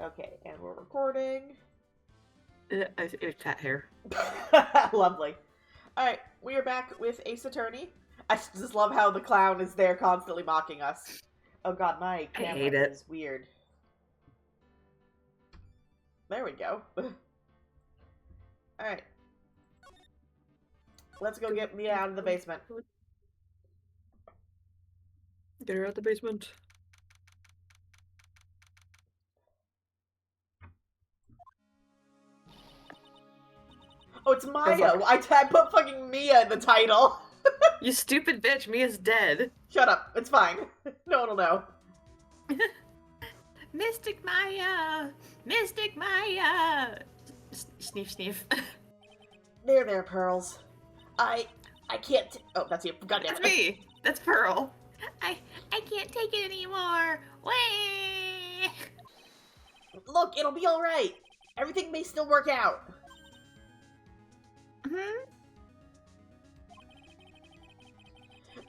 Okay, and we're recording. It was cat hair. Lovely. Alright, we are back with Ace Attorney. I just love how the clown is there constantly mocking us. Oh god, my I camera hate it. is weird. There we go. Alright. Let's go get Mia out of the basement. Get her out the basement. Oh, it's Maya! I put fucking Mia in the title! You stupid bitch, Mia's dead. Shut up, it's fine. No one will know. Mystic Maya! Mystic Maya! Sniff, sniff. There, Pearls. I can't oh, that's you. Goddamn it. That's me! That's Pearl. I can't take it anymore! Way! Look, it'll be alright. Everything may still work out.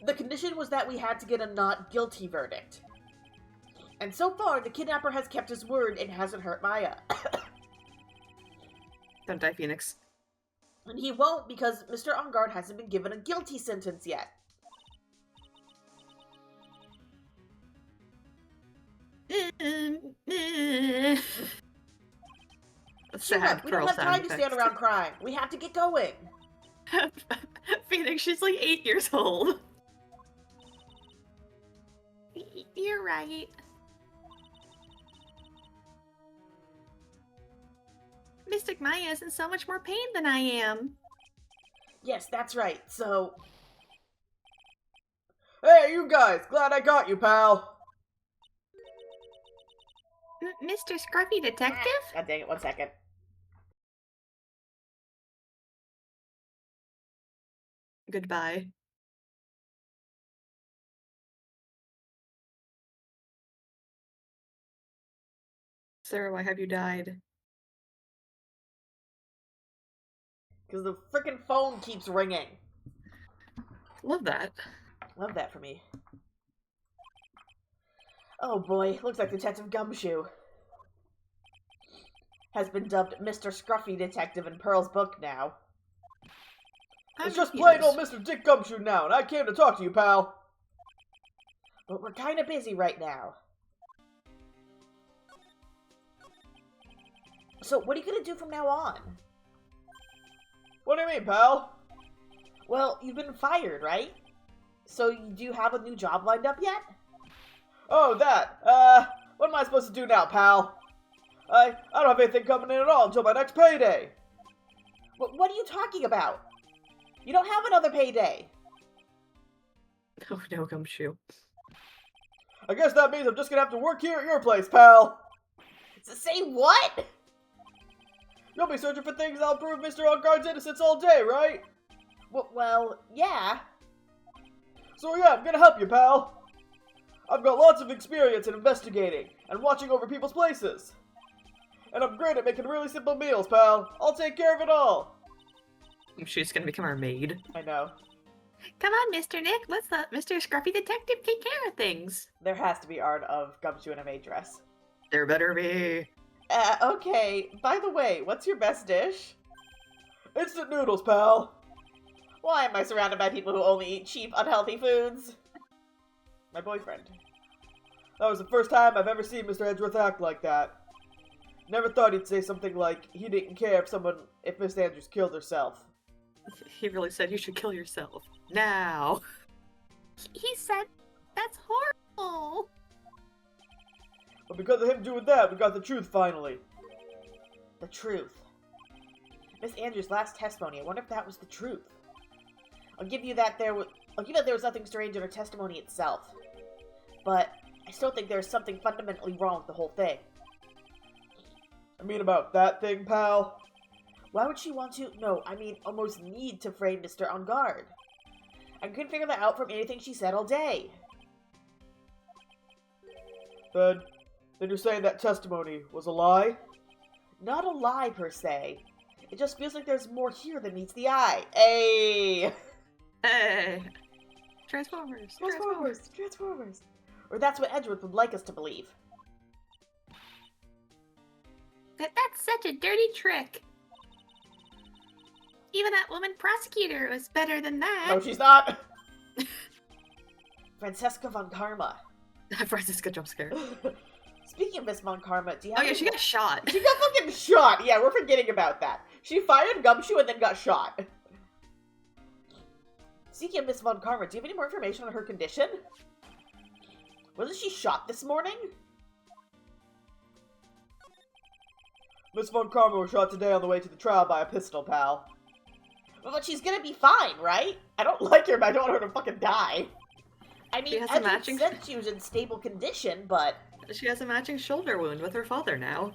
The condition was that we had to get a not guilty verdict. And so far, the kidnapper has kept his word and hasn't hurt Maya. Don't die, Phoenix. And he won't because Mr. Engarde hasn't been given a guilty sentence yet. Sad. We don't have time to stand around crying. We have to get going. Phoenix, she's like 8 years old. You're right. Mystic Maya is in so much more pain than I am. Yes, that's right. So... Hey, you guys! Glad I got you, pal! Mr. Scruffy Detective? God dang it, 1 second. Goodbye. Sarah, why have you died? Because the frickin' phone keeps ringing. Love that. Love that for me. Oh boy, looks like Detective Gumshoe has been dubbed Mr. Scruffy Detective in Pearl's book now. It's just plain old Mr. Dick Gumshoe now, and I came to talk to you, pal. But we're kinda busy right now. So, what are you gonna do from now on? What do you mean, pal? Well, you've been fired, right? So, do you have a new job lined up yet? Oh, that. What am I supposed to do now, pal? I don't have anything coming in at all until my next payday. What are you talking about? You don't have another payday. Oh no, Gumshoe. I guess that means I'm just gonna have to work here at your place, pal. Say what? You'll be searching for things that'll prove Mr. Engarde's innocence all day, right? Well, yeah. So yeah, I'm gonna help you, pal. I've got lots of experience in investigating and watching over people's places. And I'm great at making really simple meals, pal. I'll take care of it all. She's gonna become our maid. I know. Come on, Mr. Nick. Let's let Mr. Scruffy Detective take care of things. There has to be art of Gumshoe in a maid dress. There better be. Okay. By the way, what's your best dish? Instant noodles, pal. Why am I surrounded by people who only eat cheap, unhealthy foods? My boyfriend. That was the first time I've ever seen Mr. Edgeworth act like that. Never thought he'd say something like he didn't care if Miss Andrews killed herself. He really said you should kill yourself. Now. He said that's horrible. But because of him doing that, we got the truth finally. The truth. Miss Andrews' last testimony, I wonder if that was the truth. I'll give you that there was nothing strange in her testimony itself. But I still think there's something fundamentally wrong with the whole thing. I mean about that thing, pal? Why would she want to? No, I mean almost need to frame Mr. Engarde. I couldn't figure that out from anything she said all day. Then you're saying that testimony was a lie? Not a lie, per se. It just feels like there's more here than meets the eye. Hey! Hey! Transformers! Or that's what Edgeworth would like us to believe. That's such a dirty trick. Even that woman prosecutor was better than that. No, she's not! Francesca von Karma. Francisca jump scare. Speaking of Miss Von Karma, do you Oh have yeah, any she got shot. She got fucking shot! Yeah, we're forgetting about that. She fired Gumshoe and then got shot. Speaking of Miss Von Karma, do you have any more information on her condition? Wasn't she shot this morning? Miss Von Karma was shot today on the way to the trial by a pistol, pal. Well, but she's gonna be fine, right? I don't like her, but I don't want her to fucking die. I mean, Edward said she was in stable condition, but... She has a matching shoulder wound with her father now.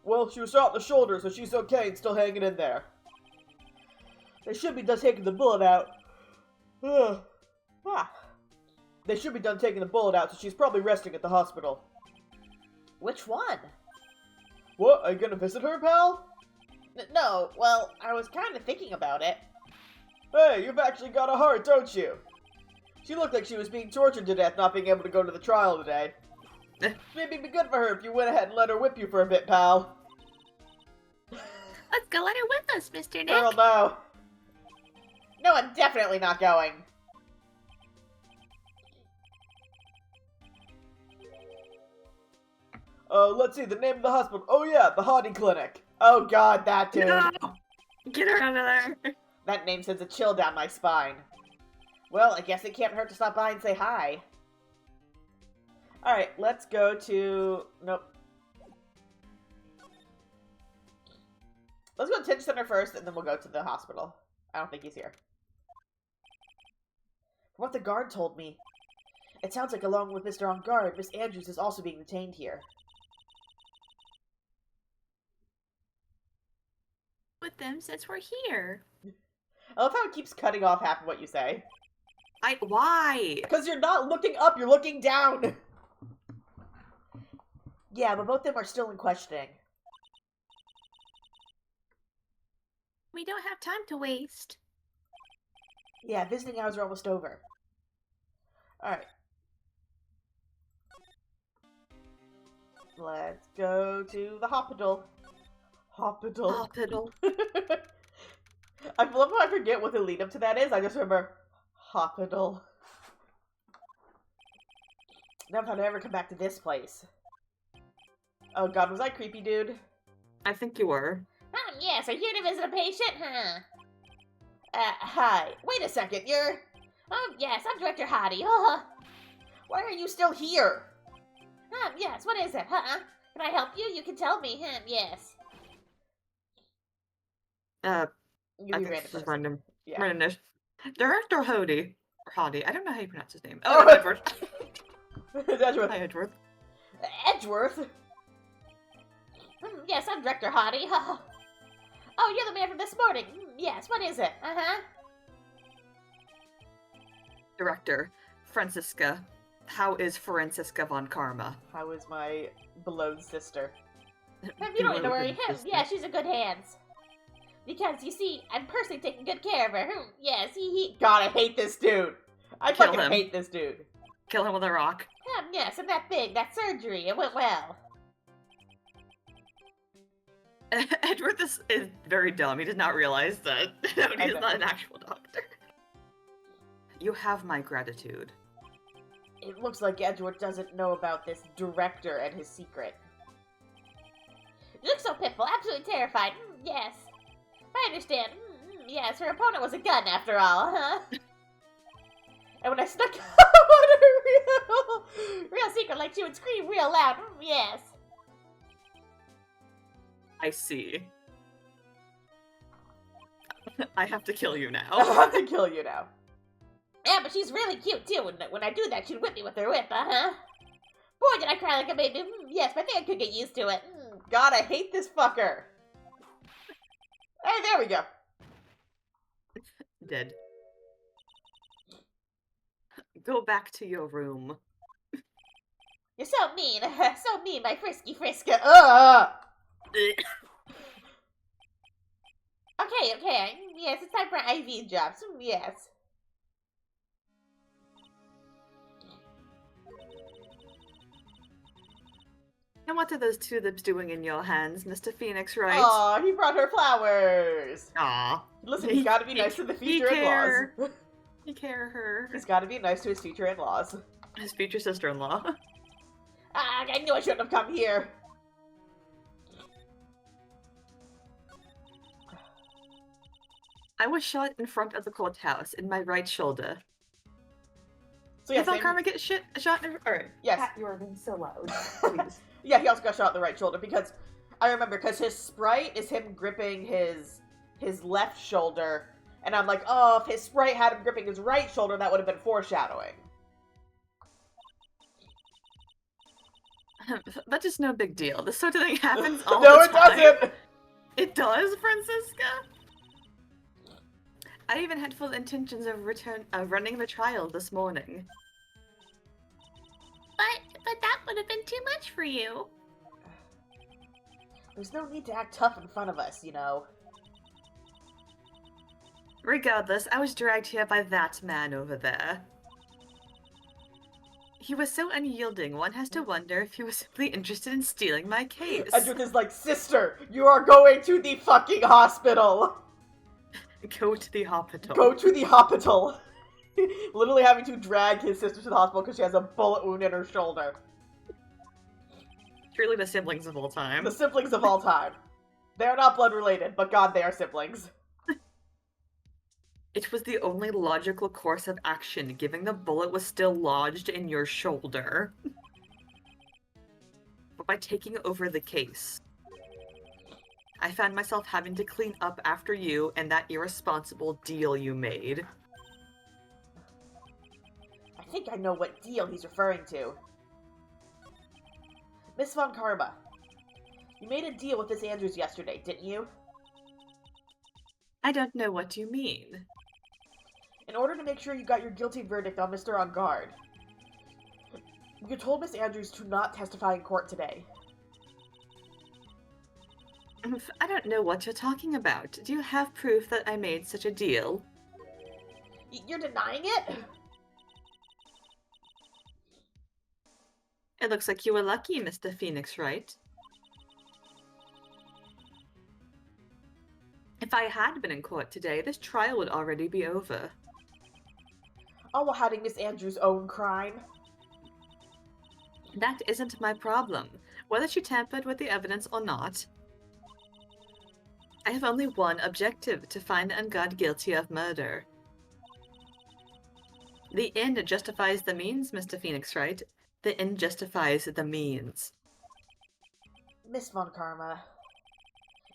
Well, she was shot in the shoulder, so she's okay and still hanging in there. They should be done taking the bullet out. They should be done taking the bullet out, so she's probably resting at the hospital. Which one? What? Are you gonna visit her, pal? No, well, I was kind of thinking about it. Hey, you've actually got a heart, don't you? She looked like she was being tortured to death not being able to go to the trial today. Maybe it'd be good for her if you went ahead and let her whip you for a bit, pal. Let's go let her whip us, Mr. Nick. Girl, no. No, I'm definitely not going. Let's see, the name of the hospital. Oh yeah, the Hottie Clinic. Oh god, that dude. No! Get her out of there. That name sends a chill down my spine. Well, I guess it can't hurt to stop by and say hi. Alright, let's go to... Nope. Let's go to Tinge Center first, and then we'll go to the hospital. I don't think he's here. From what the guard told me, it sounds like along with Mr. Engarde, Miss Andrews is also being detained here. With them since we're here. I love how it keeps cutting off half of what you say. Why? Because you're not looking up, you're looking down! Yeah, but both of them are still in questioning. We don't have time to waste. Yeah, visiting hours are almost over. Alright. Let's go to the hospital. Hospital. Hospital. I love how I forget what the lead up to that is. I just remember hospital. Never thought I'd ever come back to this place. Oh god, was I creepy, dude? I think you were. Yes, are you here to visit a patient, huh? Hi. Wait a second, you're... yes, I'm Director Hottie. Why are you still here? Yes, what is it, huh? Can I help you? You can tell me, yes. I think this is random. Yeah. Random. Director Hottie. Or Hottie. I don't know how you pronounce his name. Oh, Edward. It's Edgeworth. Hi, Edgeworth. Edgeworth? Yes, I'm Director Hottie. Oh, you're the man from this morning. Yes, what is it? Director, Francisca. How is Francisca von Karma? How is my beloved sister? You don't need to worry. Yeah, she's in good hands. Because, you see, I'm personally taking good care of her. Yes, he... God, I hate this dude. I fucking hate this dude. Kill him with a rock. Yes, I'm that big. That surgery. It went well. Edward is very dumb. He does not realize that he's not an actual doctor. You have my gratitude. It looks like Edward doesn't know about this director and his secret. You look so pitiful. Absolutely terrified. Yes. I understand. Yes, her opponent was a gun after all, huh? And when I snuck out on her real secret, like she would scream real loud. Yes. I see. I have to kill you now. I have to kill you now. Yeah, but she's really cute, too. When I do that, she'd whip me with her whip, Boy, did I cry like a baby. Yes, but I think I could get used to it. God, I hate this fucker. Hey, there we go. Dead. Go back to your room. You're so mean. So mean, my frisky frisker. Okay. Yes, it's time for an IV job. So, yes. And what are those tulips doing in your hands, Mr. Phoenix Wright? Aw, he brought her flowers. Aw. Listen, he's got to be nice to the future in-laws. He care her. He's got to be nice to his future in-laws. His future sister-in-law. Ah, I knew I shouldn't have come here. I was shot in front of the courthouse in my right shoulder. So yeah, Did Von same... Karma get shot in... Alright. Yes. Pat, you are being so loud. Please. Yeah, he also got shot in the right shoulder because I remember because his sprite is him gripping his left shoulder, and I'm like, oh, if his sprite had him gripping his right shoulder, that would have been foreshadowing. That's just no big deal. This sort of thing happens all No, the it time. doesn't. It does, Francisca. I even had full intentions of running the trial this morning. but that would have been too much for you. There's no need to act tough in front of us, you know. Regardless, I was dragged here by that man over there. He was so unyielding, one has to wonder if he was simply interested in stealing my case. Edward is like, sister, you are going to the fucking hospital. Go to the hospital. Go to the hospital. Literally having to drag his sister to the hospital because she has a bullet wound in her shoulder. Truly the siblings of all time. The siblings of all time. They are not blood related, but God, they are siblings. It was the only logical course of action, given the bullet was still lodged in your shoulder. But by taking over the case, I found myself having to clean up after you and that irresponsible deal you made. I think I know what deal he's referring to. Miss Von Karma, you made a deal with Miss Andrews yesterday, didn't you? I don't know what you mean. In order to make sure you got your guilty verdict on Mr. Engarde, you told Miss Andrews to not testify in court today. I don't know what you're talking about. Do you have proof that I made such a deal? You're denying it? It looks like you were lucky, Mr. Phoenix Wright. If I had been in court today, this trial would already be over. All while hiding Miss Andrews' own crime. That isn't my problem, whether she tampered with the evidence or not. I have only one objective, to find Engarde guilty of murder. The end justifies the means, Mr. Phoenix Wright. The end justifies the means. Miss Von Karma,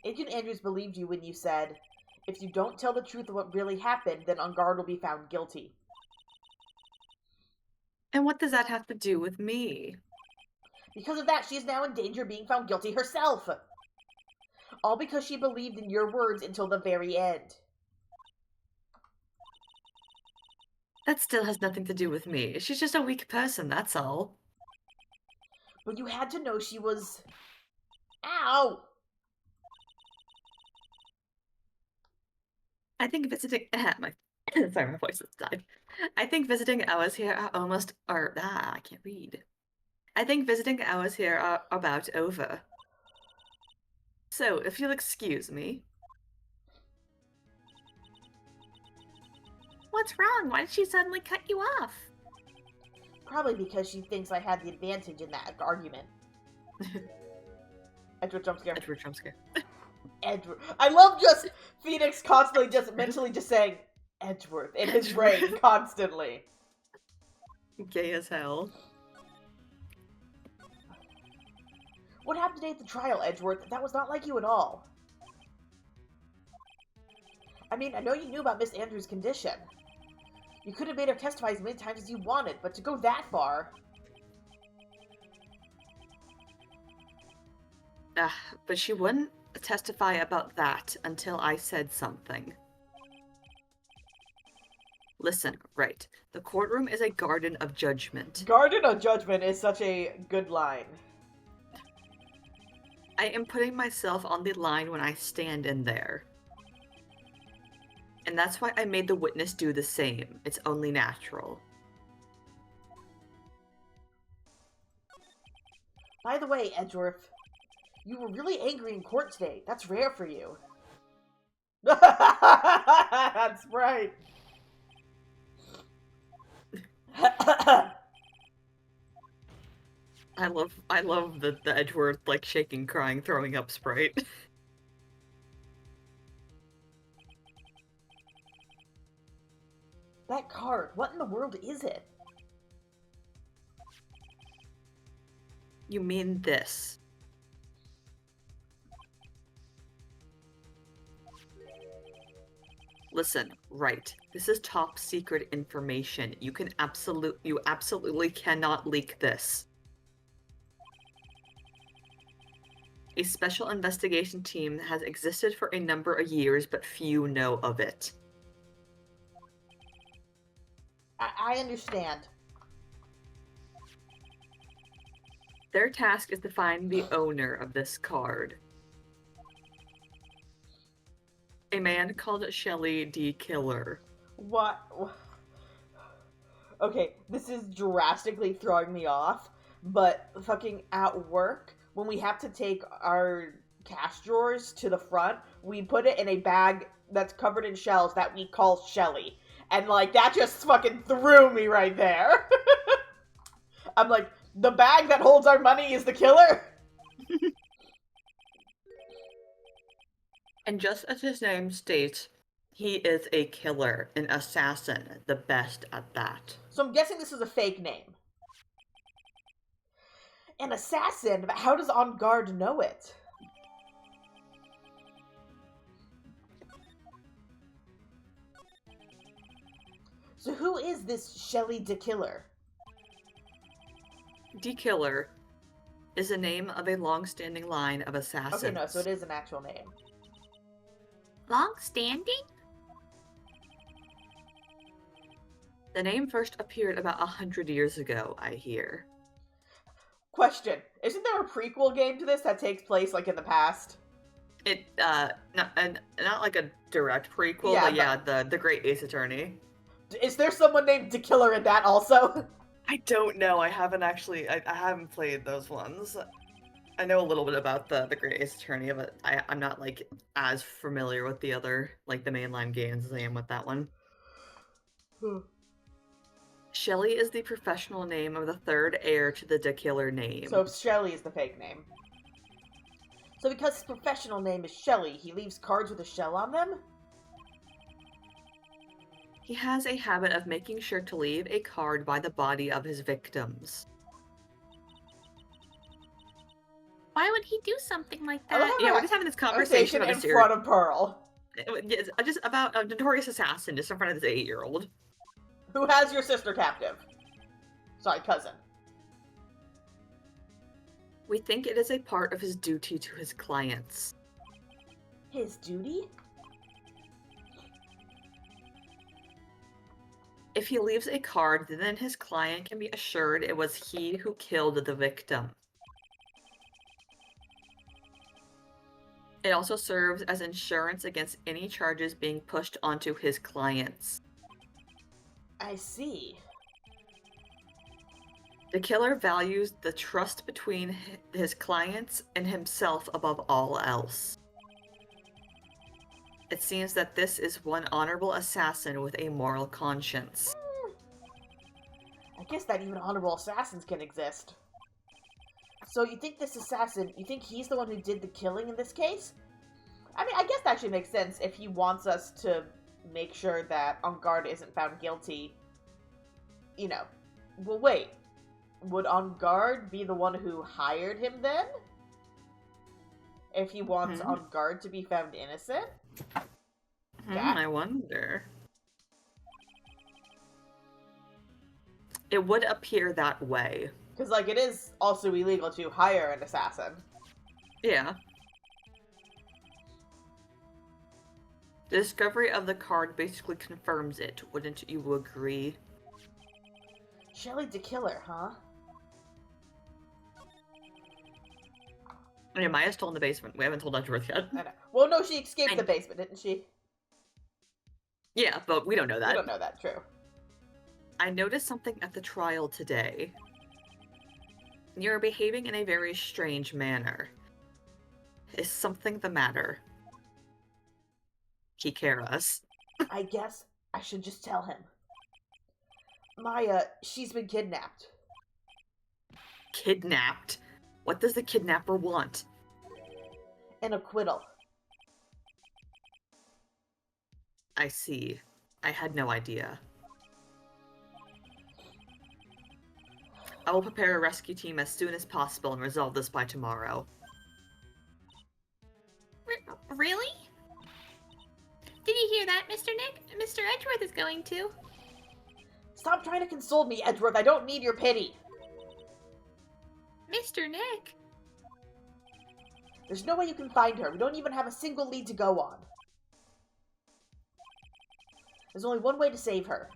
Agent Andrews believed you when you said, if you don't tell the truth of what really happened, then Engarde will be found guilty. And what does that have to do with me? Because of that, she is now in danger of being found guilty herself. All because she believed in your words until the very end. That still has nothing to do with me. She's just a weak person, that's all. But you had to know she was... Ow! I think visiting... Sorry, my voice has died. I think visiting hours here are almost... I can't read. I think visiting hours here are about over. So, if you'll excuse me... What's wrong? Why did she suddenly cut you off? Probably because she thinks I had the advantage in that argument. Edward jumpscare. Edward jumpscare. Edward. I love just Phoenix constantly just mentally just saying Edgeworth in his brain constantly. Gay as hell. What happened today at the trial, Edgeworth? That was not like you at all. I mean, I know you knew about Miss Andrews' condition. You could have made her testify as many times as you wanted, but to go that far... But she wouldn't testify about that until I said something. Listen, right. The courtroom is a garden of judgment. Garden of judgment is such a good line. I am putting myself on the line when I stand in there. And that's why I made the witness do the same. It's only natural. By the way, Edgeworth, you were really angry in court today. That's rare for you. That's right. I love the Edgeworth, like, shaking, crying, throwing up sprite. That card, what in the world is it? You mean this? Listen, right. This is top secret information. You absolutely cannot leak this. A special investigation team has existed for a number of years, but few know of it. I understand. Their task is to find the owner of this card. A man called Shelly D. Killer. What? Okay, this is drastically throwing me off, but fucking at work, when we have to take our cash drawers to the front, we put it in a bag that's covered in shells that we call Shelly. And, like, that just fucking threw me right there. I'm like, the bag that holds our money is the killer? And just as his name states, he is a killer, an assassin, the best at that. So I'm guessing this is a fake name. An assassin? But how does Engarde know it? So who is this Shelly the Killer? D. Killer is the name of a long-standing line of assassins. Okay, no, so it is an actual name. Long-standing? The name first appeared about 100 years ago, I hear. Question: isn't there a prequel game to this that takes place like in the past? Not like a direct prequel, Yeah, but yeah, the Great Ace Attorney. Is there someone named the Killer in that also? I don't know. I haven't actually. I haven't played those ones. I know a little bit about the Great Ace Attorney, but I'm not like as familiar with the other like the mainline games as I am with that one. Shelly is the professional name of the third heir to the Killer name. So Shelly is the fake name. So because his professional name is Shelly, he leaves cards with a shell on them? He has a habit of making sure to leave a card by the body of his victims. Why would he do something like I love that? how Yeah, we're we're just having this conversation in about a front of Pearl. just about a notorious assassin just in front of this 8-year-old. Who has your sister captive? Sorry, cousin. We think it is a part of his duty to his clients. His duty? If he leaves a card, then his client can be assured it was he who killed the victim. It also serves as insurance against any charges being pushed onto his clients. I see. The killer values the trust between his clients and himself above all else. It seems that this is one honorable assassin with a moral conscience. I guess that even honorable assassins can exist. So you think this assassin, you think he's the one who did the killing in this case? I mean, I guess that actually makes sense if he wants us to make sure that Engarde isn't found guilty. You know. Well, wait. Would Engarde be the one who hired him then? If he wants Engarde to be found innocent? I wonder. It would appear that way. Because, like, it is also illegal to hire an assassin. Yeah. The discovery of the card basically confirms it, wouldn't you agree? Shelly the Killer, huh? I mean, Maya's still in the basement. We haven't told Edgeworth yet. I know. Well, no, she escaped the basement, didn't she? Yeah, but we don't know that. We don't know that, true. I noticed something at the trial today. You're behaving in a very strange manner. Is something the matter? Kikeras. I guess I should just tell him. Maya, she's been kidnapped. Kidnapped? What does the kidnapper want? An acquittal. I see. I had no idea. I will prepare a rescue team as soon as possible and resolve this by tomorrow. Really? Did you hear that, Mr. Nick? Mr. Edgeworth is going to. Stop trying to console me, Edgeworth. I don't need your pity. Mr. Nick? There's no way you can find her. We don't even have a single lead to go on. There's only one way to save her.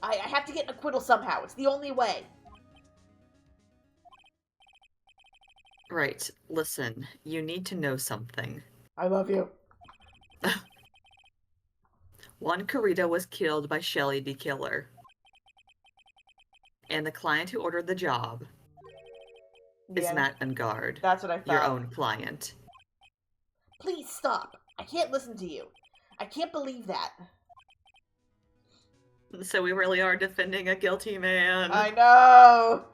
I have to get an acquittal somehow. It's the only way. Right, listen, you need to know something. I love you. One Kurita was killed by Shelly the Killer. And the client who ordered the job is Yeah, Matt Engarde, that's what I thought. your own client. Please stop. I can't listen to you. I can't believe that. So we really are defending a guilty man. I know.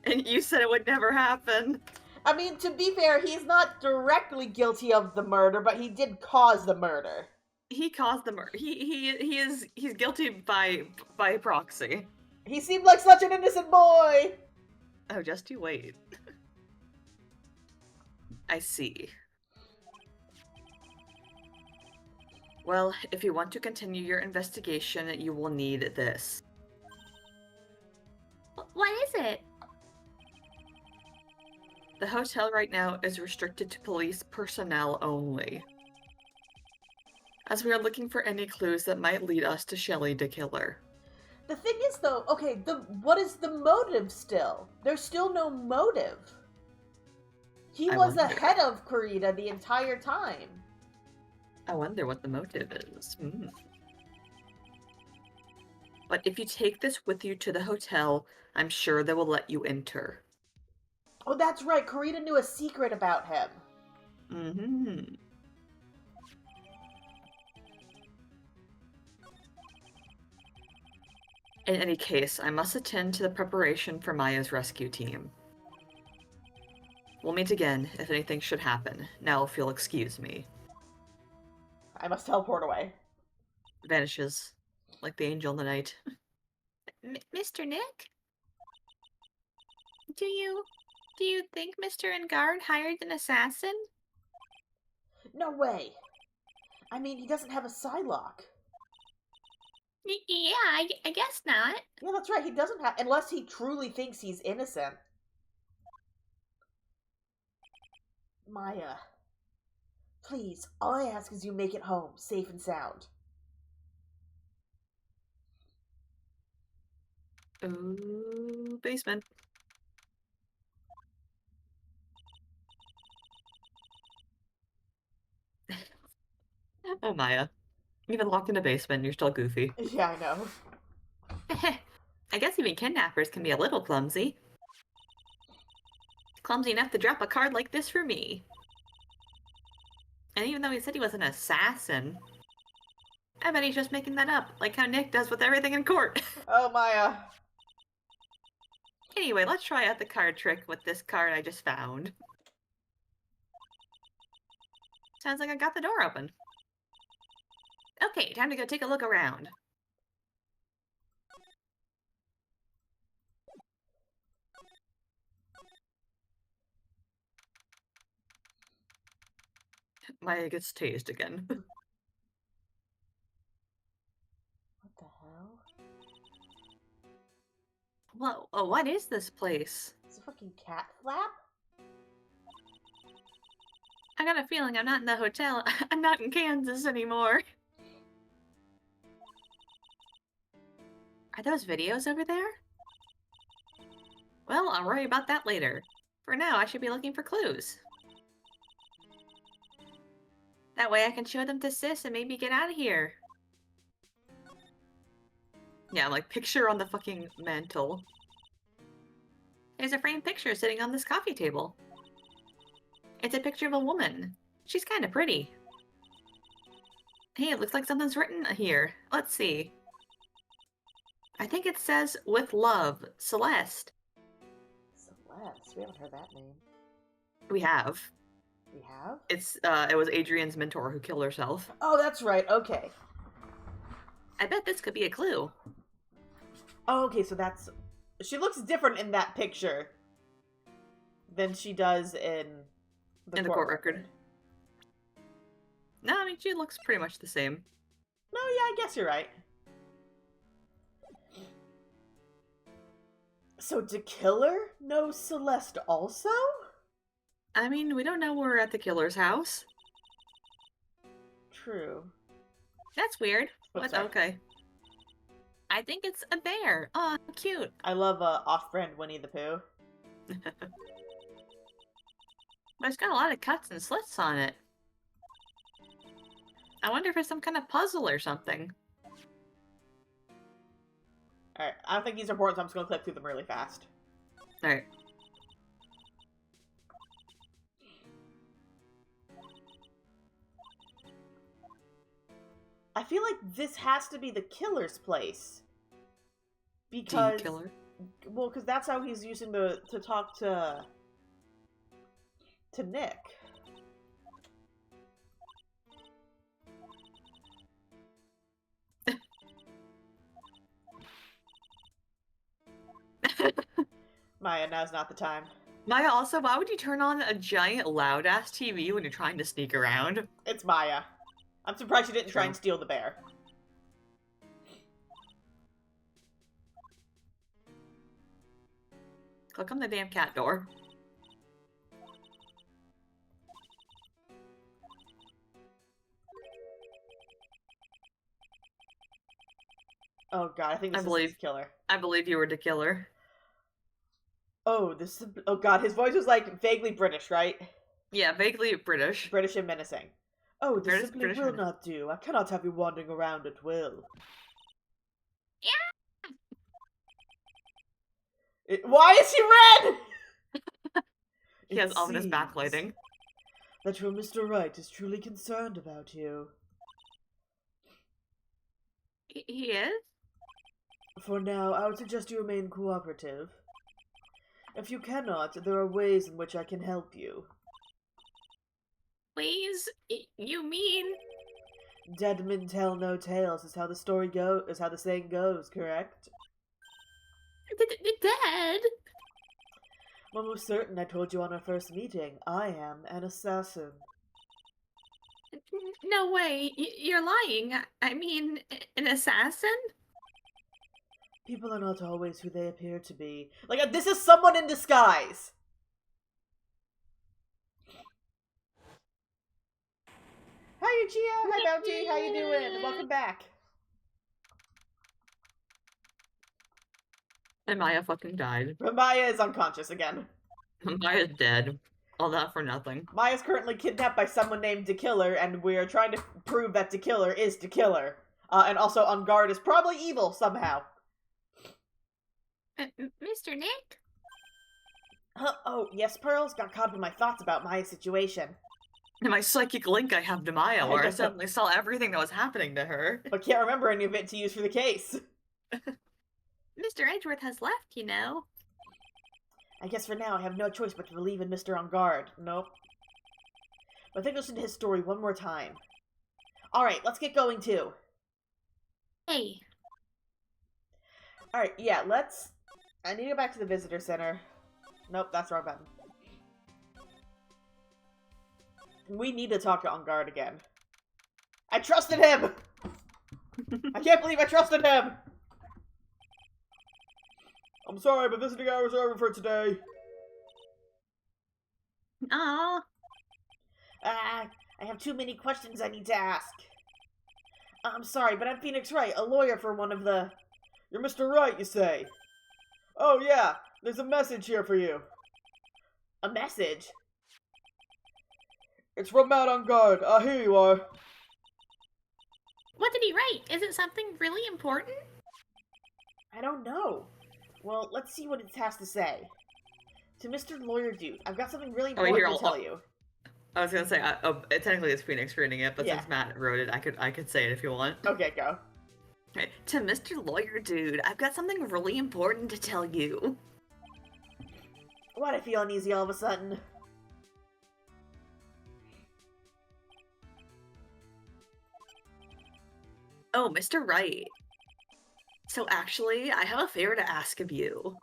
And you said it would never happen. I mean, to be fair, he's not directly guilty of the murder, but he did cause the murder. He caused the murder. He's guilty by proxy. He seemed like such an innocent boy. Oh, just you wait. I see. Well, if you want to continue your investigation, you will need this. What is it? The hotel right now is restricted to police personnel only, as we are looking for any clues that might lead us to Shelly the Killer. The thing is, though, okay, what is the motive still? There's still no motive. He I was wonder. ahead of Kurita the entire time. I wonder what the motive is. But if you take this with you to the hotel, I'm sure they will let you enter. Oh, that's right. Kurita knew a secret about him. Mm-hmm. In any case, I must attend to the preparation for Maya's rescue team. We'll meet again if anything should happen. Now, if you'll excuse me. I must teleport away. Vanishes, like the angel in the night. Mr. Nick? Do you think Mr. Engarde hired an assassin? No way. I mean, he doesn't have a Psylocke. Yeah, I guess not. Yeah, that's right. He doesn't have, unless he truly thinks he's innocent. Maya, please, all I ask is you make it home, safe and sound. Ooh, basement. Oh, Maya. Even locked in a basement, you're still goofy. Yeah, I know. I guess even kidnappers can be a little clumsy. Clumsy enough to drop a card like this for me. And even though he said he was an assassin, I bet he's just making that up, like how Nick does with everything in court. Oh, Maya. Anyway, let's try out the card trick with this card I just found. Sounds like I got the door open. Okay, time to go take a look around. Maya gets tased again. What the hell? Whoa, oh, what is this place? It's a fucking cat flap? I got a feeling I'm not in the hotel. I'm not in Kansas anymore. Are those videos over there? Well, I'll worry about that later. For now, I should be looking for clues. That way I can show them to Sis and maybe get out of here. Yeah, I'm like, picture on the fucking mantle. There's a framed picture sitting on this coffee table. It's a picture of a woman. She's kind of pretty. Hey, it looks like something's written here. Let's see. I think it says, "With love, Celeste." Celeste? We haven't heard that name. We have. We have? It was Adrian's mentor who killed herself. Oh, that's right. Okay. I bet this could be a clue. Oh, okay, so that's... She looks different in that picture than she does in the court record. No, I mean, she looks pretty much the same. No, yeah, I guess you're right. So, to kill her knows Celeste also? I mean, we don't know we're at the killer's house. True. That's weird. Oh, But sorry. okay. I think it's a bear. Oh, cute. I love off-brand Winnie the Pooh. But it's got a lot of cuts and slits on it. I wonder if it's some kind of puzzle or something. Alright, I don't think these are important, so I'm just gonna click through them really fast. Alright. I feel like this has to be the killer's place. Because... Killer. Well, because that's how he's using to talk to Nick. Maya, now's not the time. Maya, also, why would you turn on a giant loud-ass TV when you're trying to sneak around? It's Maya. I'm surprised she didn't try True. and steal the bear. Click on the damn cat door. Oh god, I think this is the killer. I believe you were the killer. Oh, oh god, his voice was like vaguely British, right? Yeah, vaguely British. British and menacing. Oh, this simply British will and- not do. I cannot have you wandering around at will. Why is he red? He has It ominous seems backlighting. that your Mr. Right is truly concerned about you. He is? For now, I would suggest you remain cooperative. If you cannot, there are ways in which I can help you. Ways? You mean? Dead men tell no tales is how the story is how the saying goes, correct? Dead? Well, most certain I told you on our first meeting, I am an assassin. No way. You're lying. I mean, an assassin? People are not always who they appear to be. Like, this is someone in disguise! Hi, Uchia! Hi, Bounty! How you doing? Welcome back. And Maya fucking died. Maya is unconscious again. Maya's dead. All that for nothing. Maya's currently kidnapped by someone named DeKiller, and we're trying to prove that DeKiller is DeKiller. And also Engarde is probably evil somehow. Mr. Nick? Oh, yes, Pearls? Got caught up in my thoughts about Maya's situation. And my psychic link I have to Maya, where I guess so. suddenly saw everything that was happening to her. But can't remember any of it to use for the case. Mr. Edgeworth has left, you know. I guess for now I have no choice but to believe in Mr. Engarde. Nope. But I think I'll listen to his story one more time. Alright, let's get going too. Hey. Alright, yeah, I need to go back to the visitor center. Nope, that's the wrong button. We need to talk to Engarde again. I trusted him! I can't believe I trusted him! I'm sorry, but visiting hours are over for today. Aww. I have too many questions I need to ask. I'm sorry, but I'm Phoenix Wright, a lawyer for one of the... You're Mr. Wright, you say? Oh, yeah, there's a message here for you. A message? It's from Matt Engarde. Here you are. What did he write? Is it something really important? I don't know. Well, let's see what it has to say. To Mr. Lawyer Dude, I've got something really Oh, important here, to I'll- tell you. I was gonna say, technically it's Phoenix reading it, but Yeah. since Matt wrote it, I could say it if you want. Okay, go. Okay. To Mr. Lawyer Dude, I've got something really important to tell you. Why'd I feel uneasy all of a sudden? Oh, Mr. Wright. So actually, I have a favor to ask of you.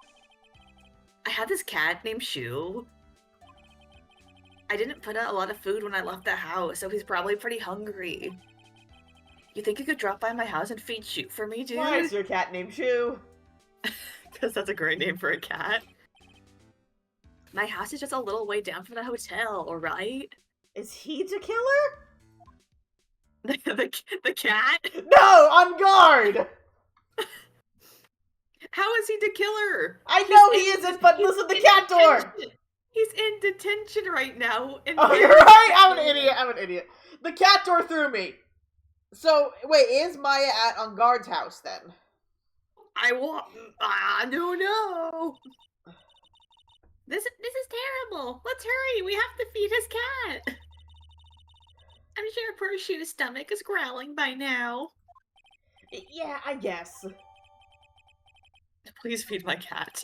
I have this cat named Shu. I didn't put out a lot of food when I left the house, so he's probably pretty hungry. You think you could drop by my house and feed Shu for me, dude? Why is your cat named Shu? Because that's a great name for a cat. My house is just a little way down from the hotel, alright? Is he to kill her? The cat? No! On guard! How is he to kill her? I know he isn't, but listen to the cat door! He's in detention right now. Oh, you're right! I'm an idiot. The cat door threw me. So, wait, is Maya at Engarde's house then? No. This is terrible. Let's hurry. We have to feed his cat. I'm sure poor Shu's stomach is growling by now. Yeah, I guess. Please feed my cat.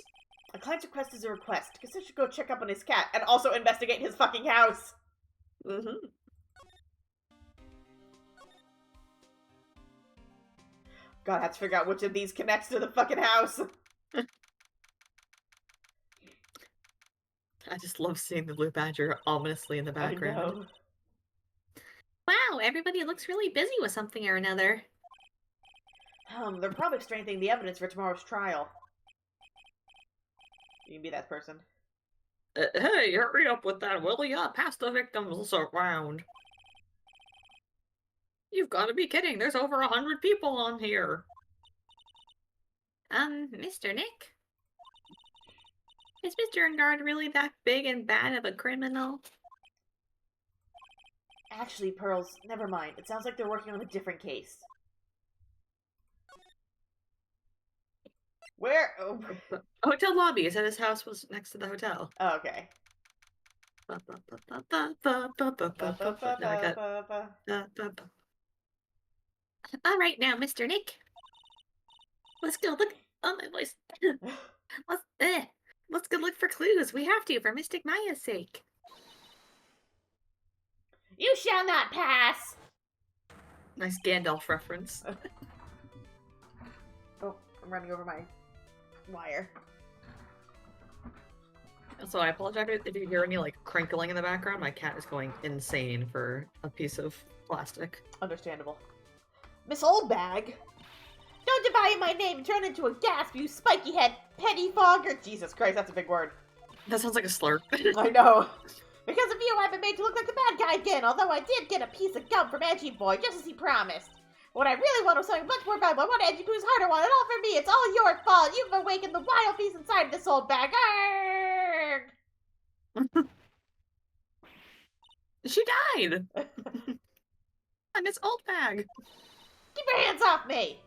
A client's request is a request. Guess I should go check up on his cat and also investigate his fucking house. Mm-hmm. God, I have to figure out which of these connects to the fucking house. I just love seeing the blue badger ominously in the background. I know. Wow, everybody looks really busy with something or another. They're probably strengthening the evidence for tomorrow's trial. You can be that person. Hey, hurry up with that, will ya? Pass the victims around. You've got to be kidding. There's over 100 people on here. Mr. Nick? Is Mr. Engarde really that big and bad of a criminal? Actually, Pearls, never mind. It sounds like they're working on a different case. Where? Oh, Hotel lobby. He said his house was next to the hotel. oh okay. No, I got... Alright now, Mr. Nick. Let's go look... Oh, my voice. Let's go look for clues. We have to, for Mystic Maya's sake. You shall not pass! Nice Gandalf reference. Oh, I'm running over my wire. So I apologize if you hear any, like, crinkling in the background. My cat is going insane for a piece of plastic. Understandable. Miss Oldbag? Don't devalue my name and turn into a gasp, you spiky head petty fogger! Jesus Christ, that's a big word. That sounds like a slur. I know. Because of you, I've been made to look like the bad guy again, although I did get a piece of gum from Edgy Boy, just as he promised. What I really want was something much more valuable. I want Edgy Poo's harder one, and all for me. It's all your fault. You've awakened the wild beast inside this old bag. Arrgh! She died! I miss Old Bag. Keep your hands off me!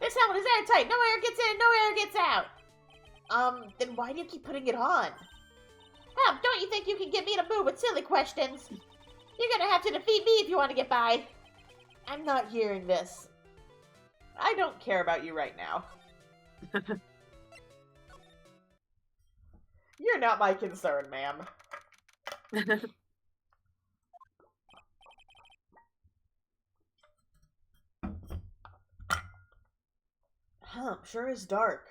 This helmet is airtight. No air gets in, no air gets out. Then why do you keep putting it on? Don't you think you can get me to move with silly questions? You're gonna have to defeat me if you want to get by. I'm not hearing this. I don't care about you right now. You're not my concern, ma'am. Sure is dark.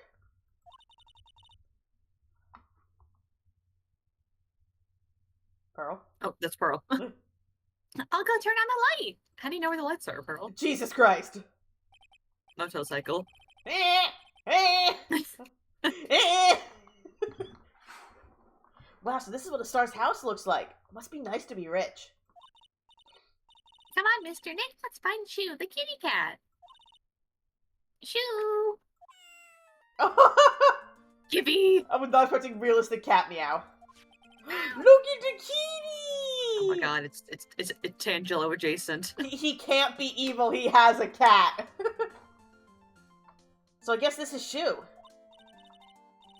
Pearl? Oh, that's Pearl. I'll go turn on the light. How do you know where the lights are, Pearl? Jesus Christ! Motorcycle. Wow, so this is what a star's house looks like. Must be nice to be rich. Come on, Mr. Nick. Let's find Shu, the kitty cat. Shu! Gibby! I was not expecting realistic cat meow. Look at the kitty! Oh my god, it's Tangelo adjacent. He can't be evil, he has a cat. So I guess this is Shu.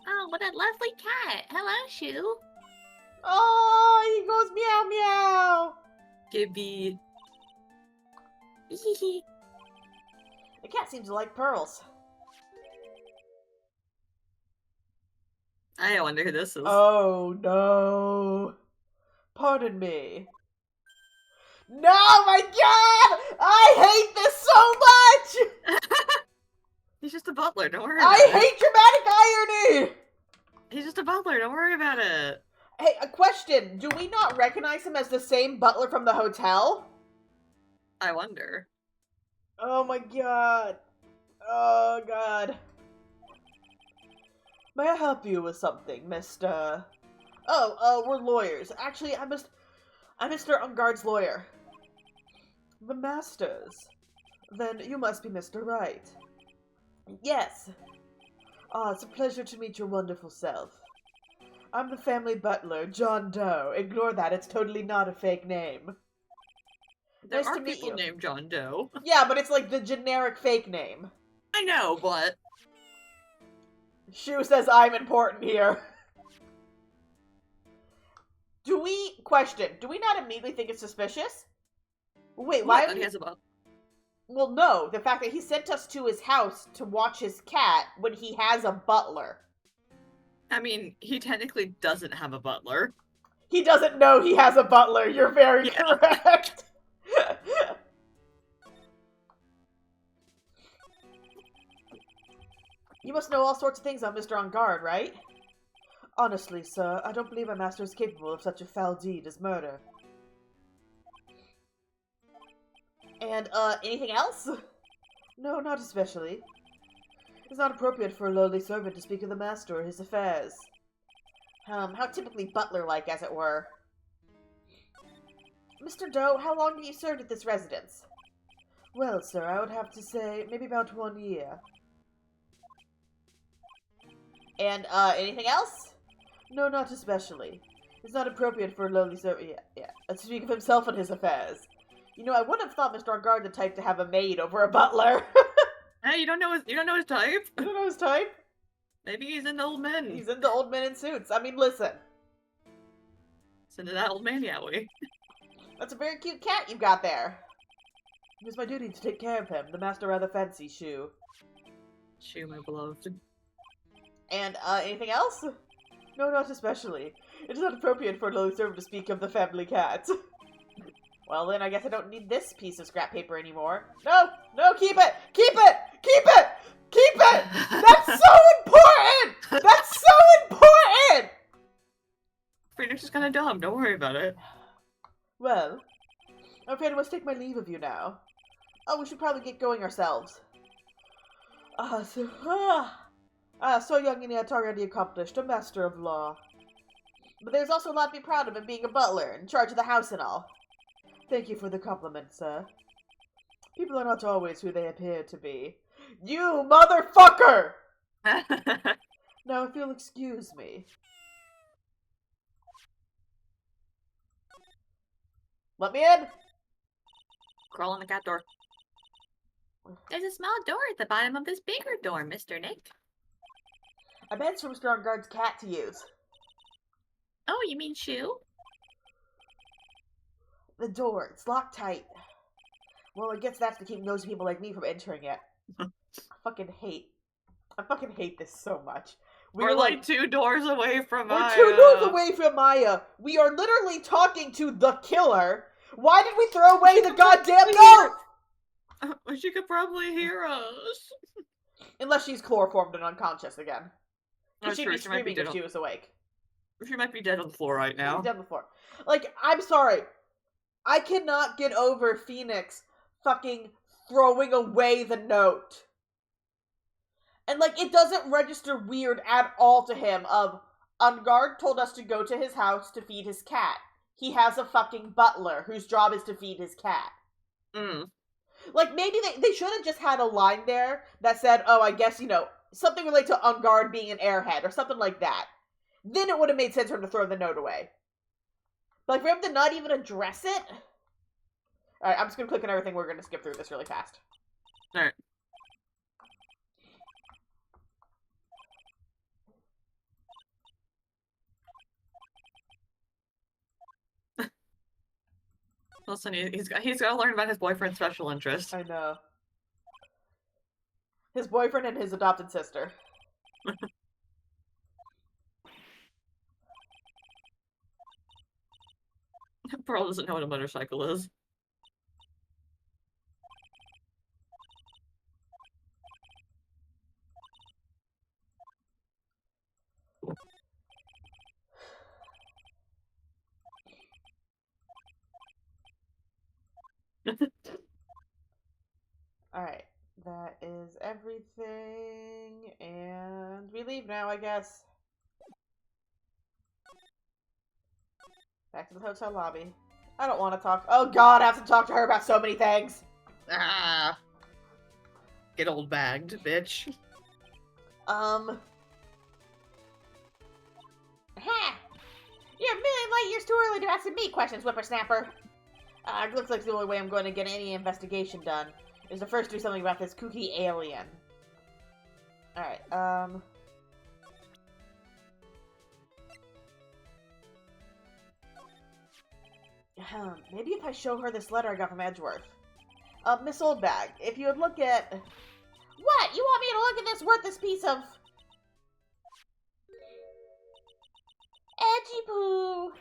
Oh, what a lovely cat. Hello, Shoe. Oh, he goes meow meow. Gibby. The cat seems to like pearls. I wonder who this is. Oh no. Pardon me. No, my God! I hate this so much! He's just a butler, don't worry about I it. hate dramatic irony! He's just a butler, don't worry about it. Hey, a question. Do we not recognize him as the same butler from the hotel? I wonder. Oh my God. Oh God. May I help you with something, Mr. We're lawyers. Actually, I'm Mr. Engarde's lawyer. The Masters. Then you must be Mr. Wright. Yes. Ah, it's a pleasure to meet your wonderful self. I'm the family butler, John Doe. Ignore that, it's totally not a fake name. There Nice are to meet people you. named John Doe. Yeah, but it's like the generic fake name. I know, but... Shu says I'm important here. Do we not immediately think it's suspicious? Wait, why What? would That he has a butler? Well, no, the fact that he sent us to his house to watch his cat when he has a butler. I mean, he technically doesn't have a butler. He doesn't know he has a butler, you're very correct. You must know all sorts of things on Mr. Engarde, right? Honestly, sir, I don't believe my master is capable of such a foul deed as murder. And, anything else? No, not especially. It's not appropriate for a lowly servant to speak of the master or his affairs. How typically butler-like, as it were. Mr. Doe, how long have you served at this residence? Well, sir, I would have to say, maybe about 1 year. And, anything else? No, not especially. It's not appropriate for a lowly servant, to speak of himself and his affairs. You know, I wouldn't have thought Mr. Engarde the type to have a maid over a butler. Hey, you don't know his type? You don't know his type? Maybe he's into old men. He's into old men in suits. I mean, listen. He's into that old man yowie. That's a very cute cat you've got there. It is my duty to take care of him. The master rather fancies Shu. Shoo, my beloved. And, anything else? No, not especially. It is not appropriate for a lowly servant to speak of the family cat. Well, then I guess I don't need this piece of scrap paper anymore. No! No, keep it! Keep it! Keep it! Keep it! That's so important! That's so important! Phoenix is kind of dumb. Don't worry about it. Well, I'm afraid I must take my leave of you now. Oh, we should probably get going ourselves. So young and yet already accomplished, a master of law. But there's also a lot to be proud of in being a butler, in charge of the house and all. Thank you for the compliment, sir. People are not always who they appear to be. You motherfucker! Now, if you'll excuse me. Let me in! Crawl in the cat door. There's a small door at the bottom of this bigger door, Mr. Nick. I bet it's for Mr. Engarde's cat to use. Oh, you mean Shoo? The door, it's locked tight. Well, I guess that's to keep nosy people like me from entering it. I fucking hate this so much. We're like 2 doors away from Maya. We're 2 doors away from Maya. We are literally talking to the killer. Why did we throw away the goddamn note? She could probably hear us. Unless she's chloroformed and unconscious again. That's She'd true, be she might be screaming dead if she was awake. She might be dead on the floor right now. She's dead before. Like, I'm sorry. I cannot get over Phoenix fucking throwing away the note. And, like, it doesn't register weird at all to him of, Engarde told us to go to his house to feed his cat. He has a fucking butler whose job is to feed his cat. Like, maybe they should have just had a line there that said, oh, I guess, you know, something related to Engarde being an airhead or something like that. Then it would have made sense for him to throw the note away. But, like, for him to not even address it? Alright, I'm just gonna click on everything. We're gonna skip through this really fast. Alright. Listen, he's got to learn about his boyfriend's special interest. I know. His boyfriend and his adopted sister. Pearl doesn't know what a motorcycle is. Alright, that is everything, and we leave now, I guess. Back to the hotel lobby. I don't want to talk. Oh god, I have to talk to her about so many things! Ah! Get old bagged, bitch. Ha! You're a million light years too early to ask me questions, whippersnapper. It looks like the only way I'm going to get any investigation done is to first do something about this kooky alien. Alright, maybe if I show her this letter I got from Edgeworth. Miss Oldbag, if you would look at... What? You want me to look at this worthless piece of... edgy poo?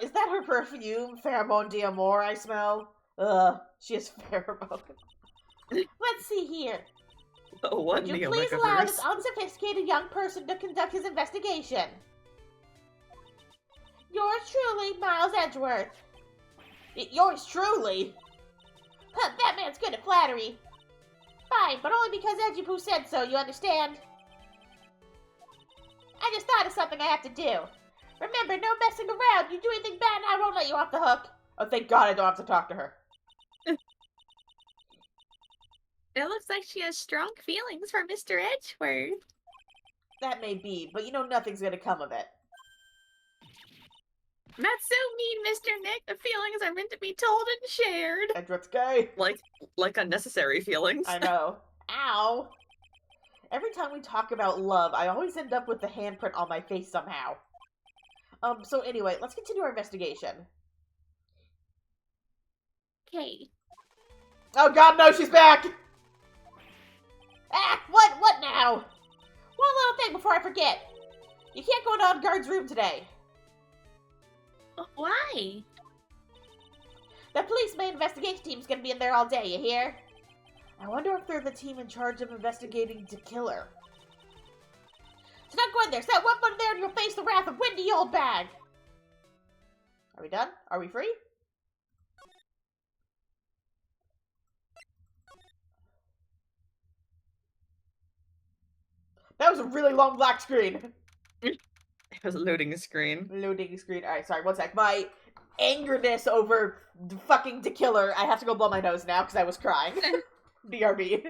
Is that her perfume? Pheromone d'Amour I smell? She has pheromone. Let's see here. Oh, what Would you Neo please allow Megaverse? this unsophisticated young person to conduct his investigation? Yours truly, Miles Edgeworth. Yours truly? Huh, that man's good at flattery. Fine, but only because Edgy Poo said so, you understand? I just thought of something I have to do. Remember, no messing around. You do anything bad and I won't let you off the hook. Oh, thank God I don't have to talk to her. It looks like she has strong feelings for Mr. Edgeworth. That may be, but you know nothing's gonna come of it. That's so mean, Mr. Nick. The feelings are meant to be told and shared. Edgeworth's gay. Like unnecessary feelings. I know. Ow. Every time we talk about love, I always end up with the handprint on my face somehow. So anyway, let's continue our investigation. Okay. Oh god, no, she's back! Ah, what now? One little thing before I forget. You can't go into Engarde's room today. Why? The police main investigation team's gonna be in there all day, you hear? I wonder if they're the team in charge of investigating the killer. So don't go in there. Set one foot in there and you'll face the wrath of Windy Old Bag. Are we done? Are we free? That was a really long black screen. It was a loading screen. Loading screen. Alright, sorry, one sec. My angerness over fucking the killer. I have to go blow my nose now because I was crying. BRB.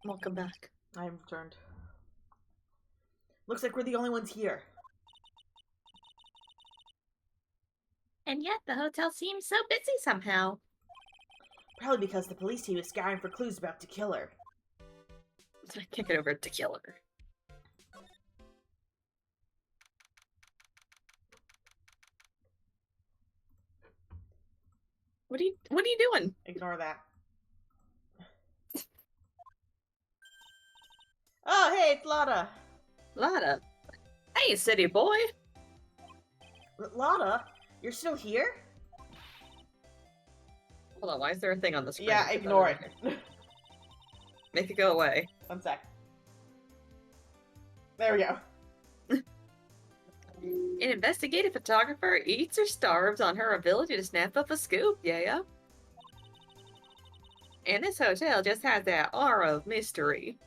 Welcome back. I am returned. Looks like we're the only ones here. And yet the hotel seems so busy somehow. Probably because the police team is scouring for clues about to kill her. I can't get over to kill her. What are you doing? Ignore that. Oh, hey, it's Lotta. Lotta. Hey, city boy. Lotta, you're still here? Hold on, why is there a thing on the screen? Yeah, ignore it. Make it go away. 1 sec. There we go. An investigative photographer eats or starves on her ability to snap up a scoop, yeah? And this hotel just has that aura of mystery.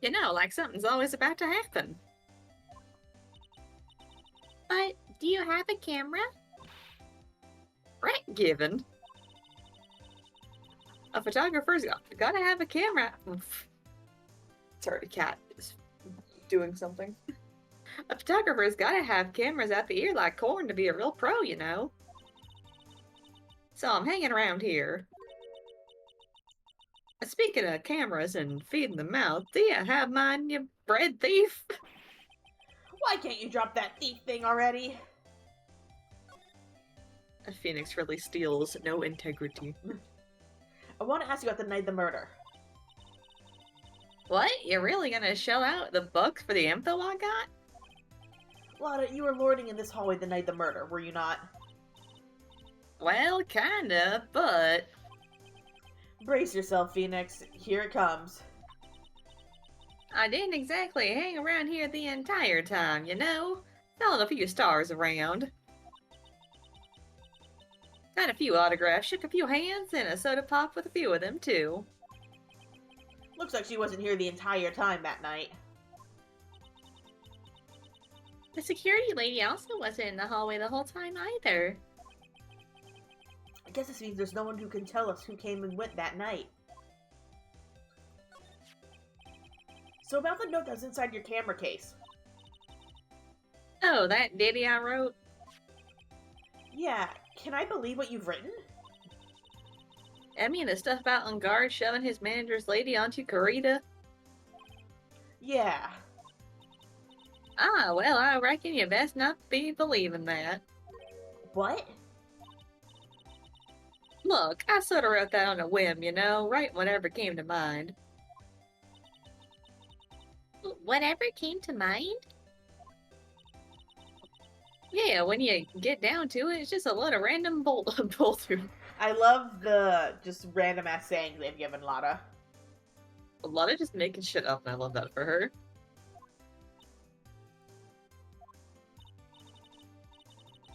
You know, like something's always about to happen. But, do you have a camera? Right, given. A photographer's gotta have a camera. Sorry, cat is doing something. A photographer's gotta have cameras at the ear like corn to be a real pro, you know. So I'm hanging around here. Speaking of cameras and feeding the mouth, do you have mine, you bread thief? Why can't you drop that thief thing already? A phoenix really steals no integrity. I want to ask you about the night of the murder. What? You're really gonna shell out the bucks for the info I got? Lotta, you were lording in this hallway the night of the murder, were you not? Well, kinda, but... Brace yourself, Phoenix. Here it comes. I didn't exactly hang around here the entire time, you know? Selling a few stars around. Got a few autographs, shook a few hands, and a soda pop with a few of them, too. Looks like she wasn't here the entire time that night. The security lady also wasn't in the hallway the whole time either. I guess this means there's no one who can tell us who came and went that night. So about the note that's inside your camera case. Oh, that ditty I wrote? Yeah, can I believe what you've written? I mean, the stuff about Engarde shoving his manager's lady onto Karita? Yeah. Ah, well, I reckon you best not be believing that. What? Look, I sort of wrote that on a whim, you know, right whatever came to mind. Whatever came to mind? Yeah, when you get down to it, it's just a lot of random pull through. I love the just random ass sayings they've given Lotta. A lot of just making shit up, and I love that for her.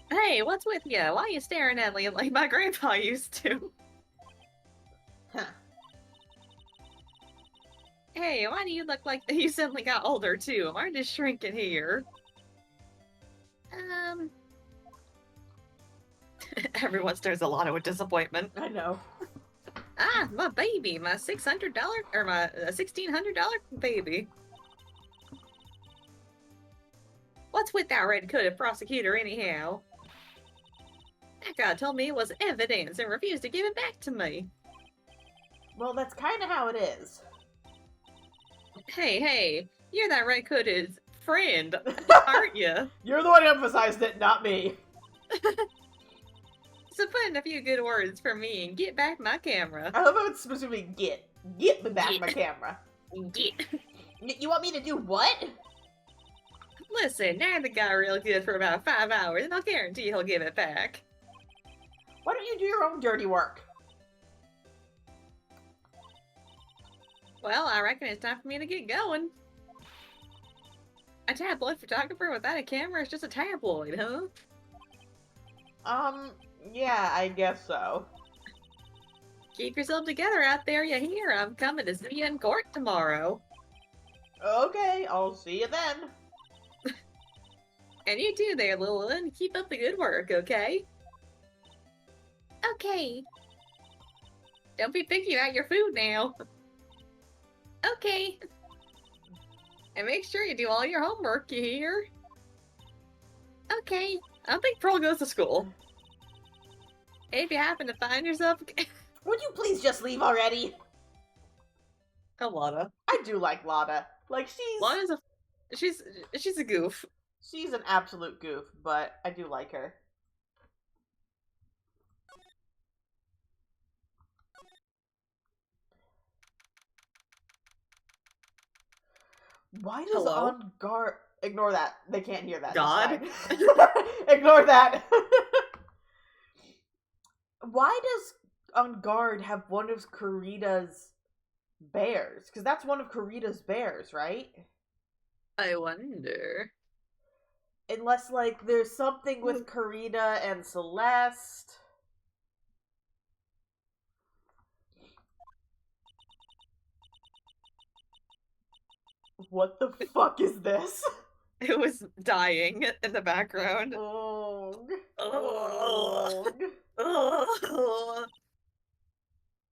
Hey, what's with you? Why are you staring at me like my grandpa used to? Huh. Hey, why do you look like you suddenly got older too? Am I just shrinking here? Everyone stares a lot with disappointment. I know. Ah, my baby, my $600 or my $1,600 baby. What's with that red-coated prosecutor anyhow? That guy told me it was evidence and refused to give it back to me. Well, that's kind of how it is. Hey, you're that red-coated friend, aren't you? You're the one who emphasized it, not me. So put in a few good words for me and get back my camera. I love how it's specifically get. Get me back Get. my camera. Get. You want me to do what? Listen, nag the guy real good for about 5 hours and I'll guarantee he'll give it back. Why don't you do your own dirty work? Well, I reckon it's time for me to get going. A tabloid photographer without a camera is just a tabloid, huh? Yeah, I guess so. Keep yourself together out there, you hear? I'm coming to see you in court tomorrow. Okay, I'll see you then. And you too there, Lillian. Keep up the good work, okay? Okay. Don't be picky about your food now. Okay. And make sure you do all your homework, you hear? Okay. I don't think Pearl goes to school. if you happen to find yourself Would you please just leave already? a Lana. I do like Lana. Like, Lana's she's a goof. she's an absolute goof, but I do like her. Why does Hello? On Guard... Ignore that. They can't hear that. God? It's fine. Ignore that. Why does On Guard have one of Kurita's bears? Because that's one of Kurita's bears, right? I wonder. Unless, like, there's something with Kurita and Celeste. What the fuck is this? It was dying in the background. Oh. Oh. Oh.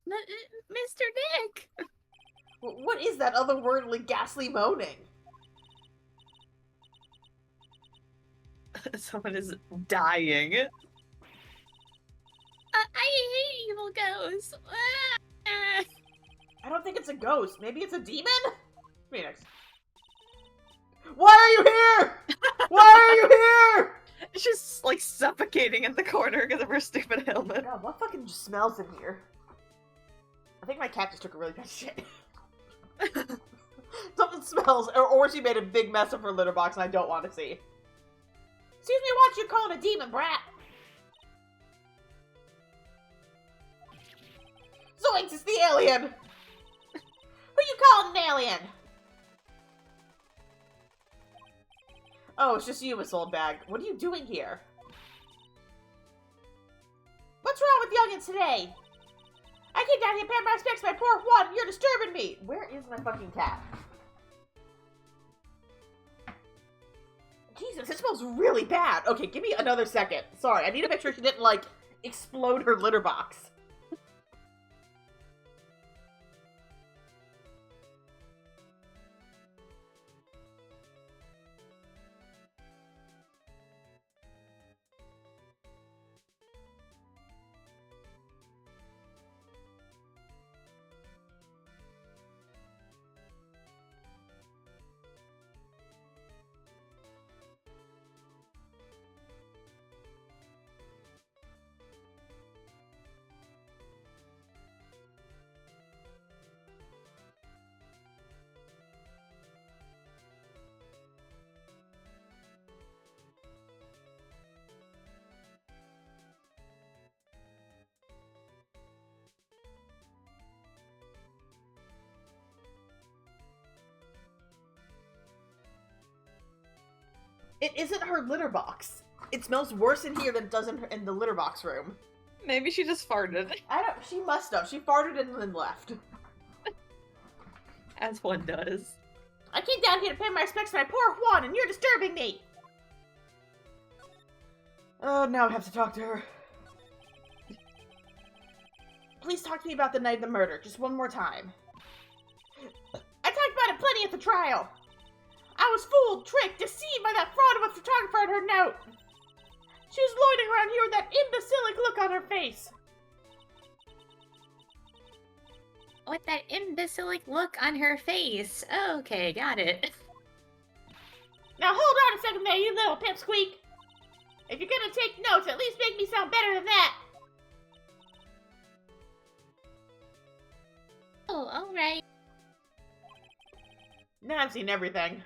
Mr. Nick! What is that otherworldly, ghastly moaning? Someone is dying. I hate evil ghosts. I don't think it's a ghost. Maybe it's a demon? Phoenix. Why are you here? Why are you here? She's like suffocating in the corner because of her stupid helmet. God, what fucking smells in here? I think my cat just took a really bad shit. Something smells, or she made a big mess of her litter box and I don't want to see. Excuse me, what you calling a demon brat? Zoinks, it's the alien! Who you calling an alien? Oh, it's just you, Miss Old Bag. What are you doing here? What's wrong with youngins today? I came down here paying my respects to my poor Juan, and you're disturbing me! Where is my fucking cat? Jesus, it smells really bad. Okay, give me another second. Sorry, I need to make sure she didn't, like, explode her litter box. It isn't her litter box. It smells worse in here than it does in the litter box room. Maybe she just farted. She must have. She farted and then left. As one does. I came down here to pay my respects to my poor Juan, and you're disturbing me! Oh, now I have to talk to her. Please talk to me about the night of the murder, just one more time. I talked about it plenty at the trial. I was fooled, tricked, deceived by that fraud of a photographer and her note. She was loitering around here with that imbecilic look on her face. With that imbecilic look on her face. Okay, got it. Now hold on a second there, you little pipsqueak. If you're gonna take notes, at least make me sound better than that. Oh, alright. Now I've seen everything.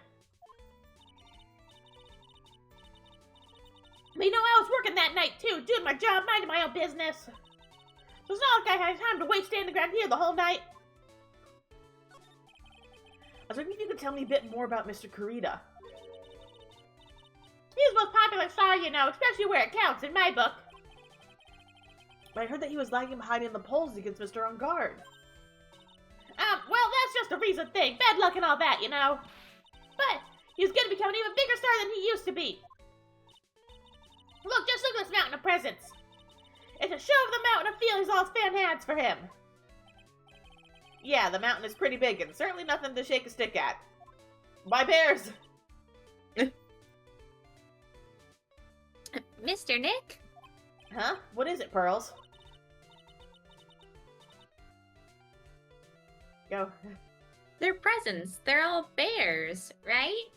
But you know, I was working that night too, doing my job, minding my own business. So it's not like I had time to waste standing around here the whole night. I was wondering if you could tell me a bit more about Mr. Kurita. He's the most popular star, you know, especially where it counts in my book. But I heard that he was lagging behind in the polls against Mr. Engarde. Well, that's just a recent thing. Bad luck and all that, you know. But he's gonna become an even bigger star than he used to be. Look, just look at this mountain of presents. It's a show of the mountain of feelings all his fan has for him. Yeah, the mountain is pretty big and certainly nothing to shake a stick at. Bye, bears! Mr. Nick? Huh? What is it, Pearls? Go. They're presents. They're all bears, right?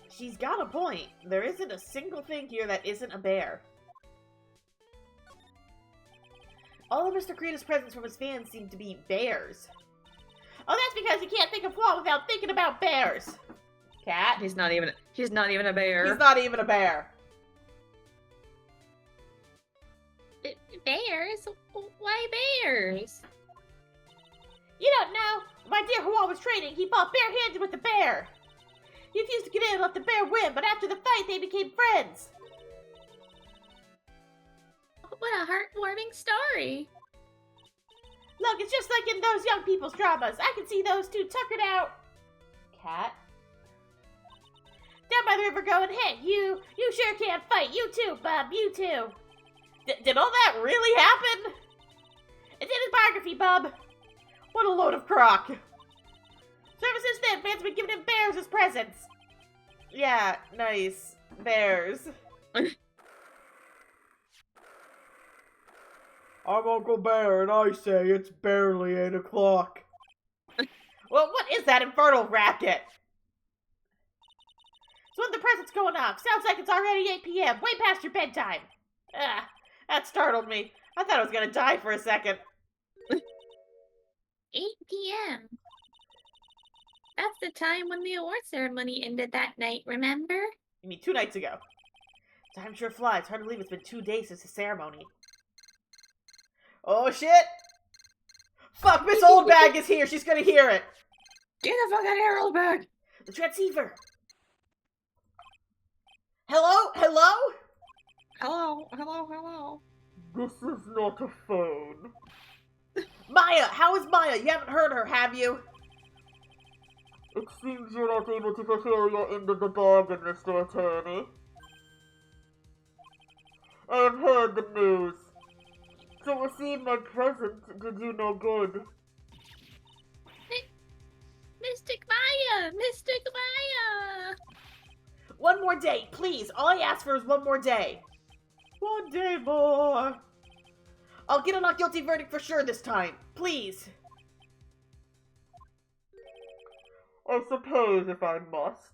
She's got a point. There isn't a single thing here that isn't a bear. All of Mr. Krita's presents from his fans seem to be bears. Oh, that's because you can't think of Flaw without thinking about bears. Cat? He's not even a bear. He's not even a bear. Bears? Why bears? You don't know. My dear Hua was training. He fought barehanded with the bear. He refused to get in and let the bear win, but after the fight, they became friends. What a heartwarming story. Look, it's just like in those young people's dramas. I can see those two tuckered out. Cat? Down by the river going, hey, you sure can't fight. You too, Bub, you too. Did all that really happen? It's in his biography, Bub. What a load of crock. So ever since then, fans have been giving him bears as presents. Yeah, nice. Bears. I'm Uncle Bear, and I say it's barely 8 o'clock. Well, what is that infernal racket? So when the present's going off, sounds like it's already 8 p.m., way past your bedtime. Ah, that startled me. I thought I was gonna die for a second. 8 p.m. That's the time when the award ceremony ended that night, remember? You mean 2 nights ago? Time sure flies. Hard to believe it's been 2 days since the ceremony. Oh, shit! Fuck, Miss Oldbag is here! She's gonna hear it! Get the fuck out of here, old bag! The transceiver! Hello? Hello? Hello. This is not a phone. Maya! How is Maya? You haven't heard her, have you? It seems you're not able to fulfill your end of the bargain, Mr. Attorney. I have heard the news. To receive my present did you no good. Mystic Maya! Mystic Maya! One more day, please. All I ask for is one more day. One day more. I'll get a not guilty verdict for sure this time. Please. I suppose if I must.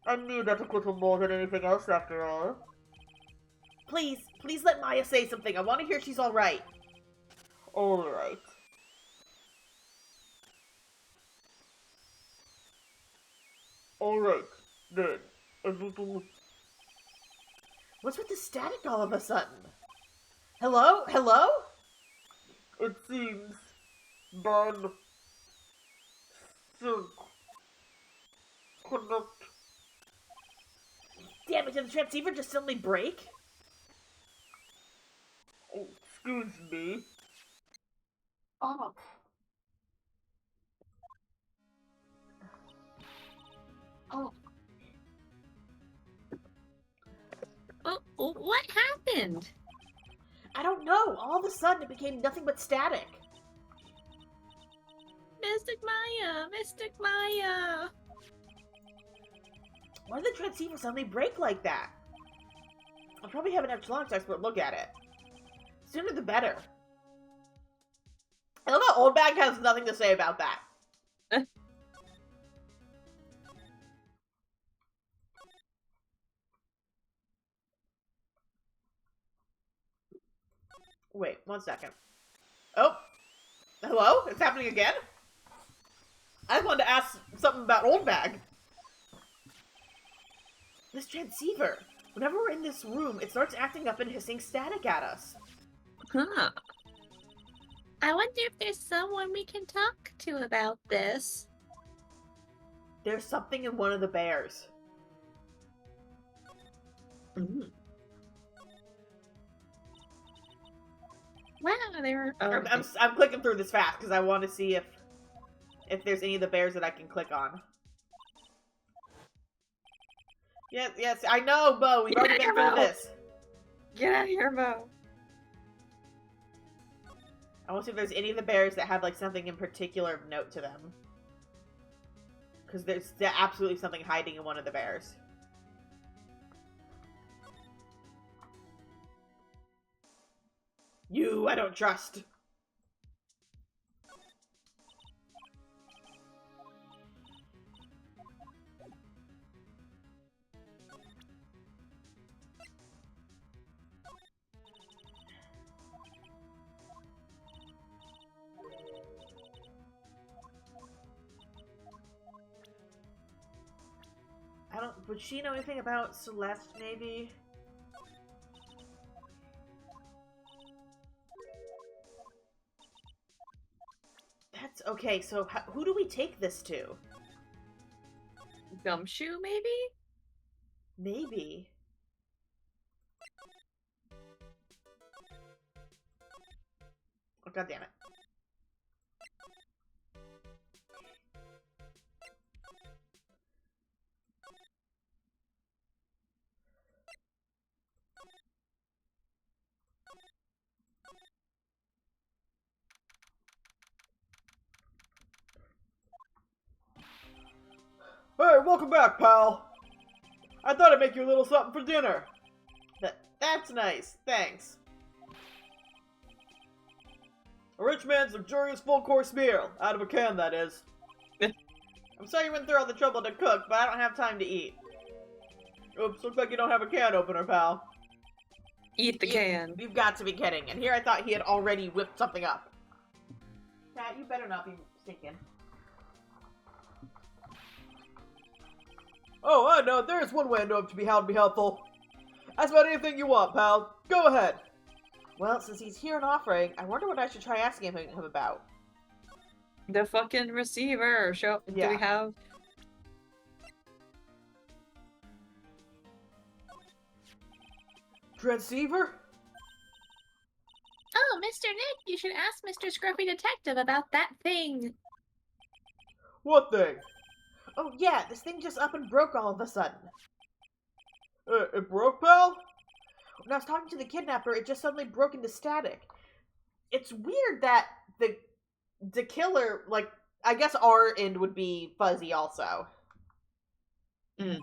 I need that a little more than anything else after all. Please let Maya say something. I want to hear she's alright. Alright. Alright, then. A little... What's with the static all of a sudden? Hello? Hello? It seems... Ban... Sync... Connect... Damn it, did the transceiver just suddenly break? Oh, excuse me. Oh. Oh. What happened? I don't know. All of a sudden it became nothing but static. Mystic Maya! Mystic Maya! Why did the transceiver suddenly break like that? I'll probably have an Epsilon expert look at it. Sooner the better. I love how Old Bag has nothing to say about that. Wait, 1 second. Oh! Hello? It's happening again? I wanted to ask something about Old Bag. This transceiver. Whenever we're in this room, it starts acting up and hissing static at us. Huh. I wonder if there's someone we can talk to about this. There's something in one of the bears. Mm. Wow, they were... Oh, I'm clicking through this fast because I want to see if there's any of the bears that I can click on. Yes, I know, Bo. We've already been through this. Get out of here, Mo. I want to see if there's any of the bears that have like something in particular of note to them. Because there's absolutely something hiding in one of the bears. You, I don't trust. Would she know anything about Celeste, maybe? That's okay, so who do we take this to? Gumshoe, maybe? Maybe. Oh, God damn it. Hey, welcome back, pal. I thought I'd make you a little something for dinner. That's nice, thanks. A rich man's luxurious full-course meal. Out of a can, that is. I'm sorry you went through all the trouble to cook, but I don't have time to eat. Oops, looks like you don't have a can opener, pal. Eat the can. You've got to be kidding. And here I thought he had already whipped something up. Pat, you better not be stinking. Oh, I know. There's one way I know to be how to be helpful. Ask about anything you want, pal. Go ahead. Well, since he's here and offering, I wonder what I should try asking him about. The fucking receiver. Show. Yeah. Do we have? Transceiver? Oh, Mr. Nick, you should ask Mr. Scruffy Detective about that thing. What thing? Oh, yeah, this thing just up and broke all of a sudden. It broke, pal? When I was talking to the kidnapper, it just suddenly broke into static. It's weird that the killer, like, I guess our end would be fuzzy also. Mm.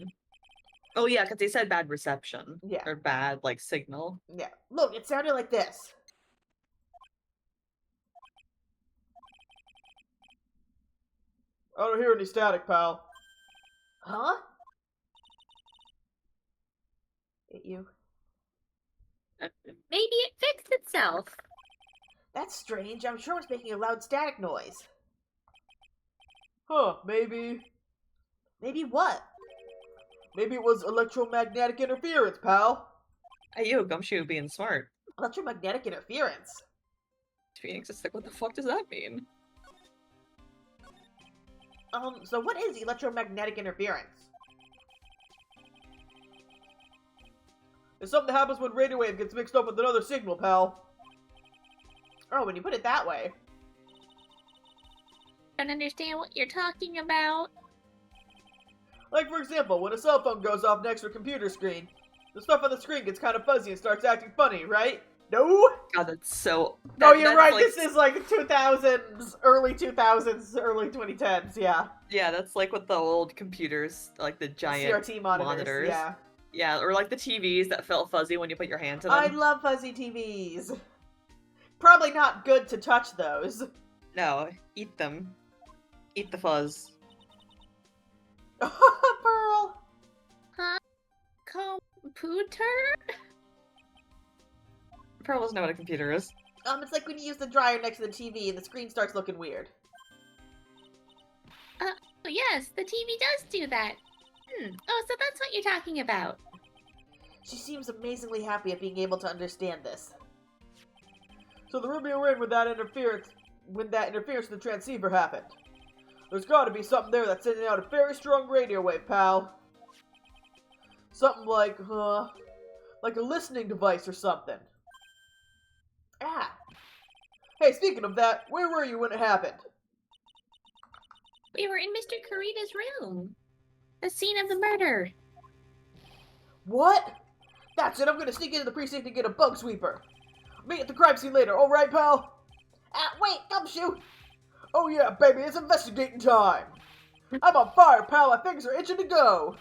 Oh yeah, because they said bad reception. Yeah. Or bad, like, signal. Yeah. Look, it sounded like this. I don't hear any static, pal. Huh? It you? Maybe it fixed itself. That's strange. I'm sure it's making a loud static noise. Huh, maybe... Maybe what? Maybe it was electromagnetic interference, pal. Hey, yo, Gumshoe being smart. Electromagnetic interference? Phoenix is like, what the fuck does that mean? So what is electromagnetic interference? It's something that happens when radio wave gets mixed up with another signal, pal. Oh, when you put it that way. Don't understand what you're talking about. Like, for example, when a cell phone goes off next to a computer screen, the stuff on the screen gets kind of fuzzy and starts acting funny, right? No? God, that's so... Oh, you're that's right, like... this is like 2000s, early 2010s, yeah. Yeah, that's like with the old computers, like the giant CRT monitors, yeah. Yeah, or like the TVs that felt fuzzy when you put your hand to them. I love fuzzy TVs. Probably not good to touch those. No, eat them. Eat the fuzz. Pearl! Huh? Computer? Pearl doesn't know what a computer is. It's like when you use the dryer next to the TV and the screen starts looking weird. Oh, yes, the TV does do that. Oh, so that's what you're talking about. She seems amazingly happy at being able to understand this. So the Rubio ring when that interference with the transceiver happened. There's gotta be something there that's sending out a very strong radio wave, pal. Something like a listening device or something. Ah. Hey, speaking of that, where were you when it happened? We were in Mr. Kurita's room. The scene of the murder. What? That's it, I'm gonna sneak into the precinct and get a bug sweeper. Meet at the crime scene later, alright, pal? Wait, Gumshoe! Oh yeah, baby, it's investigating time! I'm on fire, pal, my fingers are itching to go!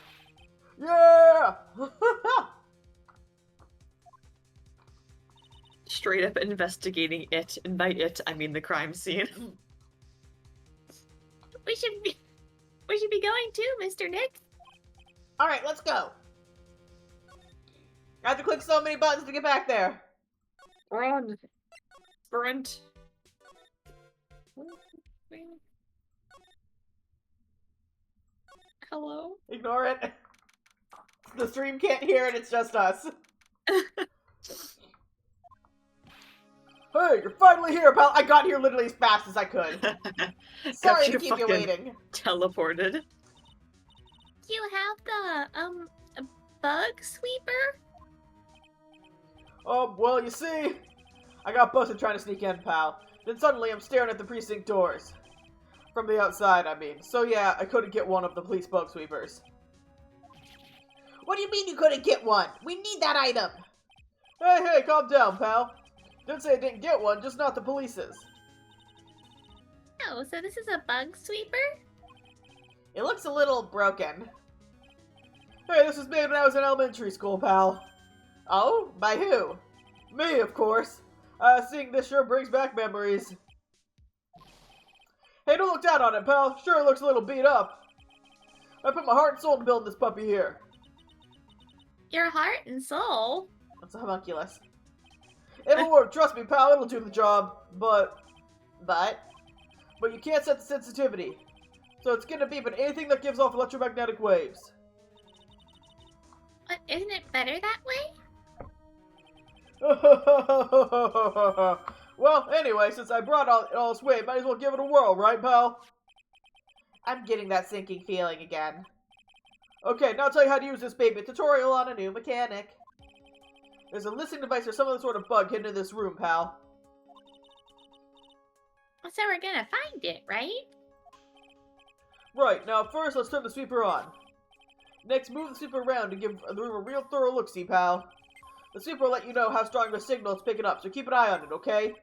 Yeah! Straight up investigating it, and by it, I mean the crime scene. We should be going too, Mr. Nick. Alright, let's go. I have to click so many buttons to get back there. Run! Sprint! Hello? Ignore it. the stream can't hear it, it's just us. Hey, you're finally here, pal! I got here literally as fast as I could. Sorry to keep you waiting. Teleported. You have the, a bug sweeper? Well, you see, I got busted trying to sneak in, pal. Then suddenly I'm staring at the precinct doors. From the outside, I mean. So yeah, I couldn't get one of the police bug sweepers. What do you mean you couldn't get one? We need that item. Hey, calm down, pal. Didn't say I didn't get one, just not the police's. Oh, so this is a bug sweeper? It looks a little broken. Hey, this was made when I was in elementary school, pal. Oh? By who? Me, of course. Seeing this sure brings back memories. Hey, don't look down on it, pal. Sure, it looks a little beat up. I put my heart and soul into building this puppy here. Your heart and soul? That's a homunculus. It'll work, trust me, pal, it'll do the job, but you can't set the sensitivity. So it's gonna beep at anything that gives off electromagnetic waves. But isn't it better that way? Well, anyway, since I brought all this weight, might as well give it a whirl, right, pal? I'm getting that sinking feeling again. Okay, now I'll tell you how to use this baby. A tutorial on a new mechanic. There's a listening device or some other sort of bug hidden in this room, pal. So we're gonna find it, right? Right, now first let's turn the sweeper on. Next, move the sweeper around to give the room a real thorough look-see, pal. The sweeper will let you know how strong the signal it's picking up, so keep an eye on it, okay?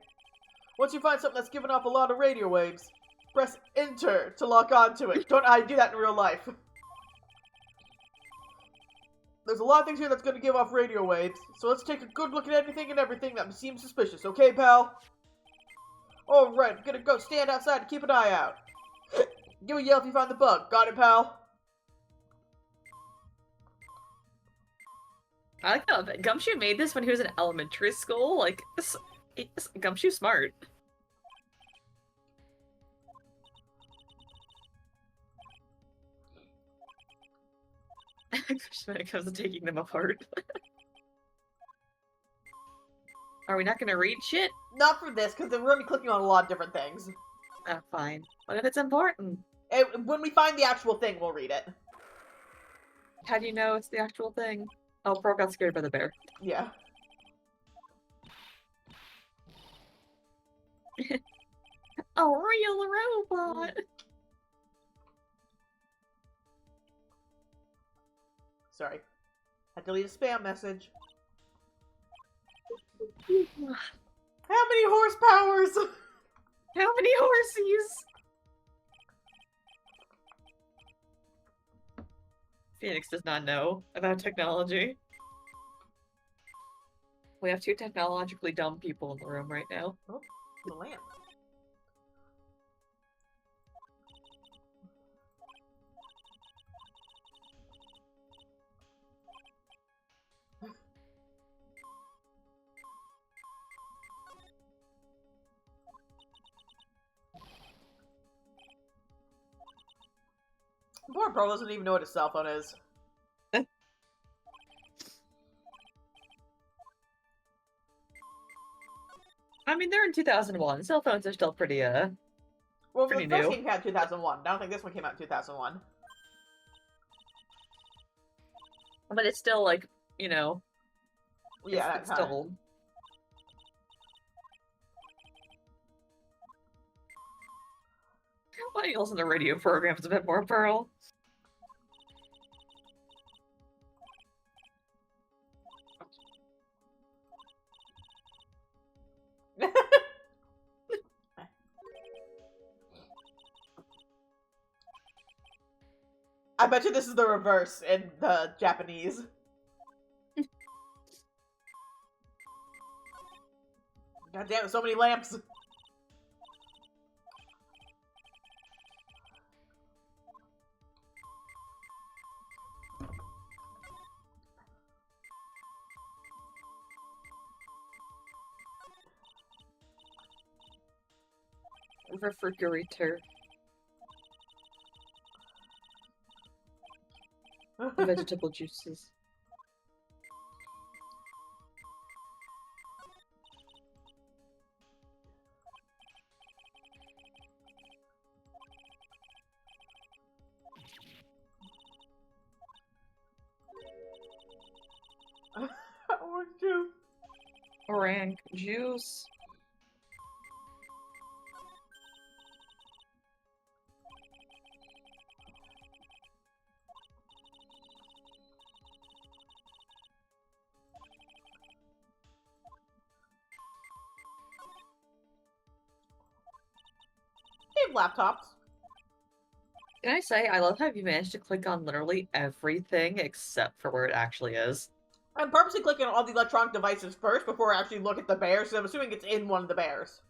Once you find something that's giving off a lot of radio waves, press Enter to lock onto it. Don't know how you do that in real life. There's a lot of things here that's going to give off radio waves, so let's take a good look at anything and everything that seems suspicious, okay, pal? Alright, I'm gonna go stand outside and keep an eye out. Give me a yell if you find the bug. Got it, pal? I like how Gumshoe made this when he was in elementary school. Like, Gumshoe's smart. When it comes to taking them apart. Are we not gonna read shit? Not for this, because we're going to be clicking on a lot of different things. Oh, fine. What if it's important? When we find the actual thing, we'll read it. How do you know it's the actual thing? Oh, Pearl got scared by the bear. Yeah. A real robot! Sorry. I deleted a spam message. How many horsepowers? How many horsies? Phoenix does not know about technology. We have two technologically dumb people in the room right now. Oh, the lamp. Poor Pearl doesn't even know what his cell phone is. I mean, they're in 2001. Cell phones are still pretty, Well, pretty the first new. game came out in 2001. I don't think this one came out in 2001. But it's still, like, you know... Yeah, it's that still time. old. Why don't you listen to radio programs a bit more, Pearl? I bet you this is the reverse in the Japanese. God damn it, so many lamps. Refrigerator. Vegetable juices. Orange juice. They have laptops. Can I say, I love how you managed to click on literally everything except for where it actually is. I'm purposely clicking on all the electronic devices first before I actually look at the bears, so I'm assuming it's in one of the bears.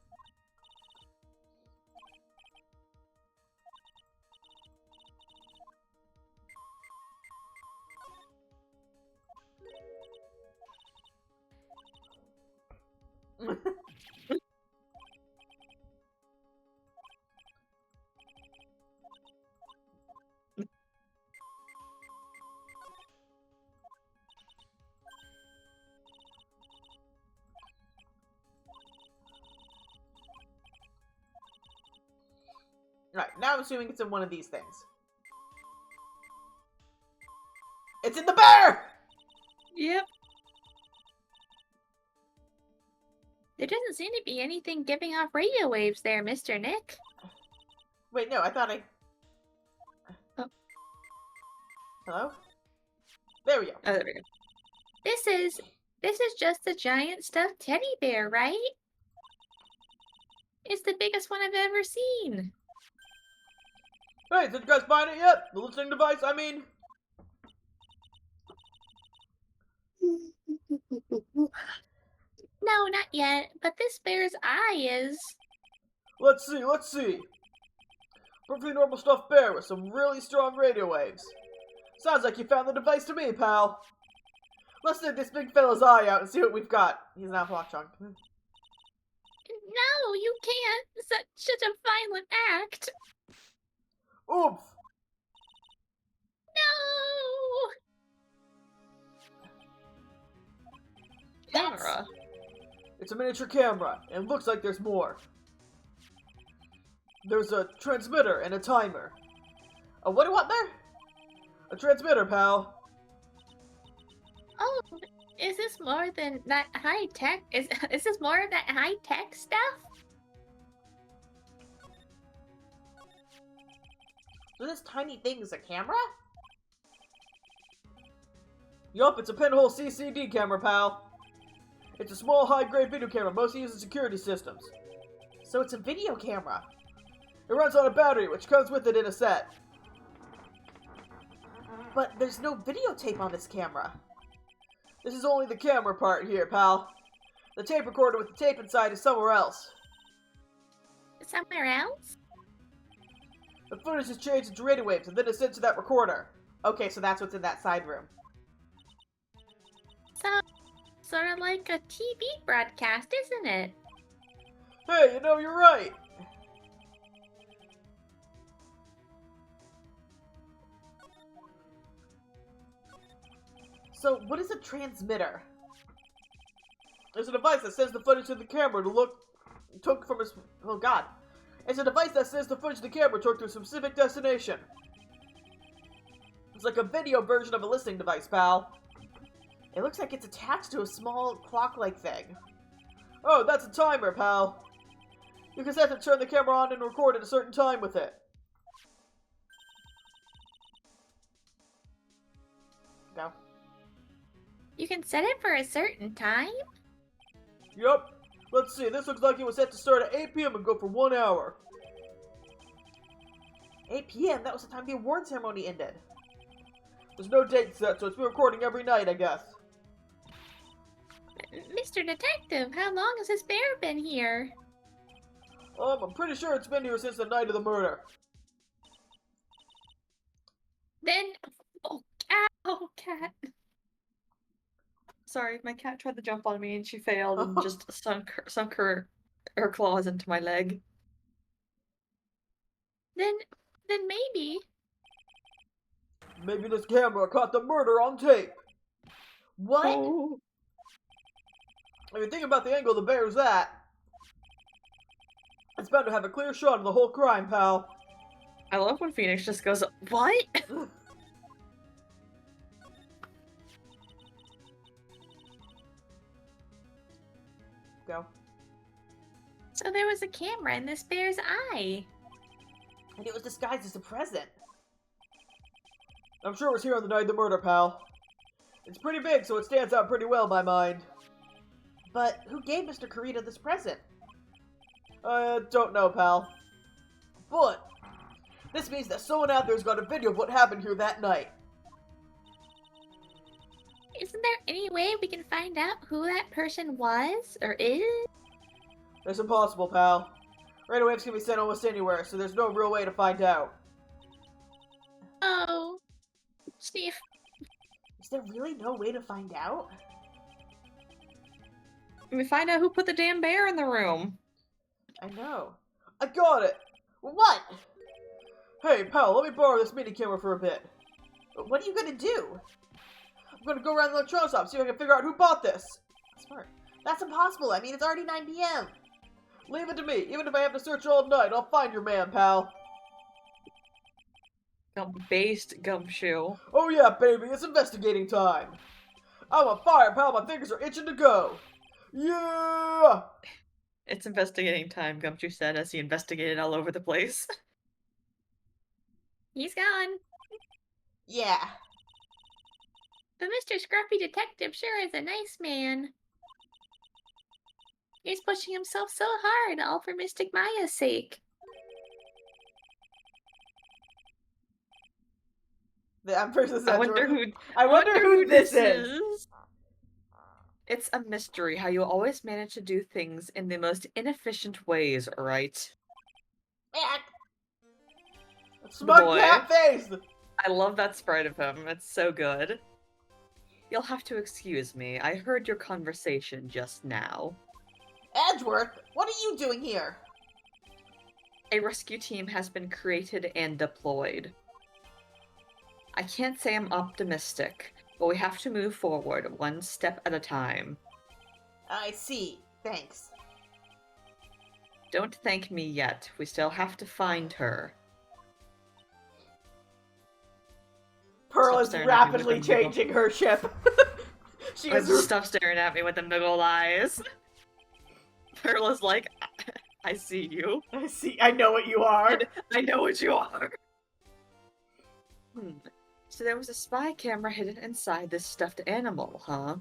Right, now I'm assuming it's in one of these things. It's in the bear! Yep. There doesn't seem to be anything giving off radio waves there, Mr. Nick. Wait, no, I thought I... Oh. Hello? There we go. Oh, there we go. This is just a giant stuffed teddy bear, right? It's the biggest one I've ever seen. Hey, did you guys find it yet? The listening device, I mean... No, not yet, but this bear's eye is... Let's see. Perfectly normal stuffed bear with some really strong radio waves. Sounds like you found the device to me, pal. Let's take this big fella's eye out and see what we've got. He's not watching. No, you can't. Such a violent act. Oomph! No! Camera. It's a miniature camera, and it looks like there's more. There's a transmitter and a timer. What do you want there? A transmitter, pal. Oh, is this more than that high tech? Is this more of that high tech stuff? So this tiny thing is a camera? Yup, it's a pinhole CCD camera, pal. It's a small, high-grade video camera, mostly used in security systems. So it's a video camera. It runs on a battery, which comes with it in a set. But there's no videotape on this camera. This is only the camera part here, pal. The tape recorder with the tape inside is somewhere else. Somewhere else? The footage is changed into radio waves, and then it's sent to that recorder. Okay, so that's what's in that side room. So, sort of like a TV broadcast, isn't it? Hey, you know, you're right. So, what is a transmitter? It's a device that sends the footage to the camera took from a... Oh god. It's a device that sends the footage to the camera took to a specific destination. It's like a video version of a listening device, pal. It looks like it's attached to a small clock-like thing. Oh, that's a timer, pal. You can set to turn the camera on and record at a certain time with it. Go. You can set it for a certain time? Yup. Let's see, this looks like it was set to start at 8 p.m. and go for 1 hour. 8 p.m.? That was the time the award ceremony ended. There's no date set, so it's been recording every night, I guess. Mr. Detective, how long has this bear been here? I'm pretty sure it's been here since the night of the murder. Then... Oh, cat! Oh, cat. Sorry, my cat tried to jump on me and she failed and just sunk her claws into my leg. Then maybe... Maybe this camera caught the murder on tape. What? Oh. If you think about the angle the bear's at, it's bound to have a clear shot of the whole crime, pal. I love when Phoenix just goes, what? go. So there was a camera in this bear's eye. And it was disguised as a present. I'm sure it was here on the night of the murder, pal. It's pretty big, so it stands out pretty well in my mind. But who gave Mr. Kurita this present? I don't know, pal. But this means that someone out there's got a video of what happened here that night. Isn't there any way we can find out who that person was or is? That's impossible, pal. Radio waves can be sent almost anywhere, so there's no real way to find out. Oh, Steve. Is there really no way to find out? We find out who put the damn bear in the room. I know. I got it! What? Hey, pal, let me borrow this mini camera for a bit. What are you gonna do? I'm gonna go around the electronics shop, see if I can figure out who bought this. Smart. That's impossible. I mean, it's already 9 p.m. Leave it to me. Even if I have to search all night, I'll find your man, pal. Based gumshoe. Oh yeah, baby, it's investigating time. I'm on fire, pal. My fingers are itching to go. Yeah! It's investigating time, Gumshoe said as he investigated all over the place. He's gone. Yeah. But Mr. Scruffy Detective sure is a nice man. He's pushing himself so hard, all for Mystic Maya's sake. I'm pretty I wonder who this is. It's a mystery how you always manage to do things in the most inefficient ways, right? Matt. Smug Boy. cat face! I love that sprite of him. It's so good. You'll have to excuse me. I heard your conversation just now. Edgeworth, what are you doing here? A rescue team has been created and deployed. I can't say I'm optimistic, but we have to move forward one step at a time. I see. Thanks. Don't thank me yet. We still have to find her. Pearl Stop is staring at me with rapidly them little- changing her ship. She Let's is... stop staring at me with the niggle eyes. Pearl is like, I see you. I know what you are. I know what you are. So there was a spy camera hidden inside this stuffed animal, huh?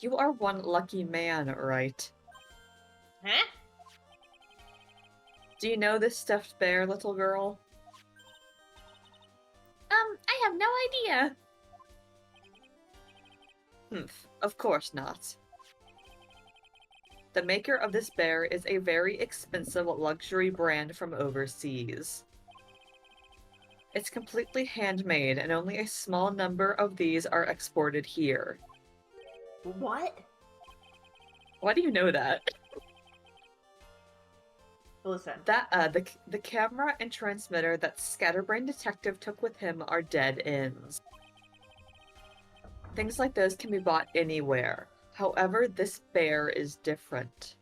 You are one lucky man, right? Huh? Do you know this stuffed bear, little girl? I have no idea. Of course not. The maker of this bear is a very expensive luxury brand from overseas. It's completely handmade, and only a small number of these are exported here. What? Why do you know that? Listen. That the camera and transmitter that Scatterbrain Detective took with him are dead ends. Things like those can be bought anywhere. However, this bear is different.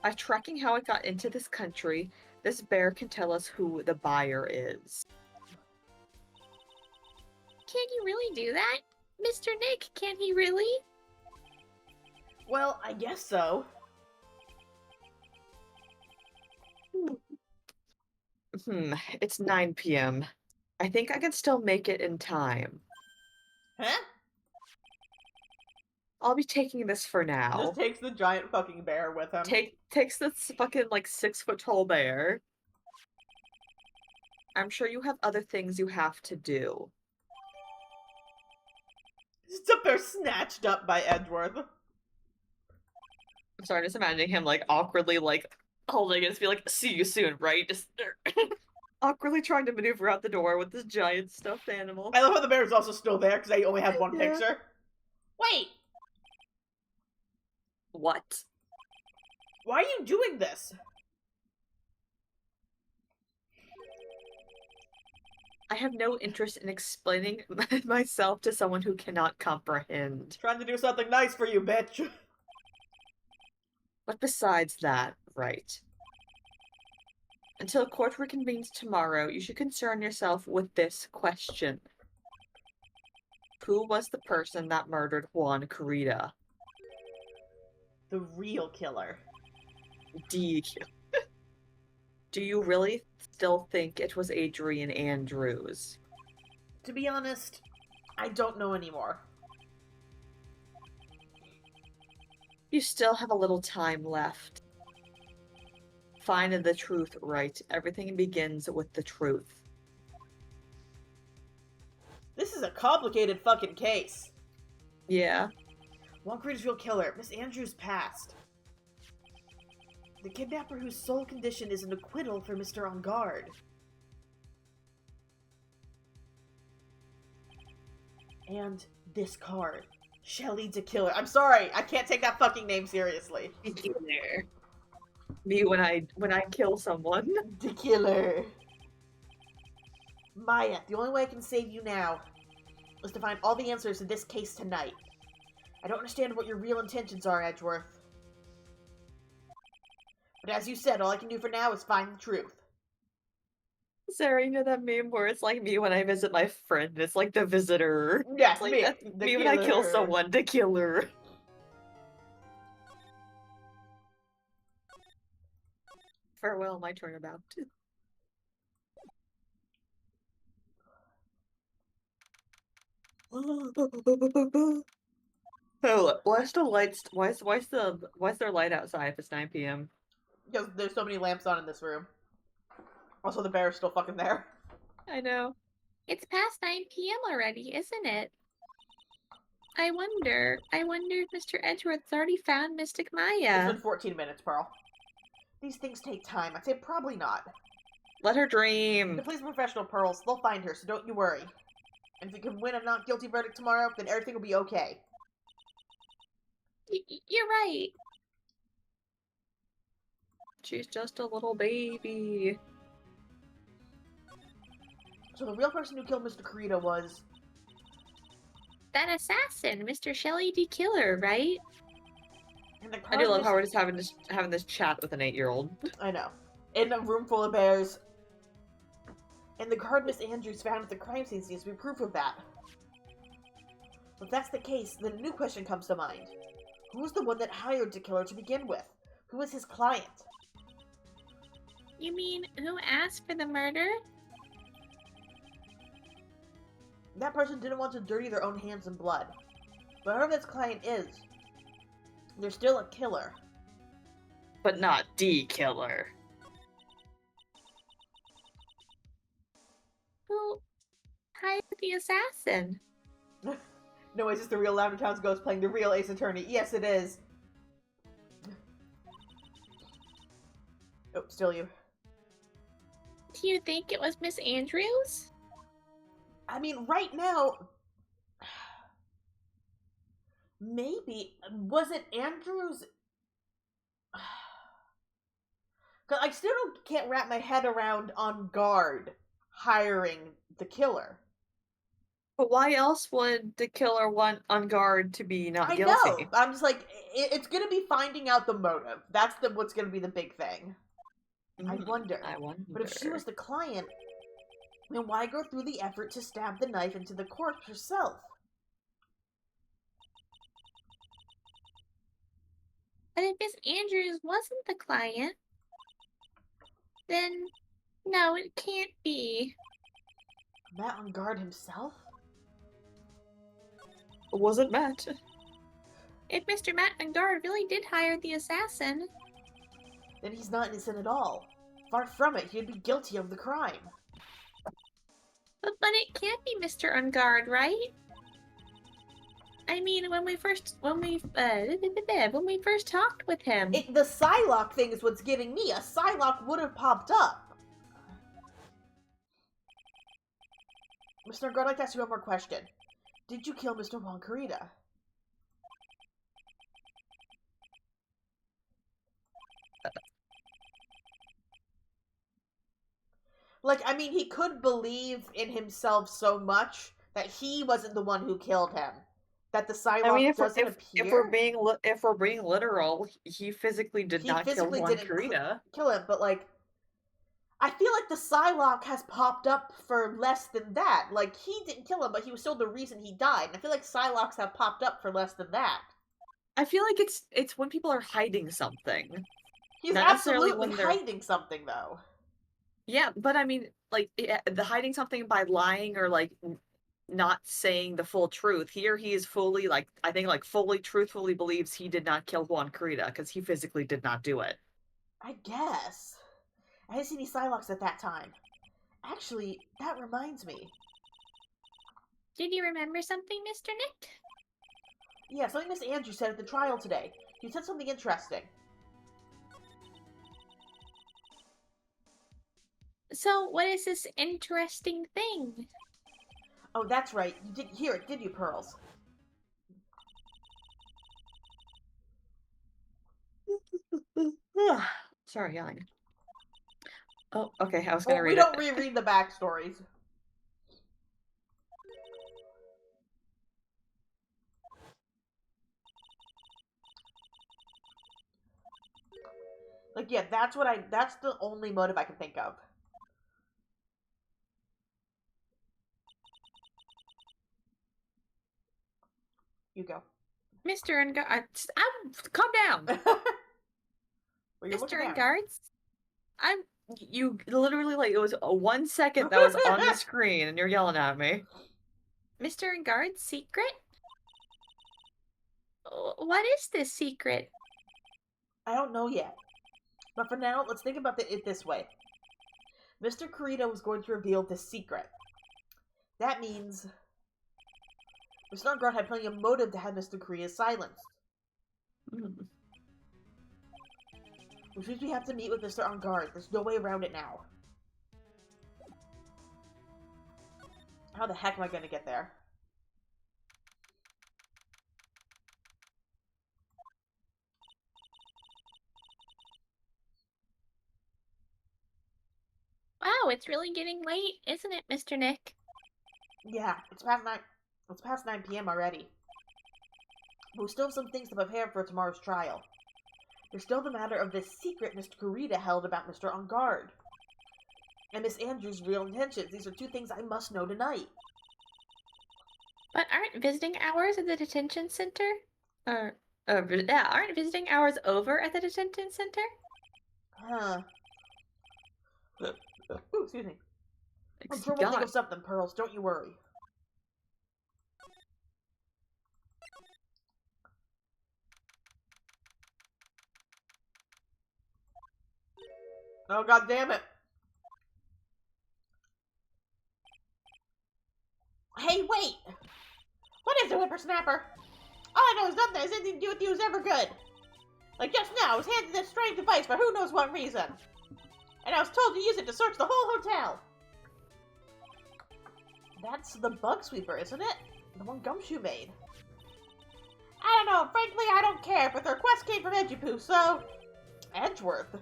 By tracking how it got into this country, this bear can tell us who the buyer is. Can he really do that? Mr. Nick, can he really? Well, I guess so. It's 9 p.m. I think I can still make it in time. Huh? I'll be taking this for now. Just takes the giant fucking bear with him. Takes this fucking, 6-foot-tall bear. I'm sure you have other things you have to do. Just up there snatched up by Edgeworth. I'm sorry, just imagining him, awkwardly, holding it and be like, see you soon, right? Just awkwardly trying to maneuver out the door with this giant stuffed animal. I love how the bear is also still there because I only have one Yeah. picture. Wait! What? Why are you doing this? I have no interest in explaining myself to someone who cannot comprehend. Trying to do something nice for you, bitch. But besides that, right. Until court reconvenes tomorrow, you should concern yourself with this question. who was the person that murdered Juan Corrida? The real killer. D. Do you really still think it was Adrian Andrews? To be honest, I don't know anymore. You still have a little time left. Find the truth right. Everything begins with the truth. This is a complicated fucking case. Yeah. Juan Corrida's real killer, Miss Andrews passed. The kidnapper whose sole condition is an acquittal for Mr. Engarde. And this card. Shelly the Killer. I'm sorry, I can't take that fucking name seriously. Killer. Me when I kill someone. The Killer. Maya, the only way I can save you now is to find all the answers to this case tonight. I don't understand what your real intentions are, Edgeworth. But as you said, all I can do for now is find the truth. Sarah, you know that meme where it's like me when I visit my friend? It's like the visitor. Yes, It's like, me. that's The me when I kill killer. someone, the killer. Farewell, my turnabout. Oh, why is the lights? Why is there light outside if it's 9 p.m.? Because there's so many lamps on in this room. Also, the bear's still fucking there. I know. It's past 9 p.m. already, isn't it? I wonder if Mr. Edgeworth's already found Mystic It's Maya. been 14 minutes, Pearl. These things take time. I'd say probably not. Let her dream. The police are professional, Pearls. They'll find her, so don't you worry. And if you can win a not guilty verdict tomorrow, then everything will be okay. You're right. She's just a little baby. So the real person who killed Mr. Corrida was... That assassin, Mr. Shelley D. Killer, right? And the I do love card how we're just having this chat with an 8-year-old. I know. In a room full of bears. And the card Miss Andrews found at the crime scene seems to be proof of that. If that's the case, then a new question comes to mind. Who was the one that hired the killer to begin with? Who was his client? You mean, who asked for the murder? That person didn't want to dirty their own hands in blood. But whoever this client is, they're still a killer. But not the killer. Who hired the assassin? No, is this the real Lavender Town's ghost playing the real Ace Attorney? Yes, it is. Oh, still you. Do you think it was Miss Andrews? I mean, right now... Maybe. Was it Andrews? 'Cause I still can't wrap my head around Engarde hiring the killer. But why else would the killer want Engarde to be not I guilty? know. I'm just like, it's gonna be finding out the motive. That's what's gonna be the big thing. I wonder. I wonder. But if she was the client, then why go through the effort to stab the knife into the corpse herself? But if Miss Andrews wasn't the client, then no, it can't be. Matt Engarde himself? Was it Matt? If Mr. Matt Engarde really did hire the assassin, Then he's not innocent at all. Far from it, he'd be guilty of the crime. but it can't be Mr. Engarde, right? I mean, when we first talked with him, The Psylocke thing is what's getting me. A Psylocke would have popped up. Mr. Engarde, I'd like to ask you one more question. Did you kill Mr. Juan Corrida? Like, I mean, he could believe in himself so much that he wasn't the one who killed him. That the Psylocke I mean, doesn't appear. if we're being literal, he physically did He not physically kill Juan didn't Corrida. kill him, but like, I feel like the Psylocke has popped up for less than that. Like, he didn't kill him, but he was still the reason he died. And I feel like Psylocks have popped up for less than that. I feel like it's when people are hiding something. He's Not necessarily absolutely when they're- hiding something, though. Yeah, but I mean, like, the hiding something by lying or, like, not saying the full truth. Here he is fully, like, I think, like, fully, truthfully believes he did not kill Juan Kurita, because he physically did not do it. I guess. I didn't see any Psylocks at that time. Actually, that reminds me. Did you remember something, Mr. Nick? Yeah, something Miss Andrews said at the trial today. She said something interesting. So, what is this interesting thing? Oh, that's right. You didn't hear it, did you, Pearls? Sorry, yelling. Oh, okay, I was Well, gonna we read don't it. reread the backstories. Like, yeah, that's the only motive I can think of. You go. Mr. Engarde. Calm down. Well, you're looking Mr. down. Engarde? You literally, like, it was 1 second that was on the screen, and you're yelling at me. Mr. Engarde's secret? What is this secret? I don't know yet. But for now, let's think about it this way. Mr. Kurita was going to reveal this secret. That means Mr. Engarde had plenty of motive to have Mr. Kurita silenced. Mm. Which means we have to meet with Mr. Engarde. There's no way around it now. How the heck am I going to get there? Wow, it's really getting late, isn't it, Mr. Nick? Yeah, it's past 9. It's past 9 p.m. already. But we still have some things to prepare for tomorrow's trial. There's still the matter of this secret Mr. Kurita held about Mr. Engarde. And Miss Andrews' real intentions. These are two things I must know tonight. But aren't visiting hours at the detention center? Yeah, aren't visiting hours over at the detention center? Huh. Ooh, excuse me. I'm sure we'll think God. of something, Pearls. Don't you worry. Oh, god damn it. Hey, wait! What is it, whippersnapper? All I know is nothing that has anything to do with you is ever good. Like just now, I was handed this strange device for who knows what reason. And I was told to use it to search the whole hotel. That's the bug sweeper, isn't it? The one Gumshoe made. I don't know. Frankly, I don't care, but the request came from Edgepoo, so... Edgeworth.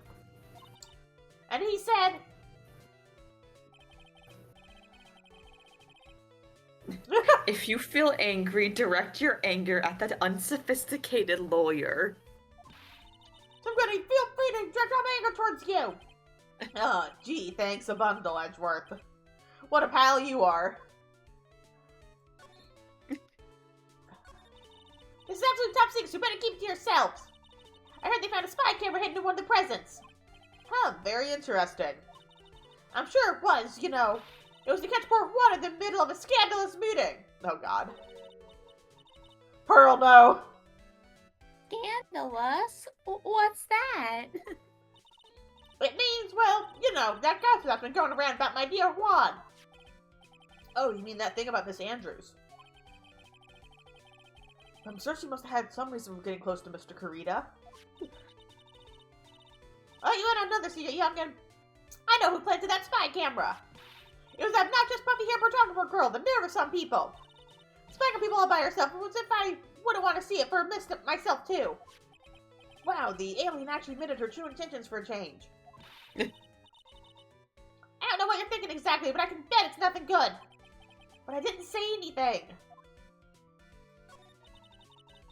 And he said... If you feel angry, direct your anger at that unsophisticated lawyer. So I'm gonna feel free to direct all my anger towards you. Oh, gee, thanks a bundle, Edgeworth. What a pal you are. This is absolute top secret, so you better keep it to yourselves. I heard they found a spy camera hidden in one of the presents. Huh, very interesting. I'm sure it was, you know. It was to catch poor Juan in the middle of a scandalous meeting. Oh, God. Pearl, no. Scandalous? What's that? It means, well, you know, that gossip that's been going around about my dear Juan. Oh, you mean that thing about Miss Andrews? I'm sure she must have had some reason for getting close to Mr. Kurita. Oh, you want another secret, youngin'? I know who planted that spy camera. It was that obnoxious puffy-haired photographer girl, the nerve of some people. Spying on people all by herself, it was if I wouldn't want to see it for myself, too. Wow, the alien actually admitted her true intentions for a change. I don't know what you're thinking exactly, but I can bet it's nothing good. But I didn't say anything.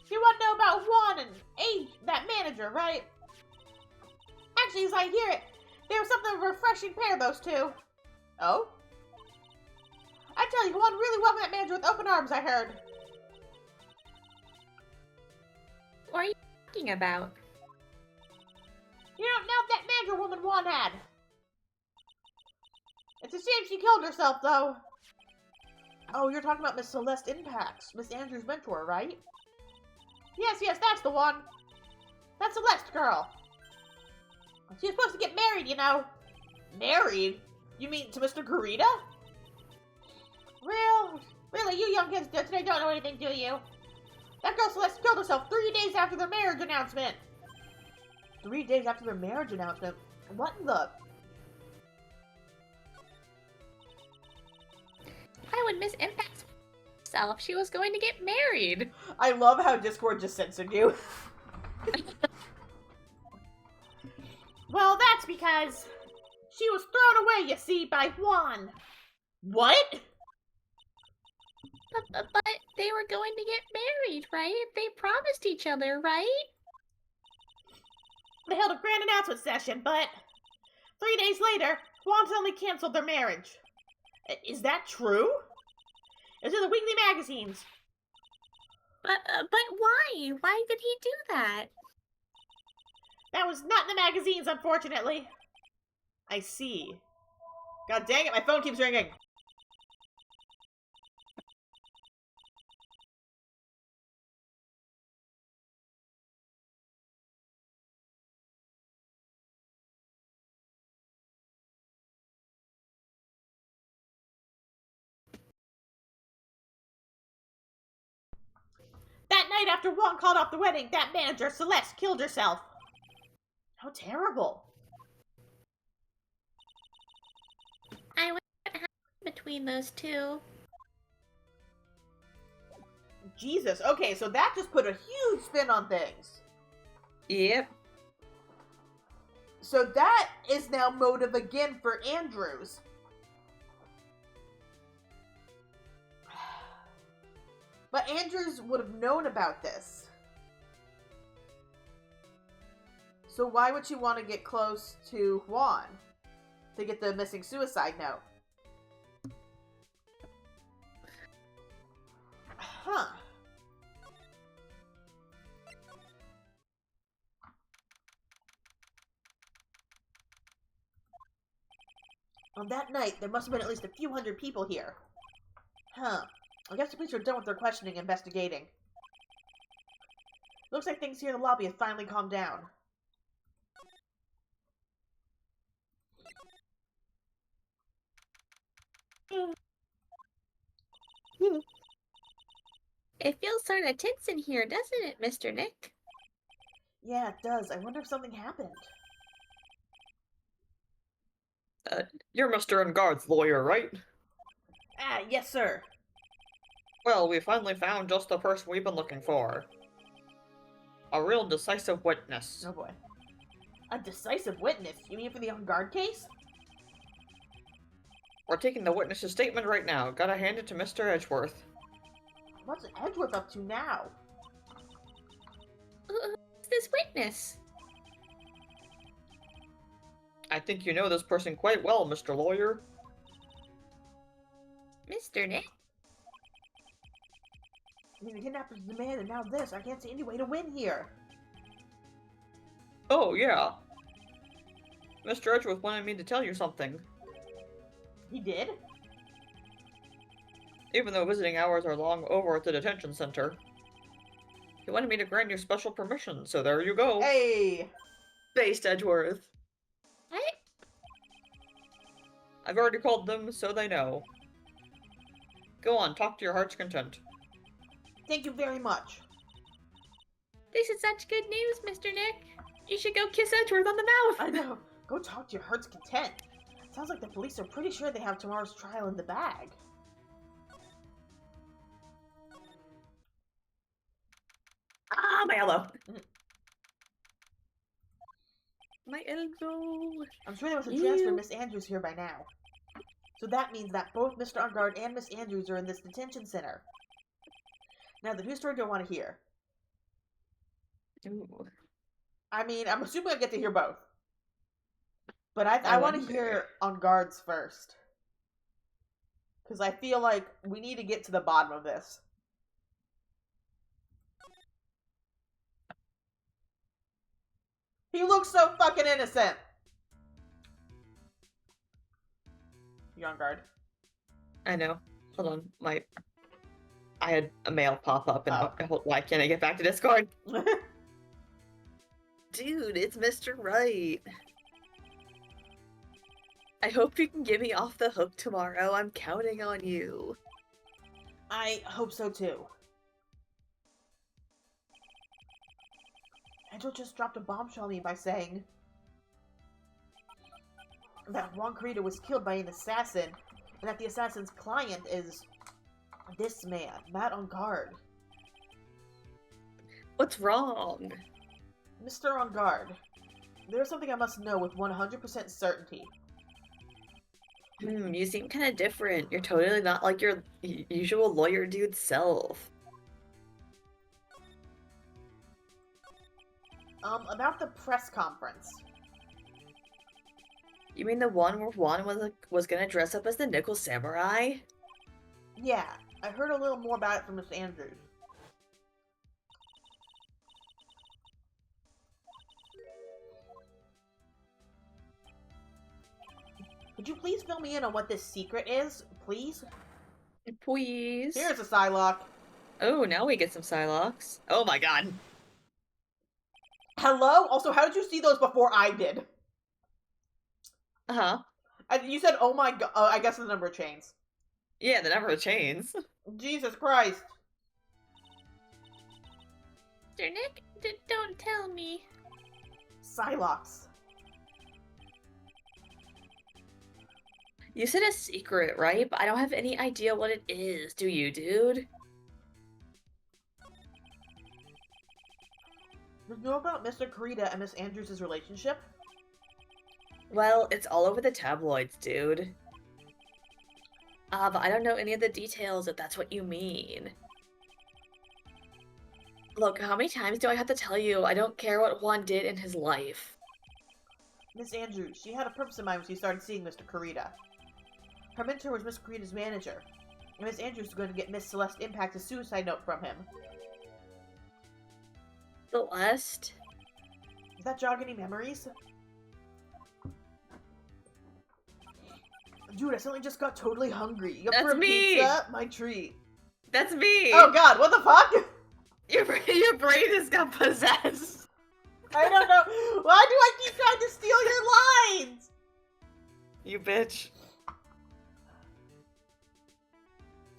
You want to know about Juan and that manager, right? Actually, as I hear it, They were something of a refreshing pair, those two. Oh? I tell you, Juan really welcomed that manager with open arms, I heard. What are you talking about? You don't know that manager woman Juan had. It's a shame she killed herself, though. Oh, you're talking about Miss Celeste Impax, Miss Andrews' mentor, right? Yes, that's the one. That Celeste girl. She was supposed to get married, you know. Married? You mean to Mr. Garita? Really, you young kids today don't know anything, do you? That girl Celeste killed herself 3 days after their marriage announcement. 3 days after their marriage announcement? What in the... Why would Miss Impact herself? She was going to get married. I love how Discord just censored you. Well, that's because she was thrown away, you see, by Juan. What? But they were going to get married, right? They promised each other, right? They held a grand announcement session, but 3 days later, Juan suddenly canceled their marriage. Is that true? It was in the weekly magazines. But why? Why did he do that? That was not in the magazines, unfortunately. I see. God dang it, my phone keeps ringing. That night after Juan called off the wedding, that manager, Celeste, killed herself. How terrible. I wonder what happened between those two. Jesus, okay, so that just put a huge spin on things. Yep. So that is now motive again for Andrews. But Andrews would have known about this. So why would she want to get close to Juan? To get the missing suicide note? Huh. On that night, there must have been at least a few hundred people here. Huh. I guess the police are done with their questioning and investigating. Looks like things here in the lobby have finally calmed down. It feels sort of tense in here, doesn't it, Mr. Nick? Yeah, it does. I wonder if something happened. You're Mr. Engarde's lawyer, right? Ah, yes, sir. Well, we finally found just the person we've been looking for. A real decisive witness. Oh boy. A decisive witness? You mean for the Engarde case? We're taking the witness's statement right now. Gotta hand it to Mr. Edgeworth. What's Edgeworth up to now? Who's this witness? I think you know this person quite well, Mr. Lawyer. Mr. Nick? I mean, the kidnappers demand and now this. I can't see any way to win here. Oh, yeah. Mr. Edgeworth wanted me to tell you something. He did? Even though visiting hours are long over at the detention center. He wanted me to grant you special permission, so there you go. Hey! Based Edgeworth. What? I've already called them, so they know. Go on, talk to your heart's content. Thank you very much. This is such good news, Mr. Nick. You should go kiss Edgeworth on the mouth. I know. Go talk to your heart's content. Sounds like the police are pretty sure they have tomorrow's trial in the bag. Ah, my elbow. My elbow. I'm sure there was a Ew. transfer Miss Andrews here by now. So that means that both Mr. Engarde and Miss Andrews are in this detention center. Now, the whose story do I want to hear? Ooh. I mean, I'm assuming I get to hear both. But I I want to wonder. hear Engarde's first. Because I feel like we need to get to the bottom of this. He looks so fucking innocent! You Engarde? I know. Hold on, I had a mail pop up, and why can't I get back to Discord? Dude, it's Mr. Right. I hope you can get me off the hook tomorrow. I'm counting on you. I hope so too. Angel just dropped a bombshell on me by saying that Juan Carita was killed by an assassin, and that the assassin's client is this man, Matt Engarde. What's wrong? Mr. Engarde, there's something I must know with 100% certainty. You seem kind of different. You're totally not like your usual lawyer dude self. About the press conference. You mean the one where Juan was gonna dress up as the Nickel Samurai? Yeah, I heard a little more about it from Miss Andrews. Could you please fill me in on what this secret is, please? Please. Here's a Psylocke. Oh, now we get some Psylocks. Oh my god. Hello? Also, how did you see those before I did? Uh-huh. You said, oh my god, I guess the number of chains. Yeah, the number of chains. Jesus Christ. Mr. Nick, don't tell me. Psylocks. You said a secret, right? But I don't have any idea what it is, do you, dude? You know about Mr. Carita and Miss Andrews' relationship? Well, it's all over the tabloids, dude. But I don't know any of the details if that's what you mean. Look, how many times do I have to tell you I don't care what Juan did in his life? Miss Andrews, she had a purpose in mind when she started seeing Mr. Carita. Her mentor was Miss Carita's manager, and Miss Andrews was going to get Miss Celeste Impact a suicide note from him. Celeste? Does that jog any memories? Dude, I suddenly just got totally hungry. You up That's for a me! pizza? My treat. That's me! Oh god, what the fuck? Your brain just got possessed! I don't know. Why do I keep trying to steal your lines? You bitch.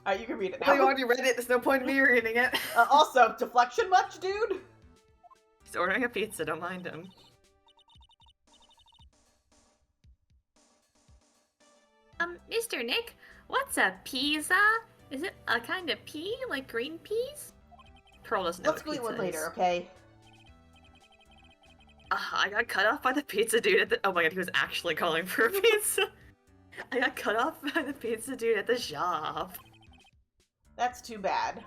Alright, you can read it Well, you now. already read it, there's no point in me reading it. Also, deflection much, dude? He's ordering a pizza, don't mind him. Mr. Nick, what's a pizza? Is it a kind of pea, like green peas? Pearl doesn't know Let's what go eat one pizza later, is. okay? I got cut off by the pizza dude at the- oh my god, he was actually calling for a pizza. I got cut off by the pizza dude at the shop. That's too bad.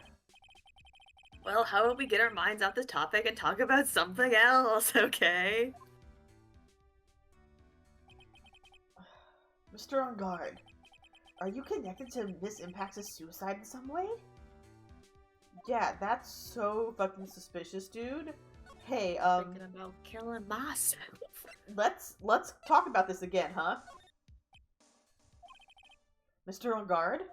Well, how about we get our minds off this topic and talk about something else, okay? Mr. Engarde, are you connected to Miss Impact's suicide in some way? Yeah, that's so fucking suspicious, dude. Hey, Thinking about killing myself. let's talk about this again, huh? Mr. Engarde?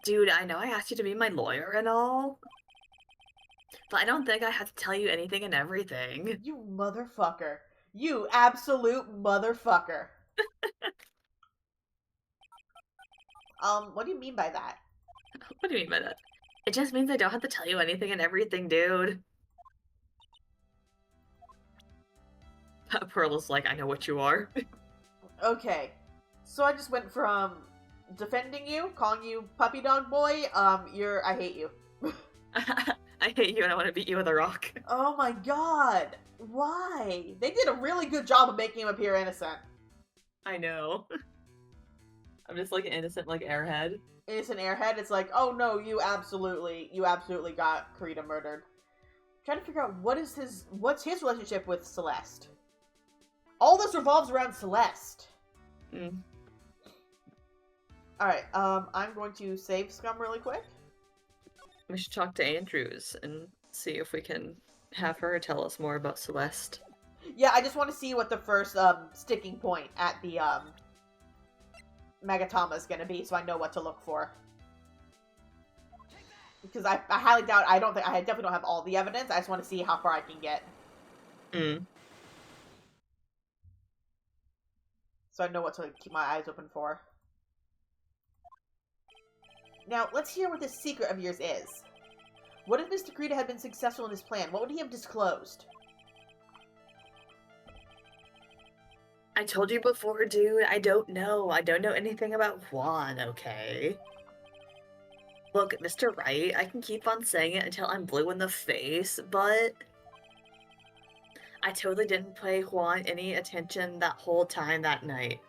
Dude, I know I asked you to be my lawyer and all, but I don't think I have to tell you anything and everything. You motherfucker. You absolute motherfucker. What do you mean by that? What do you mean by that? It just means I don't have to tell you anything and everything, dude. Pearl is like, I know what you are. Okay. So I just went from defending you, calling you puppy dog boy, I hate you. I hate you and I want to beat you with a rock. Oh my god. Why? They did a really good job of making him appear innocent. I know. I'm just like an innocent, like, airhead. Innocent airhead, it's like, oh no, you absolutely got Carita murdered. I'm trying to figure out what's his relationship with Celeste. All this revolves around Celeste. Mm. Alright, I'm going to save Scum really quick. We should talk to Andrews and see if we can have her tell us more about Celeste. Yeah, I just want to see what the first, sticking point at the, Megatama is gonna be, so I know what to look for. Because I highly doubt, I definitely don't have all the evidence, I just want to see how far I can get. Mm. So I know what to keep my eyes open for. Now, let's hear what this secret of yours is. What if Mr. Krita had been successful in his plan? What would he have disclosed? I told you before, dude, I don't know. I don't know anything about Juan, okay? Look, Mr. Right, I can keep on saying it until I'm blue in the face, but I totally didn't pay Juan any attention that whole time that night.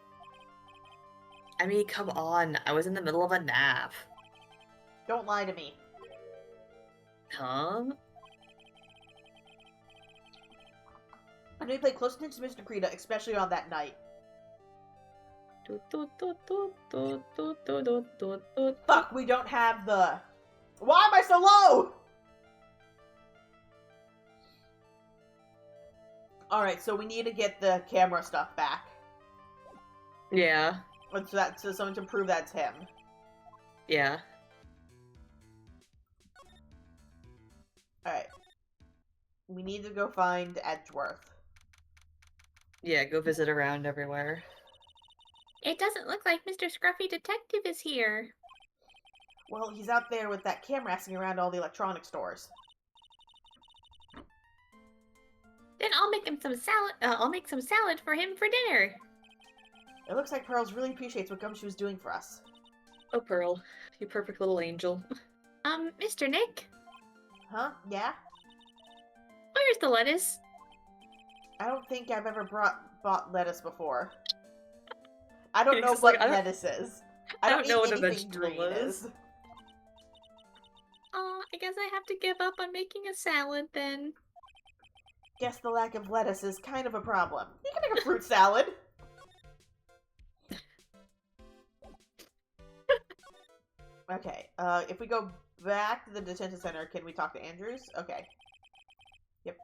I mean, come on, I was in the middle of a nap. Don't lie to me. Huh? I know you paid close attention to Mr. Krita, especially on that night. Fuck, we don't have the... Why am I so low? Alright, so we need to get the camera stuff back. Yeah. So someone to prove that's him. Yeah. Alright. We need to go find Edgeworth. Yeah, go visit around everywhere. It doesn't look like Mr. Scruffy Detective is here. Well, he's out there with that camera asking around all the electronic stores. Then I'll make him some salad. I'll make some salad for him for dinner. It looks like Pearls really appreciates what Gumshoe's doing for us. Oh, Pearl, you perfect little angel. Mr. Nick, Huh? Yeah? where's the lettuce? I don't think I've ever bought lettuce before. I don't It's know just what like, I don't- lettuce is. I don't eat know what a anything vegetable green is. I guess I have to give up on making a salad then. Guess the lack of lettuce is kind of a problem. You can make a fruit salad. Okay, if we go back to the detention center, can we talk to Andrews? Okay. Yep.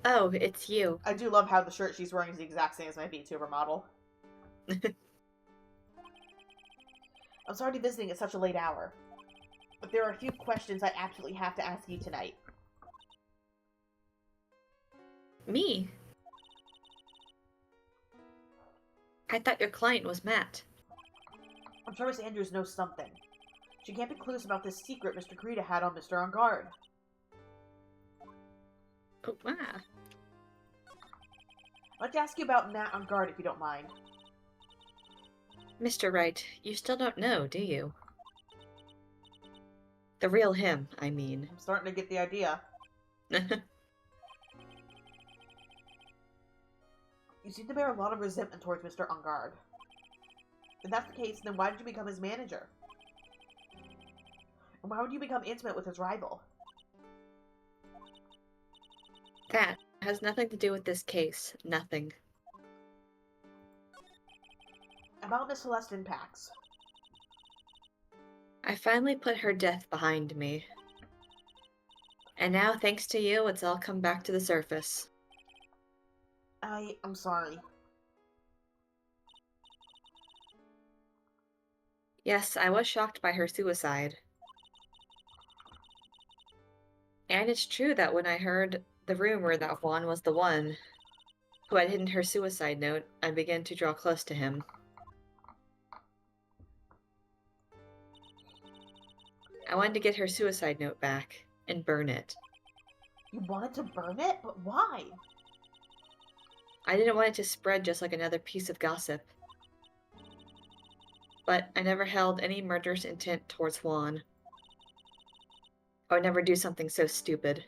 Oh, it's you. I do love how the shirt she's wearing is the exact same as my VTuber model. I'm sorry to be visiting at such a late hour, but there are a few questions I absolutely have to ask you tonight. Me? I thought your client was Matt. I'm sure Miss Andrews knows something. She can't be clueless about this secret Mr. Krita had on Mr. Engarde. Oh, wow. I'd like to ask you about Matt Engarde, if you don't mind. Mr. Wright, you still don't know, do you? The real him, I mean. I'm starting to get the idea. You seem to bear a lot of resentment towards Mr. Engarde. If that's the case, then why did you become his manager? And why would you become intimate with his rival? That has nothing to do with this case. Nothing. About Miss Celeste Impacts. I finally put her death behind me. And now, thanks to you, it's all come back to the surface. I'm sorry. Yes, I was shocked by her suicide. And it's true that when I heard the rumor that Juan was the one who had hidden her suicide note, I began to draw close to him. I wanted to get her suicide note back and burn it. You wanted to burn it? But why? I didn't want it to spread just like another piece of gossip. But I never held any murderous intent towards Juan. I would never do something so stupid.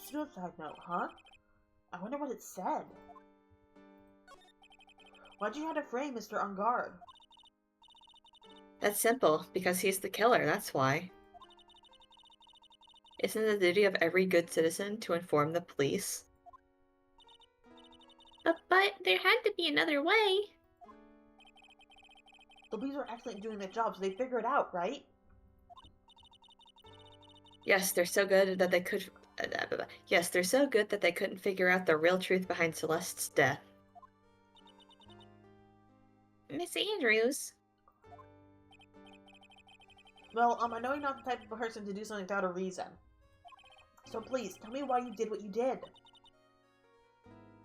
Suicide note, huh? I wonder what it said. Why'd you have to frame Mr. Engarde? That's simple, because he's the killer, that's why. Isn't it the duty of every good citizen to inform the police? But there had to be another way. The police are excellent doing their job, so they figure it out, right? Yes, they're so good that they could. Yes, they're so good that they couldn't figure out the real truth behind Celeste's death. Miss Andrews. Well, I know you're not the type of person to do something without a reason. So please, tell me why you did what you did.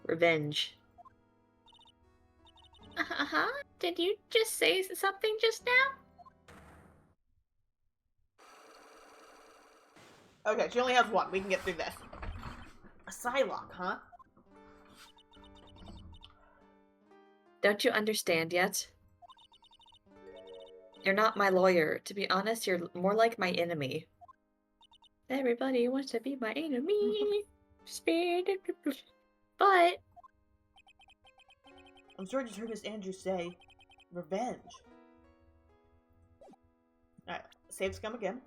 Revenge. Uh-huh. Did you just say something just now? Okay, she only has one. We can get through this. A Psylocke, huh? Don't you understand yet? You're not my lawyer. To be honest, you're more like my enemy. Everybody wants to be my enemy. But I'm sure I just heard Miss Andrews say, revenge. Alright, save scum again.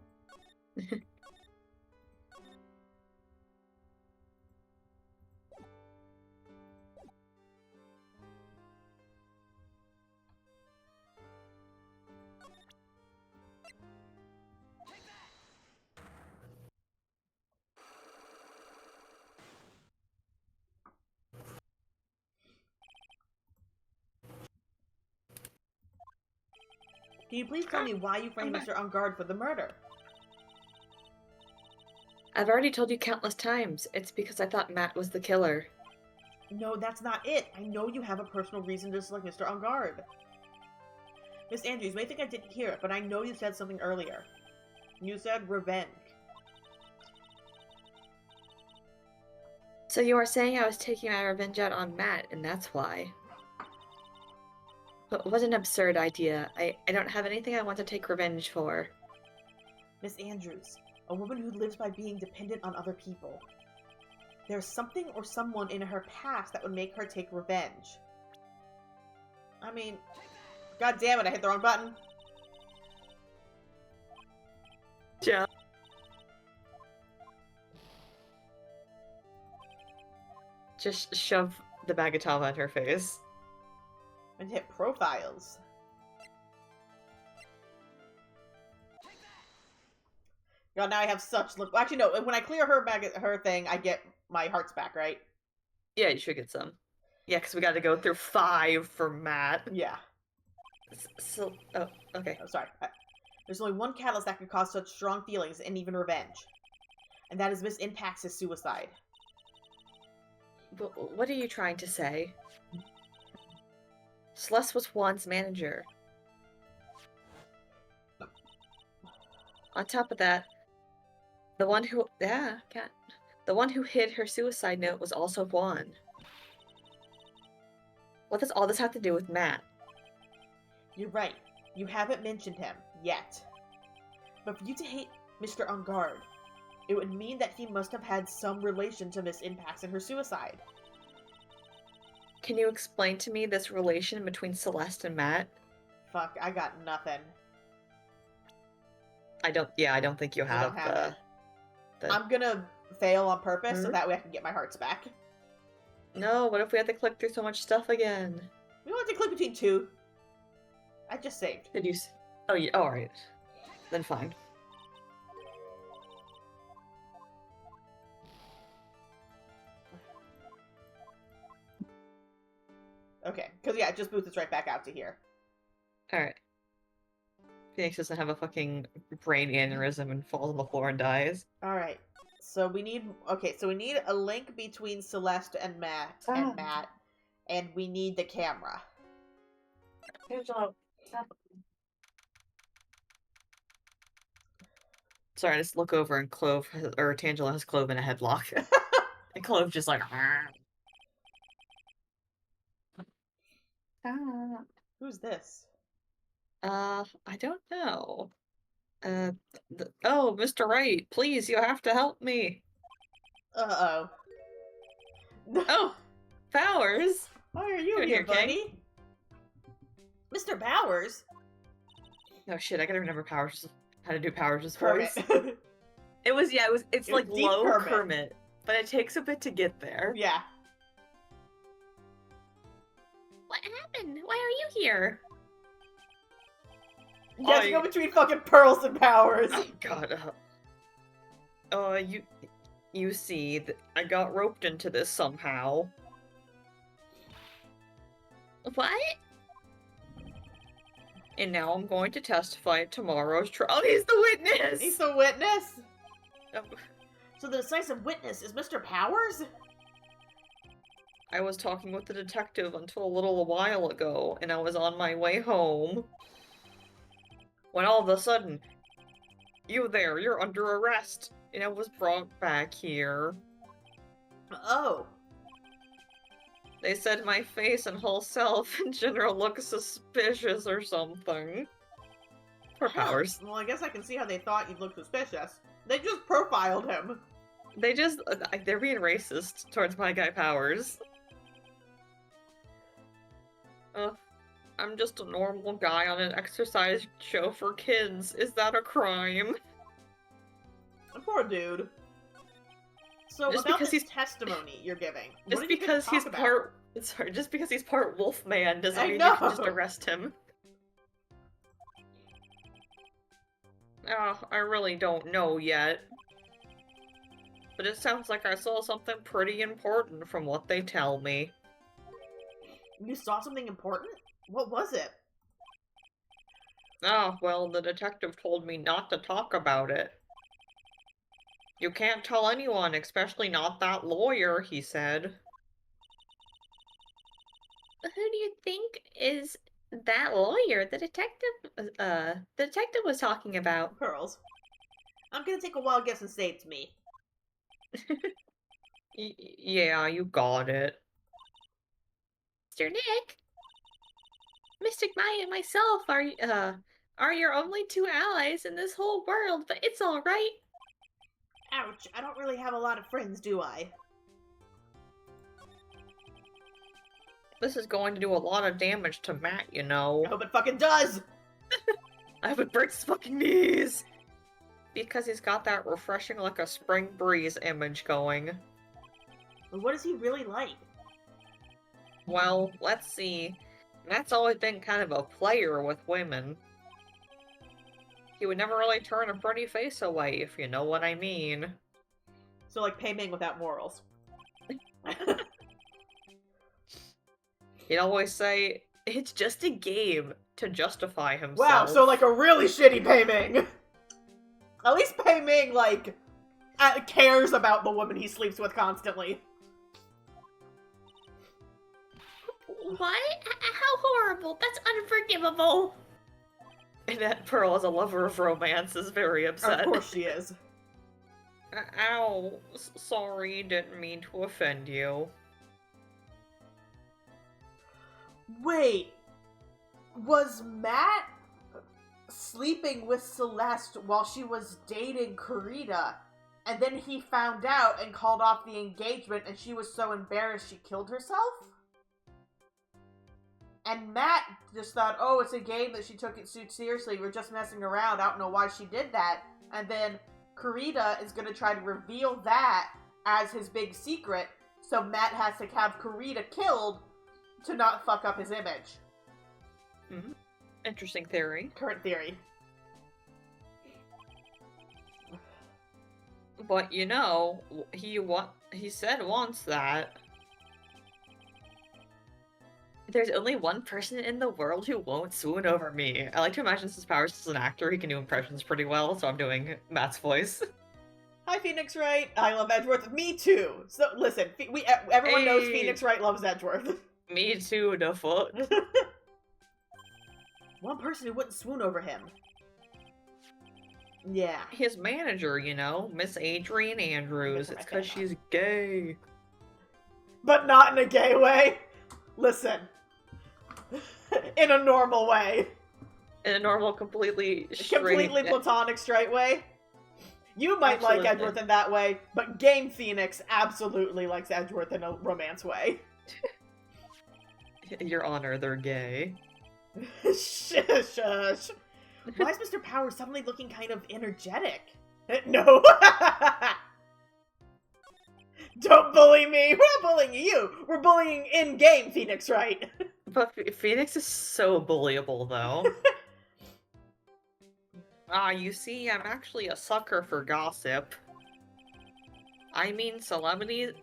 Can you please tell me why you framed Mr. Engarde for the murder? I've already told you countless times. It's because I thought Matt was the killer. No, that's not it. I know you have a personal reason to select Mr. Engarde. Miss Andrews, you may think I didn't hear it, but I know you said something earlier. You said revenge. So you are saying I was taking my revenge out on Matt, and that's why. But what an absurd idea. I don't have anything I want to take revenge for. Miss Andrews, a woman who lives by being dependent on other people. There's something or someone in her past that would make her take revenge. I mean, god damn it, I hit the wrong button. Yeah. Just shove the bagatelle at her face. And hit profiles. God, now I have such look. Well, actually, no. When I clear her thing, I get my hearts back, right? Yeah, you should get some. Yeah, because we got to go through 5 for Matt. Yeah. So, oh, okay. Oh, sorry. There's only one catalyst that could cause such strong feelings and even revenge. And that is Miss Impax's suicide. But what are you trying to say? Celeste was Juan's manager. On top of that, the one who hid her suicide note was also Juan. What does all this have to do with Matt? You're right. You haven't mentioned him yet. But for you to hate Mr. Engarde, it would mean that he must have had some relation to Miss Impax and her suicide. Can you explain to me this relation between Celeste and Matt? Fuck, I got nothing. I don't think you have, don't have it. I'm gonna fail on purpose so that way I can get my hearts back. No, what if we have to click through so much stuff again? We don't have to click between two. I just saved. Did you? Oh, yeah. Oh, alright. Then fine. Okay, because yeah, it just boots us right back out to here. Alright. Phoenix doesn't have a fucking brain aneurysm and falls on the floor and dies. Alright. So we need a link between Celeste and Matt and we need the camera. Sorry, I just look over and Tangela has Clove in a headlock. And Clove just like Who's this? I don't know. Oh, Mr. Wright, please, you have to help me. Uh-oh. Oh, Bowers! Why are you Good here, here, King. buddy? Mr. Bowers? Oh shit, I gotta remember how to do Powers' Kermit. voice. It's It like was deep low Kermit. Kermit, but it takes a bit to get there. Yeah. What happened? Why are you here? You have to go between fucking pearls and powers. Oh god. You see, I got roped into this somehow. What? And now I'm going to testify at tomorrow's trial. Oh, he's the witness! He's the witness? Um, So the decisive witness is Mr. Powers? I was talking with the detective until a little while ago, and I was on my way home. When all of a sudden, you there, you're under arrest, and I was brought back here. Oh. They said my face and whole self in general look suspicious or something. Poor Powers. Well, I guess I can see how they thought you'd look suspicious. They just profiled him. They're being racist towards my guy Powers. I'm just a normal guy on an exercise show for kids. Is that a crime? Poor dude. So Just about because this he's- testimony you're giving, what Just are you gonna because he's talk about? just because he's part Wolfman doesn't I mean you can just know. arrest him. Oh, I really don't know yet. But it sounds like I saw something pretty important from what they tell me. You saw something important? What was it? Oh, well, the detective told me not to talk about it. You can't tell anyone, especially not that lawyer, he said. Who do you think is that lawyer the detective was talking about? Pearls. I'm gonna take a wild guess and say it's me. Yeah, you got it. Mr. Nick? Mystic Maya and myself are your only two allies in this whole world, but it's alright. Ouch, I don't really have a lot of friends, do I? This is going to do a lot of damage to Matt, you know. I hope it fucking does! I would break his fucking knees! Because he's got that refreshing like a spring breeze image going. But what is he really like? Well, let's see. Matt's always been kind of a player with women. He would never really turn a pretty face away, if you know what I mean. So like Pei Ming without morals. He'd always say, it's just a game, to justify himself. Wow, so like a really shitty Pei Ming! At least Pei Ming, like, cares about the woman he sleeps with constantly. What? How horrible. That's unforgivable. And that Pearl, as a lover of romance, is very upset. Of course she is. Ow, sorry, didn't mean to offend you. Wait, was Matt sleeping with Celeste while she was dating Kurita, and then he found out and called off the engagement, and she was so embarrassed she killed herself? And Matt just thought, oh, it's a game that she took it too seriously, we're just messing around, I don't know why she did that. And then Kurita is going to try to reveal that as his big secret, so Matt has to have Kurita killed to not fuck up his image. Mm-hmm. Interesting theory. Current theory. But you know, he said once that there's only one person in the world who won't swoon over me. I like to imagine since Powers is an actor, he can do impressions pretty well, so I'm doing Matt's voice. Hi, Phoenix Wright. I love Edgeworth. Me too. So listen, everyone knows Hey. Phoenix Wright loves Edgeworth. Me too, the foot. One person who wouldn't swoon over him. Yeah. His manager, you know, Miss Adrienne Andrews. Yes, It's I because she's gay. But not in a gay way. Listen. In a normal way. In a normal, completely straight... Completely platonic, straight way. You might like Absolutely. Edgeworth in that way, but Game Phoenix absolutely likes Edgeworth in a romance way. Your Honor, they're gay. Shush. Why is Mr. Powers suddenly looking kind of energetic? No. Don't bully me. We're not bullying you. We're bullying in-game Phoenix, right? But Phoenix is so bullyable, though. You see, I'm actually a sucker for gossip. I mean, celebrities.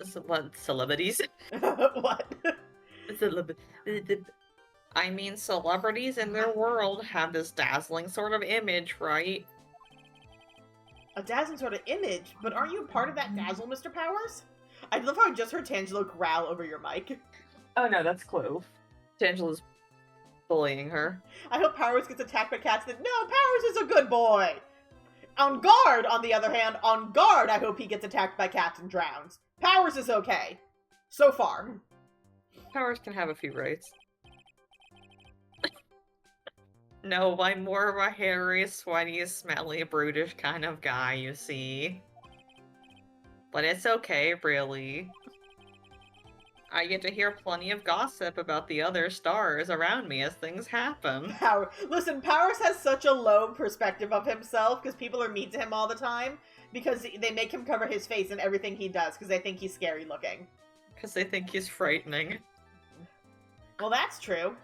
Celebrities? What? I mean, celebrities in their world have this dazzling sort of image, right? A dazzling sort of image, but aren't you part of that dazzle, Mr. Powers? I love how I just heard Tangelo growl over your mic. Oh no, that's Clove. Tangela's bullying her. I hope Powers gets attacked by cats. That no, Powers is a good boy. Engarde, on the other hand, Engarde, I hope he gets attacked by cats and drowns. Powers is okay. So far. Powers can have a few rights. No, I'm more of a hairy, sweaty, smelly, brutish kind of guy, you see. But it's okay, really. I get to hear plenty of gossip about the other stars around me as things happen. Listen, Powers has such a low perspective of himself because people are mean to him all the time because they make him cover his face in everything he does because they think he's scary looking. Because they think he's frightening. Well, that's true.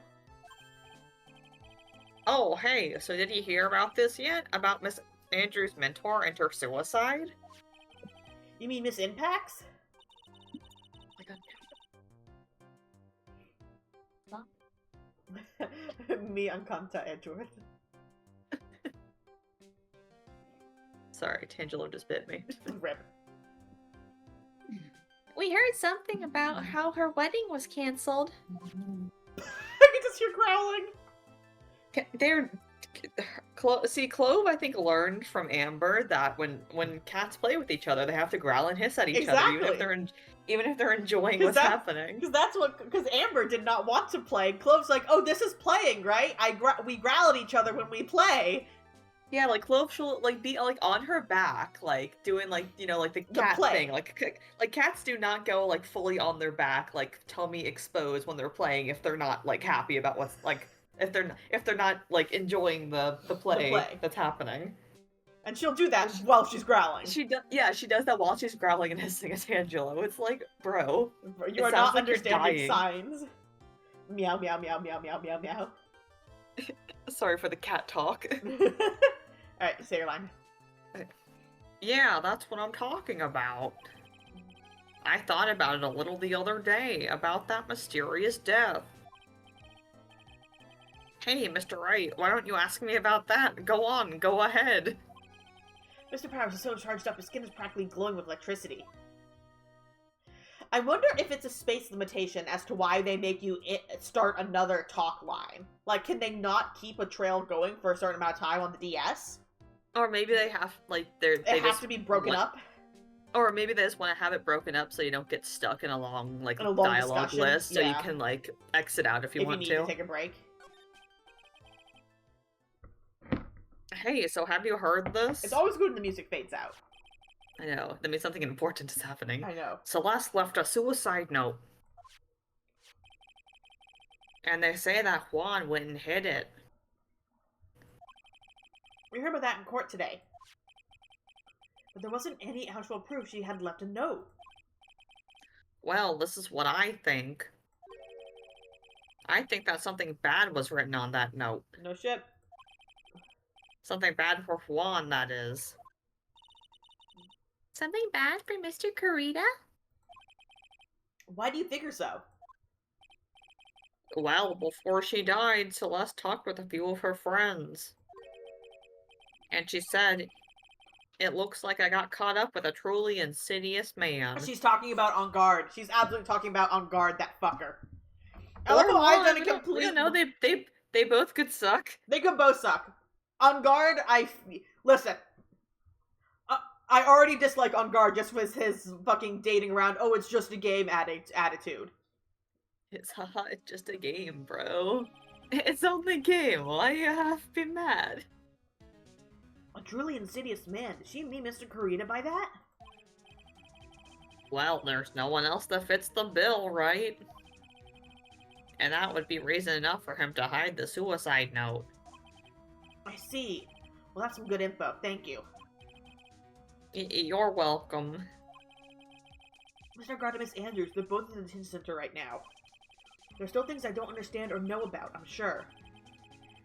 Oh, hey, so did you hear about this yet? About Miss Andrews' mentor and her suicide? You mean Miss Impacts? Me uncomta Edgeworth. Sorry, Tangelo just bit me. Rip. We heard something about how her wedding was canceled. I can just hear growling. See, Clove, I think, learned from Amber that when cats play with each other, they have to growl and hiss at each other, even if they're enjoying what's happening. Because Amber did not want to play. Clove's like, oh, this is playing, right? We growl at each other when we play. Yeah, like Clove, she'll like be like on her back, like doing like like the cat thing. Like cats do not go like fully on their back, like tummy exposed when they're playing if they're not like happy about what's like. If they're not like enjoying the play that's happening, and she'll do that while she's growling. She does that while she's growling and hissing at Angelo. It's like, bro, you are not understanding signs. Meow meow meow meow meow meow meow. Sorry for the cat talk. All right, say your line. Yeah, that's what I'm talking about. I thought about it a little the other day about that mysterious death. Hey, Mr. Wright, why don't you ask me about that? Go on, go ahead. Mr. Powers is so charged up, his skin is practically glowing with electricity. I wonder if it's a space limitation as to why they make you start another talk line. Like, can they not keep a trail going for a certain amount of time on the DS? Or maybe they have, like, they have to be broken up? Or maybe they just want to have it broken up so you don't get stuck in a long, dialogue discussion. list, so you can, like, exit out if you want to. If you need to take a break. Hey, so have you heard this? It's always good when the music fades out. I know. That means something important is happening. I know. Celeste left a suicide note. And they say that Juan went and hid it. We heard about that in court today. But there wasn't any actual proof she had left a note. Well, this is what I think. I think that something bad was written on that note. No shit. Something bad for Juan, that is. Something bad for Mr. Kurita? Why do you figure so? Well, before she died, Celeste talked with a few of her friends. And she said, it looks like I got caught up with a truly insidious man. She's talking about Engarde. She's absolutely talking about Engarde, that fucker. I love how I've done a complete... You know, they both could suck. They could both suck. Engarde, listen. I already dislike Engarde just with his fucking dating around. Oh, it's just a game attitude. It's just a game, bro. It's only a game. Why you have to be mad? A truly insidious man. Did she mean Mr. Kurita by that? Well, there's no one else that fits the bill, right? And that would be reason enough for him to hide the suicide note. I see. Well, that's some good info. Thank you. You're welcome. Mr. Engarde and Miss Andrews, they're both in the detention center right now. There's still things I don't understand or know about, I'm sure.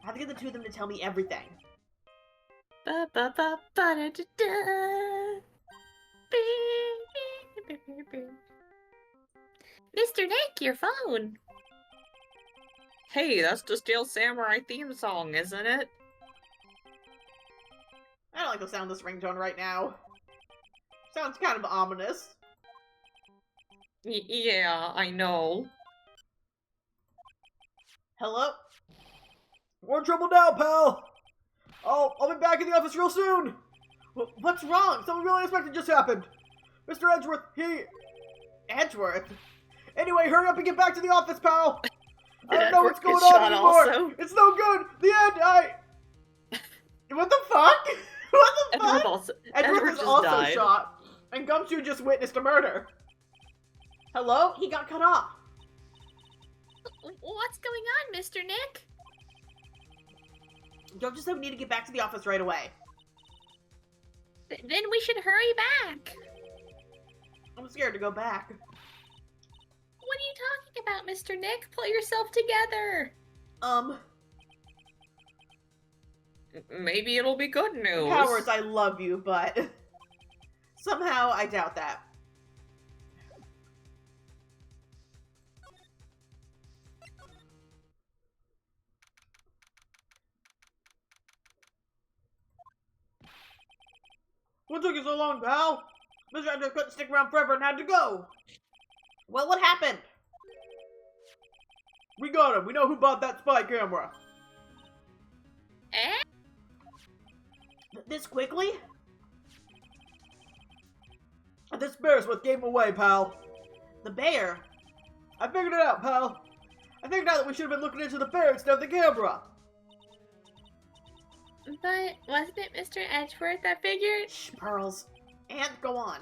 I have to get the two of them to tell me everything. Ba ba ba ba da da da. Mr. Nick, your phone. Hey, that's the Steel Samurai theme song, isn't it? I don't like the sound of this ringtone right now. Sounds kind of ominous. Yeah, I know. Hello? We're in trouble now, pal! I'll be back in the office real soon! What's wrong? Something really unexpected just happened! Mr. Edgeworth, Edgeworth? Anyway, hurry up and get back to the office, pal! I don't know what's going on anymore! Also? It's no good! The end! What the fuck? What the fuck? Edgeworth is just also died. shot, and Gumshoe just witnessed a murder. Hello? He got cut off. What's going on, Mr. Nick? Joe just said we need to get back to the office right away. Then we should hurry back. I'm scared to go back. What are you talking about, Mr. Nick? Pull yourself together. Maybe it'll be good news. Powers, I love you, but somehow I doubt that. What took you so long, pal? Mr. Andrews couldn't stick around forever and had to go. Well, what happened? We got him. We know who bought that spy camera. Eh? This quickly? This bear's what gave him away, pal. The bear? I figured it out, pal. I figured out that we should have been looking into the bear instead of the camera. But wasn't it Mr. Edgeworth that figured? Shh, Pearls. And go on.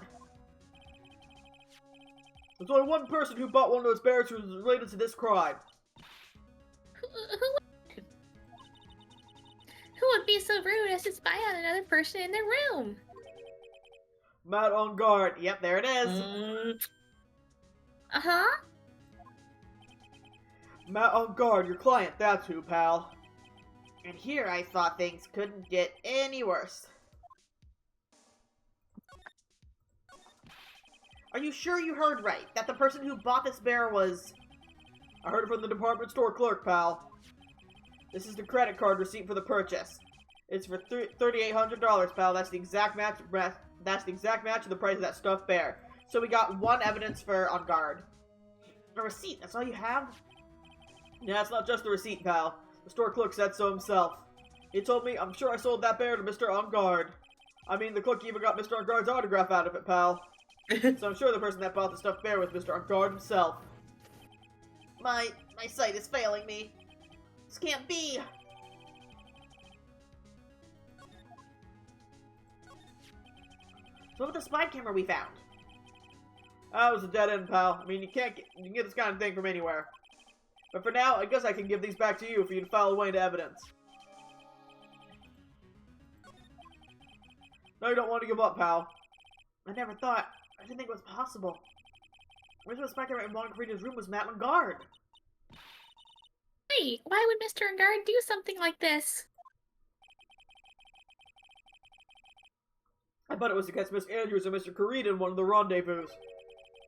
There's only one person who bought one of those bears who was related to this crime. Who would be so rude as to spy on another person in their room? Matt Engarde. Yep, there it is. Uh-huh. Matt Engarde, your client, that's who, pal. And here I thought things couldn't get any worse. Are you sure you heard right? That the person who bought this bear was... I heard it from the department store clerk, pal. This is the credit card receipt for the purchase. It's for $3,800, pal. That's the exact match. That's the exact match of the price of that stuffed bear. So we got one evidence for Engarde. A receipt. That's all you have? Yeah, it's not just the receipt, pal. The store clerk said so himself. He told me, I'm sure I sold that bear to Mr. Engarde. I mean, the clerk even got Mr. Engarde's autograph out of it, pal. So I'm sure the person that bought the stuffed bear was Mr. Engarde himself. My sight is failing me. This can't be. So what with the spy camera we found? That was a dead end, pal. I mean, you can get this kind of thing from anywhere. But for now, I guess I can give these back to you for you to file away into evidence. No, you don't want to give up, pal. I never thought. I didn't think it was possible. Where's the spy camera in Monica Frida's room was Matt Engarde. Hey, why would Mr. Engarde do something like this? I bet it was against Miss Andrews and Mr. Carida in one of the rendezvous.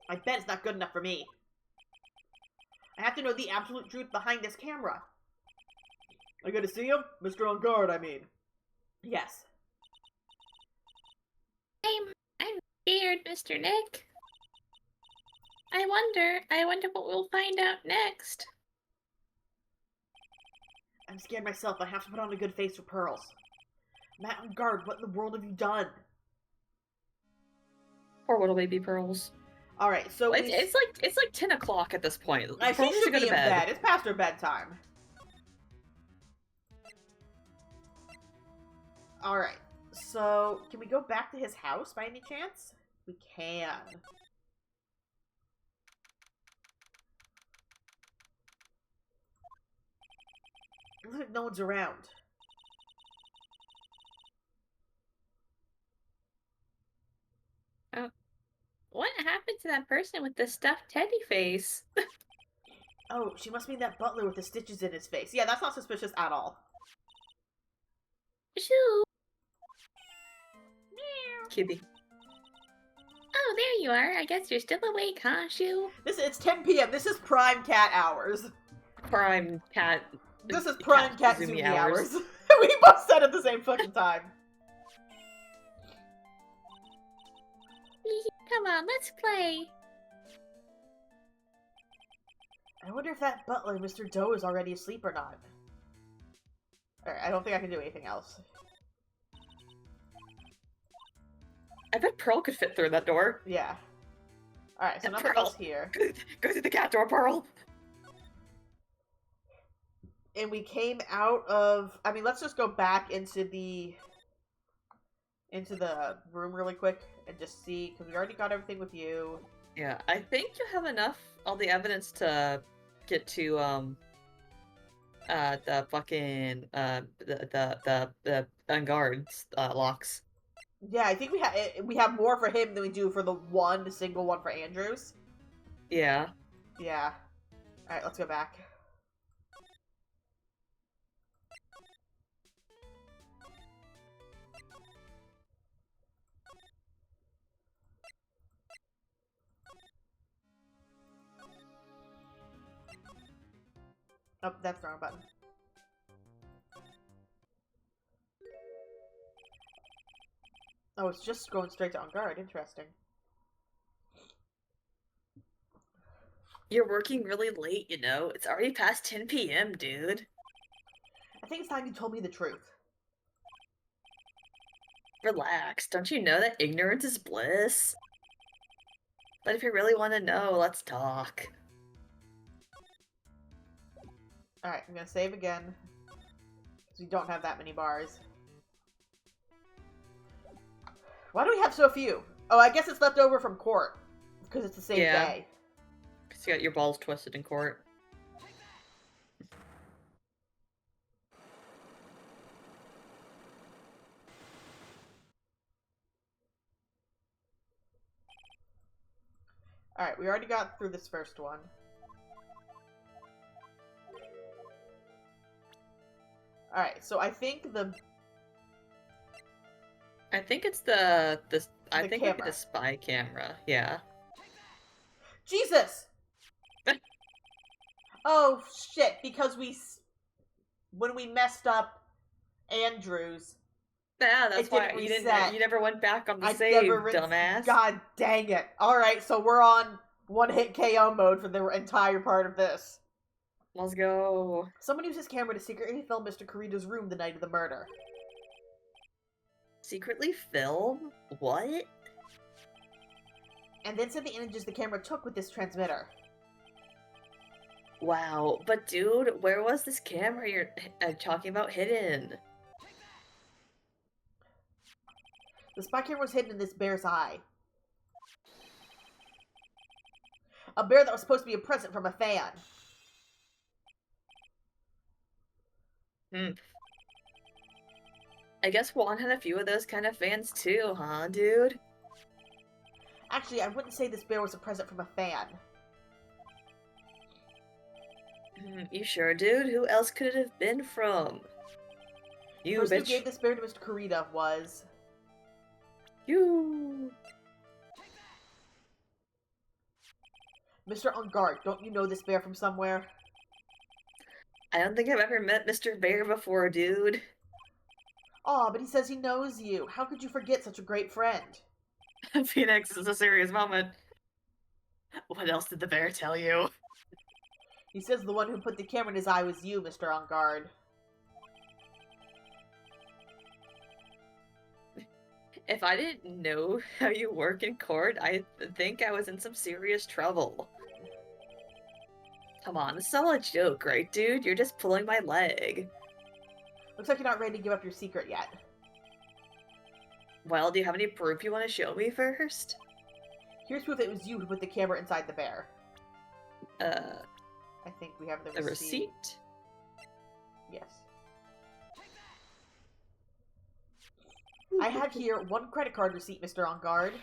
I bet it's not good enough for me. I have to know the absolute truth behind this camera. I get to see him? Mr. Engarde, I mean. Yes. I'm scared, Mr. Nick. I wonder what we'll find out next. I'm scared myself. I have to put on a good face for Pearls. Matt Engarde, what in the world have you done? Poor little baby Pearls. Alright, so It's like 10 o'clock at this point. I Pearls she should should go be to in bed. bed. It's past her bedtime. Alright, so can we go back to his house by any chance? We can. Looks like no one's around. to that person with the stuffed teddy face. Oh, she must mean that butler with the stitches in his face. Yeah, that's not suspicious at all. Shoo! Kitty. Oh, there you are. I guess you're still awake, huh, Shoo? It's 10 p.m. This is prime cat hours. Prime cat. This is prime cat Zumi Zumi hours. We both said at the same fucking time. Come on, let's play. I wonder if that butler, Mr. Doe, is already asleep or not. Alright, I don't think I can do anything else. I bet Pearl could fit through that door. Yeah. Alright, so nothing Pearl. else here. Go through the cat door, Pearl. And we came out of... I mean, let's just go back into the room really quick and just see, because we already got everything with you. Yeah, I think you have enough, all the evidence to get to, the fucking, the Engarde's, locks. Yeah, I think we have more for him than we do for the single one for Andrews. Yeah. Yeah. Alright, let's go back. Oh, that's the wrong button. Oh, it's just going straight to Engarde. Interesting. You're working really late, you know? It's already past 10 p.m., dude. I think it's time you told me the truth. Relax. Don't you know that ignorance is bliss? But if you really want to know, let's talk. Alright, I'm gonna save again. Because we don't have that many bars. Why do we have so few? Oh, I guess it's left over from court. Because it's the same day. Because you got your balls twisted in court. Alright, we already got through this first one. Alright, so I think I think it's the I think camera. it's a spy camera. Yeah. Jesus! Oh, shit, because when we messed up Andrews, Yeah, that's it why didn't you reset. you never went back on the I save, never dumbass. God dang it. Alright, so we're on one-hit KO mode for the entire part of this. Let's go. Someone used his camera to secretly film Mr. Kurita's room the night of the murder. Secretly film? What? And then sent the images the camera took with this transmitter. Wow, but dude, where was this camera you're talking about hidden? The spy camera was hidden in this bear's eye. A bear that was supposed to be a present from a fan. I guess Juan had a few of those kind of fans too, huh, dude? Actually, I wouldn't say this bear was a present from a fan. You sure, dude? Who else could it have been from? The You, person who bitch. gave this bear to Mr. Kurita was... You. Mr. Engarde. Don't you know this bear from somewhere? I don't think I've ever met Mr. Bear before, dude. Aw, but he says he knows you. How could you forget such a great friend? Phoenix, this is a serious moment. What else did the bear tell you? He says the one who put the camera in his eye was you, Mr. Engarde. If I didn't know how you work in court, I think I was in some serious trouble. Come on, this is all a joke, right, dude? You're just pulling my leg. Looks like you're not ready to give up your secret yet. Well, do you have any proof you want to show me first? Here's proof it was you who put the camera inside the bear. I I think we have the The receipt. receipt? Yes. I have here one credit card receipt, Mr. Engarde.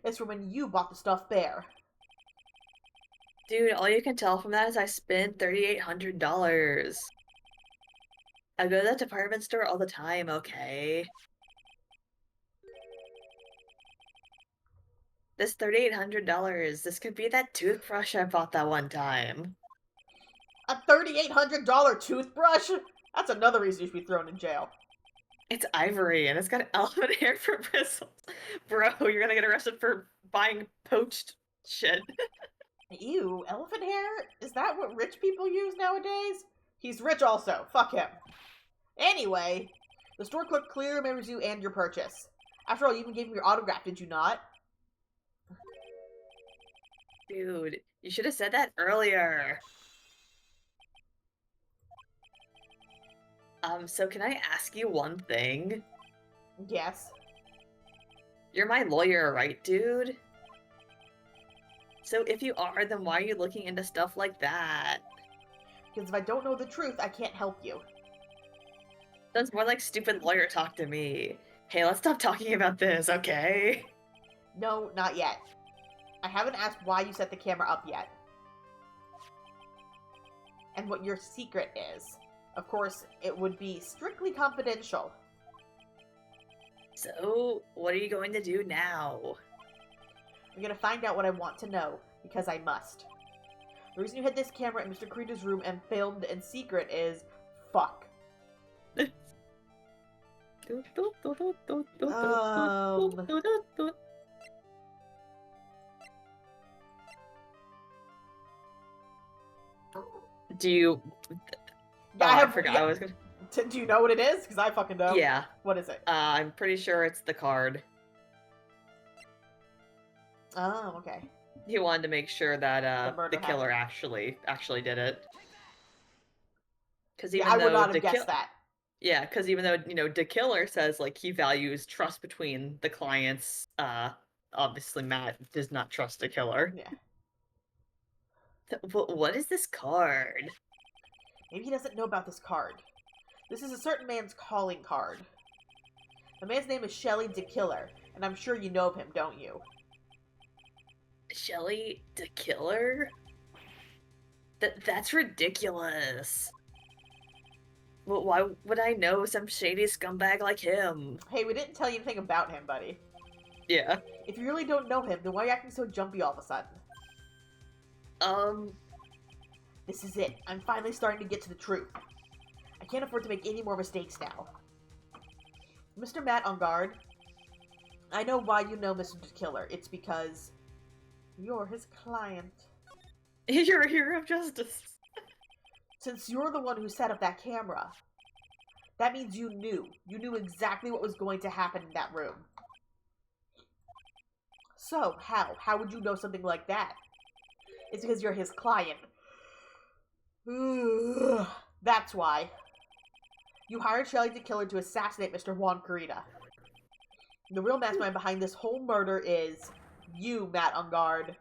It's from when you bought the stuffed bear. Dude, all you can tell from that is I spent $3,800. I go to that department store all the time, okay? This $3,800, this could be that toothbrush I bought that one time. A $3,800 toothbrush? That's another reason you should be thrown in jail. It's ivory, and it's got elephant hair for bristles. Bro, you're gonna get arrested for buying poached shit. Ew, elephant hair? Is that what rich people use nowadays? He's rich also. Fuck him. Anyway, the store clerk clearly remembers you and your purchase. After all, you even gave him your autograph, did you not? Dude, you should have said that earlier. So can I ask you one thing? Yes. You're my lawyer, right, dude? So if you are, then why are you looking into stuff like that? Because if I don't know the truth, I can't help you. That's more like stupid lawyer talk to me. Hey, let's stop talking about this, okay? No, not yet. I haven't asked why you set the camera up yet. And what your secret is. Of course, it would be strictly confidential. So, what are you going to do now? I'm gonna find out what I want to know, because I must. The reason you hid this camera in Mr. Kurita's room and filmed in secret is... fuck. Do you... Yeah, oh, I have... forgot yeah. I was gonna... Do you know what it is? Because I fucking don't. Yeah. What is it? I'm pretty sure it's the card. Oh, okay. He wanted to make sure that The murder the killer happened. actually did it. Because Yeah, I would not have guessed that. Yeah, because even though, you know, the killer says, like, he values trust between the clients, obviously Matt does not trust the killer. Yeah. What is this card? Maybe he doesn't know about this card. This is a certain man's calling card. The man's name is Shelly the Killer, and I'm sure you know of him, don't you? Shelly the killer? That's ridiculous. Well, why would I know some shady scumbag like him? Hey, we didn't tell you anything about him, buddy. Yeah. If you really don't know him, then why are you acting so jumpy all of a sudden? This is it. I'm finally starting to get to the truth. I can't afford to make any more mistakes now. Mr. Matt Engarde, I know why you know Mr. the Killer. It's because you're his client. You're a hero of justice. Since you're the one who set up that camera, that means you knew. You knew exactly what was going to happen in that room. So, how? How would you know something like that? It's because you're his client. That's why. You hired Shelly the Killer to assassinate Mr. Juan Kurita. The real mastermind behind this whole murder is you, Matt Engarde.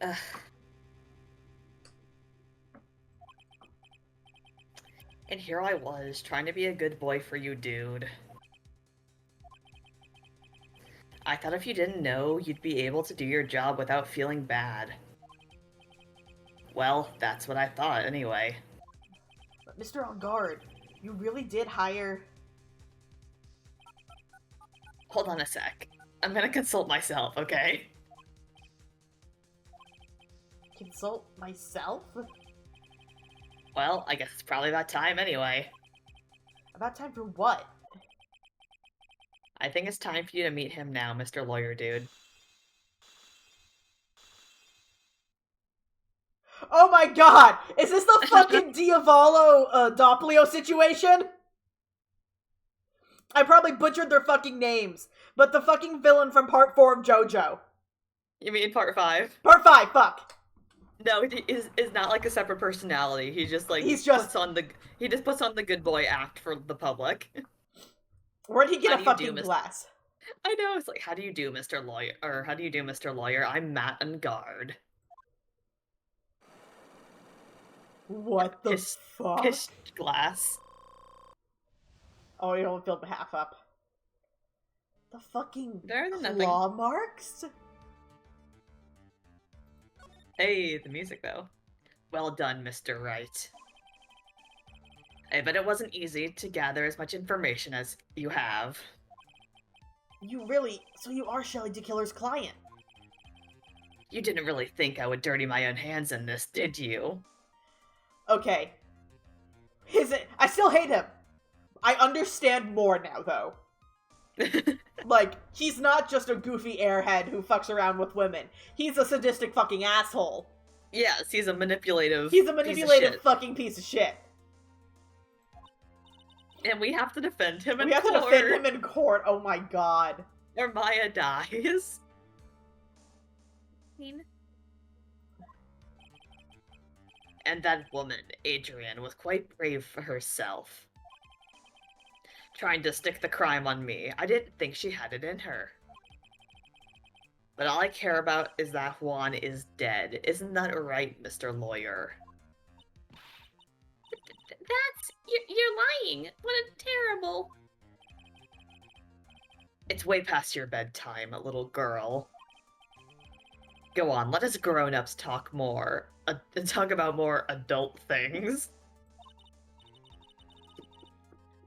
Ugh. And here I was, trying to be a good boy for you, dude. I thought if you didn't know, you'd be able to do your job without feeling bad. Well, that's what I thought, anyway. But Mr. Engarde, you really did hire... Hold on a sec. I'm gonna consult myself, okay? Consult myself? Well, I guess it's probably about time anyway. About time for what? I think it's time for you to meet him now, Mr. Lawyer Dude. Oh my god! Is this the fucking Diavolo, Doppelio situation? I probably butchered their fucking names, but the fucking villain from part 4 of JoJo. You mean part 5? Part 5, fuck! No, he is not like a separate personality. He just like He's just- puts on the good boy act for the public. Where'd he How get do a you fucking do, glass? I know, it's like, how do you do, Mr. Lawyer? Or how do you do, Mr. Lawyer? I'm Matt Engarde. What the fuck? Piss glass. Oh, you only filled half up. The fucking Better than nothing. claw marks? Hey, the music though. Well done, Mr. Wright. I bet it wasn't easy to gather as much information as you have. So you are Shelley DeKiller's client? You didn't really think I would dirty my own hands in this, did you? Okay. I still hate him. I understand more now, though. Like, he's not just a goofy airhead who fucks around with women. He's a sadistic fucking asshole. Yes, he's a manipulative fucking piece of shit. And we have to defend him in We have court. to defend him in court, oh my god. Or Maya dies. And that woman, Adrian, was quite brave for herself. Trying to stick the crime on me. I didn't think she had it in her. But all I care about is that Juan is dead. Isn't that right, Mr. Lawyer? You're lying. What a terrible... It's way past your bedtime, little girl. Go on, let us grown-ups talk more. Talk about more adult things.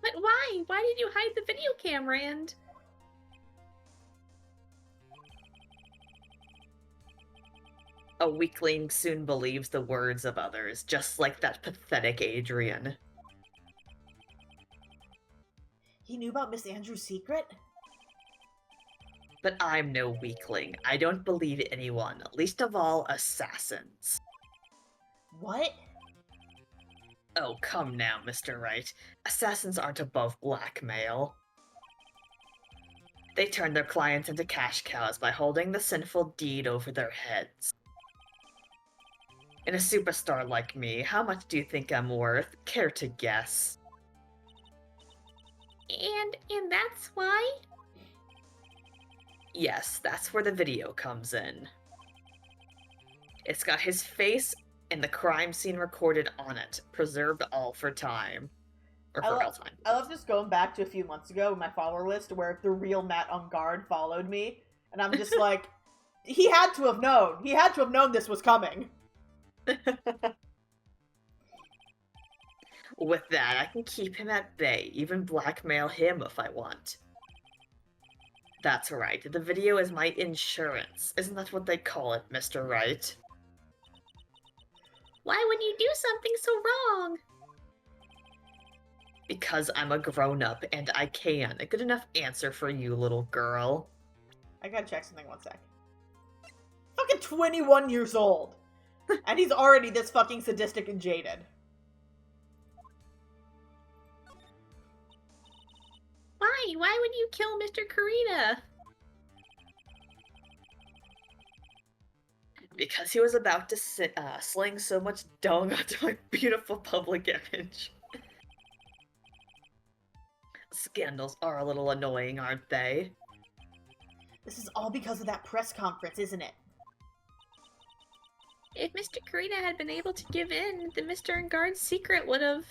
But why? Why did you hide the video camera and... A weakling soon believes the words of others, just like that pathetic Adrian. He knew about Miss Andrews' secret? But I'm no weakling. I don't believe anyone, least of all assassins. What? Oh, come now, Mr. Wright. Assassins aren't above blackmail. They turn their clients into cash cows by holding the sinful deed over their heads. And a superstar like me, how much do you think I'm worth? Care to guess? And that's why? Yes, that's where the video comes in. It's got his face and the crime scene recorded on it, preserved all for time. Or for all time. I love just going back to a few months ago in my follower list where the real Matt Engarde followed me, and I'm just like, he had to have known. He had to have known this was coming. With that, I can keep him at bay, even blackmail him if I want. That's right, the video is my insurance. Isn't that what they call it, Mr. Wright? Why would you do something so wrong? Because I'm a grown-up, and I can. A good enough answer for you, little girl. I gotta check something, one sec. Fucking 21 years old! And he's already this fucking sadistic and jaded. Why? Why would you kill Mr. Karina? Because he was about to sling so much dung onto my beautiful public image. Scandals are a little annoying, aren't they? This is all because of that press conference, isn't it? If Mr. Karina had been able to give in, then Mr. Engarde's secret would have...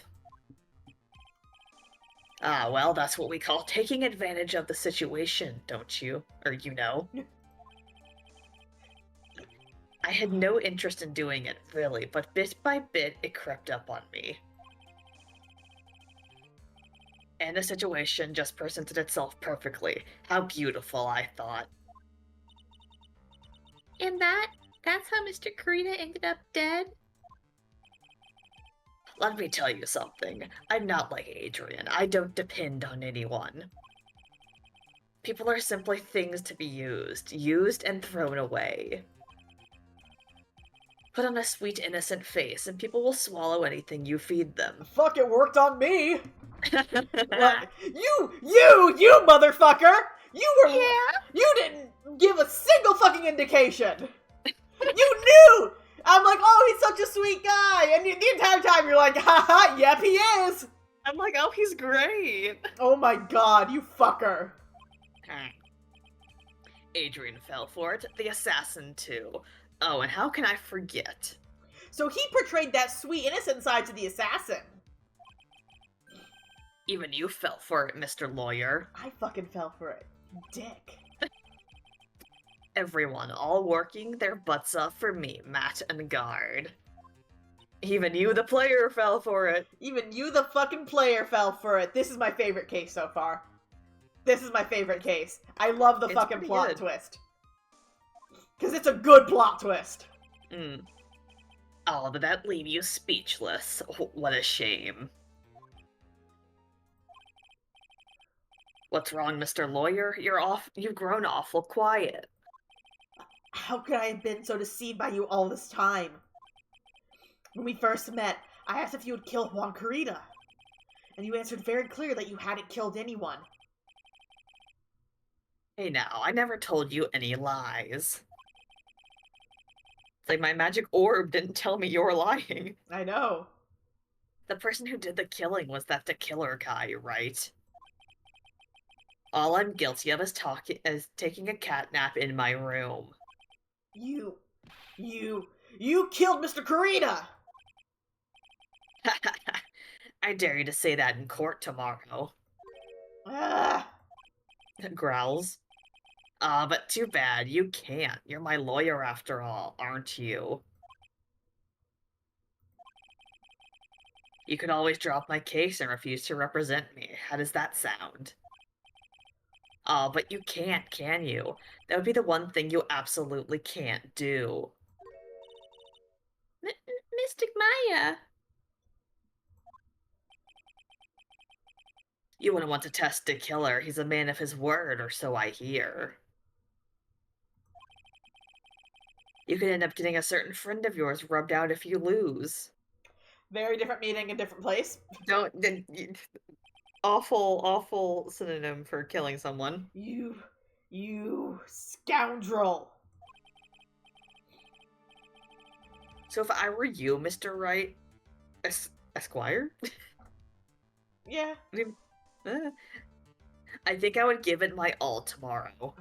Ah, well, that's what we call taking advantage of the situation, don't you? Or you know? I had no interest in doing it, really, but bit by bit, it crept up on me. And the situation just presented itself perfectly. How beautiful, I thought. And that's how Mr. Karina ended up dead? Let me tell you something. I'm not like Adrian. I don't depend on anyone. People are simply things to be used and thrown away. Put on a sweet, innocent face, and people will swallow anything you feed them. Fuck, it worked on me! What? You motherfucker! You didn't give a single fucking indication! You knew! I'm like, oh, he's such a sweet guy! And the entire time you're like, haha, yep, he is! I'm like, oh, he's great! Oh my god, you fucker. Adrian fell for it, the assassin too. Oh, and how can I forget? So he portrayed that sweet, innocent side to the assassin. Even you fell for it, Mr. Lawyer. I fucking fell for it. Dick. Everyone, all working their butts off for me, Matt Engarde. Even you, the player, fell for it. Even you, the fucking player, fell for it. This is my favorite case so far. This is my favorite case. I love the It's fucking pretty plot good. twist. Because it's a good plot twist. Oh, did that leave you speechless? What a shame. What's wrong, Mr. Lawyer? You've grown awful quiet. How could I have been so deceived by you all this time? When we first met, I asked if you would kill Juan Carita. And you answered very clear that you hadn't killed anyone. Hey now, I never told you any lies. It's like my magic orb didn't tell me you were lying. I know. The person who did the killing was the killer guy, right? All I'm guilty of is taking a cat nap in my room. You killed Mr. Carita! I dare you to say that in court tomorrow. Ah, Growls. But too bad, you can't. You're my lawyer after all, aren't you? You could always drop my case and refuse to represent me. How does that sound? Oh, but you can't, can you? That would be the one thing you absolutely can't do. Mystic Maya. You wouldn't want to test the killer. He's a man of his word, or so I hear. You could end up getting a certain friend of yours rubbed out if you lose. very different meaning in different place. Awful synonym for killing someone. You scoundrel. So if I were you, Mr. Wright, Esquire? Yeah. I think I would give it my all tomorrow.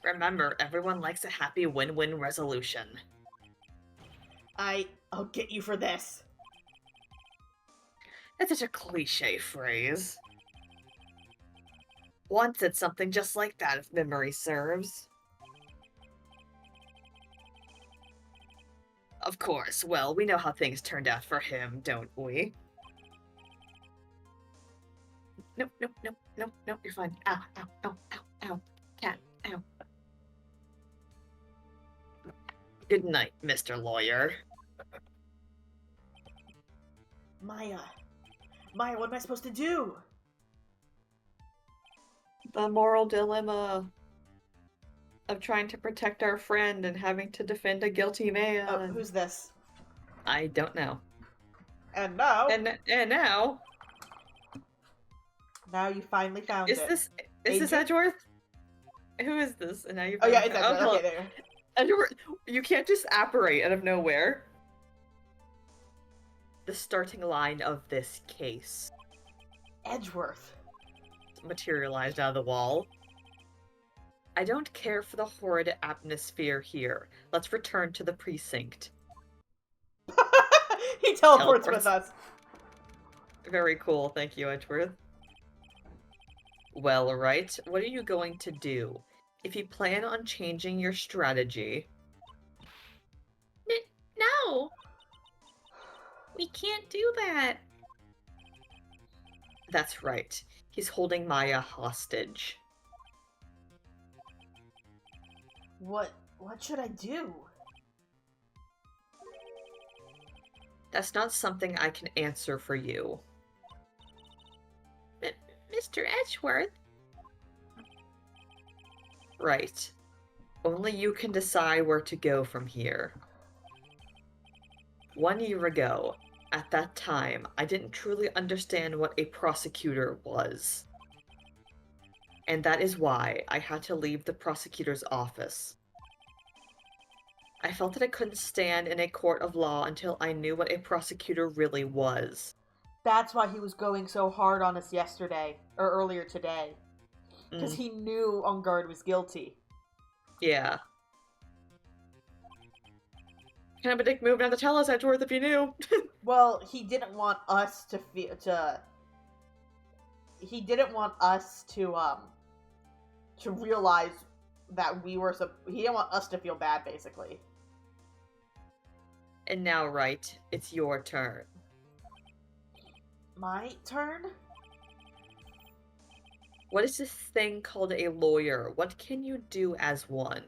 Remember, everyone likes a happy win-win resolution. I'll get you for this. That's such a cliche phrase. Juan said something just like that, if memory serves. Of course, well, we know how things turned out for him, don't we? Nope, you're fine. Ow, cat, ow. Good night, Mr. Lawyer. Maya, what am I supposed to do? The moral dilemma of trying to protect our friend and having to defend a guilty man. Oh, who's this? I don't know. And now... And now... Now you finally found it. Is this Adrian? Edgeworth? Who is this? And now you Oh yeah, found- it's Edgeworth. hello. Okay, there. Edgeworth, you can't just apparate out of nowhere. The starting line of this case Edgeworth. materialized out of the wall. I don't care for the horrid atmosphere here. Let's return to the precinct. He teleports Teleports. with us. Very cool, thank you, Edgeworth. Well, right, what are you going to do? If you plan on changing your strategy... No. We can't do that. That's right. He's holding Maya hostage. What should I do? That's not something I can answer for you. Mr. Edgeworth. Right. Only you can decide where to go from here. 1 year ago, at that time, I didn't truly understand what a prosecutor was. And that is why I had to leave the prosecutor's office. I felt that I couldn't stand in a court of law until I knew what a prosecutor really was. That's why he was going so hard on us yesterday, or earlier today. Because he knew Engarde was guilty. Yeah. Kind of a dick move not to tell us, Edgeworth, if you knew. Well, he didn't want us to he didn't want us to realize that we were he didn't want us to feel bad, basically. And now, Right, it's your turn. My turn? What is this thing called a lawyer? What can you do as one?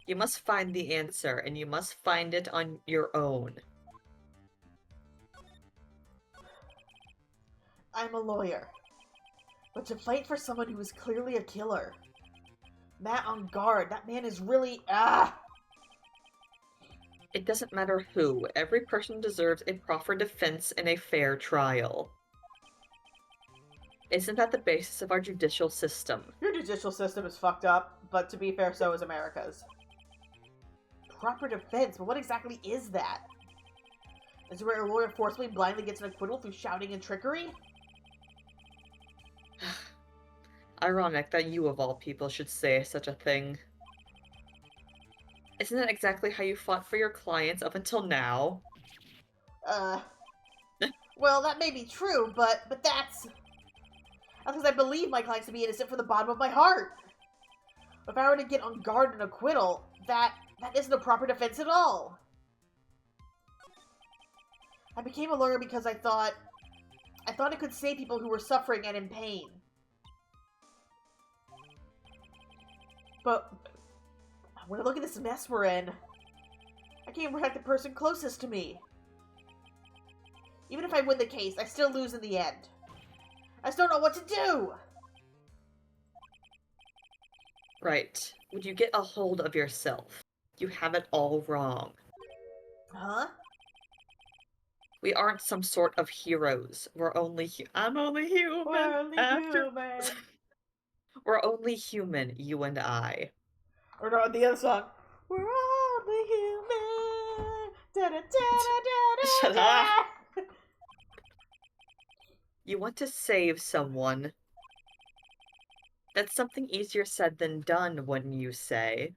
You must find the answer, and you must find it on your own. I'm a lawyer. But to fight for someone who is clearly a killer. Matt Engarde, that man is really... It doesn't matter who. Every person deserves a proper defense and a fair trial. Isn't that the basis of our judicial system? Your judicial system is fucked up, but to be fair, so is America's. Proper defense, but what exactly is that? Is it where a lawyer forcibly blindly gets an acquittal through shouting and trickery? Ironic that you, of all people, should say such a thing. Isn't that exactly how you fought for your clients up until now? Well, that may be true, but that's because I believe my clients to be innocent from the bottom of my heart. If I were to get Engarde an acquittal, that isn't a proper defense at all. I became a lawyer because I thought it could save people who were suffering and in pain. But when I look at this mess we're in, I can't protect the person closest to me. Even if I win the case, I still lose in the end. I still don't know what to do! Right. Would you get a hold of yourself? You have it all wrong. Huh? We aren't some sort of heroes. We're only I'm only human. We're only human. We're only human, you and I. Or no, the other song. We're only human. Da, da, da, da, da, Shut da. up. You want to save someone. That's something easier said than done, wouldn't you say?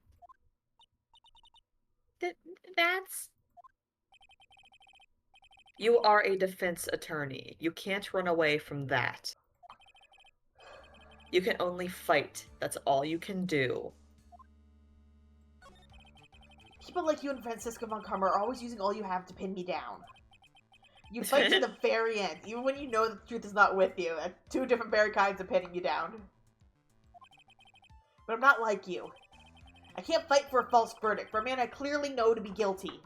That's... You are a defense attorney. You can't run away from that. You can only fight. That's all you can do. People like you and Francisca von Karma are always using all you have to pin me down. You fight to the very end, even when you know that the truth is not with you. Two different very kinds of pinning you down. But I'm not like you. I can't fight for a false verdict, for a man I clearly know to be guilty.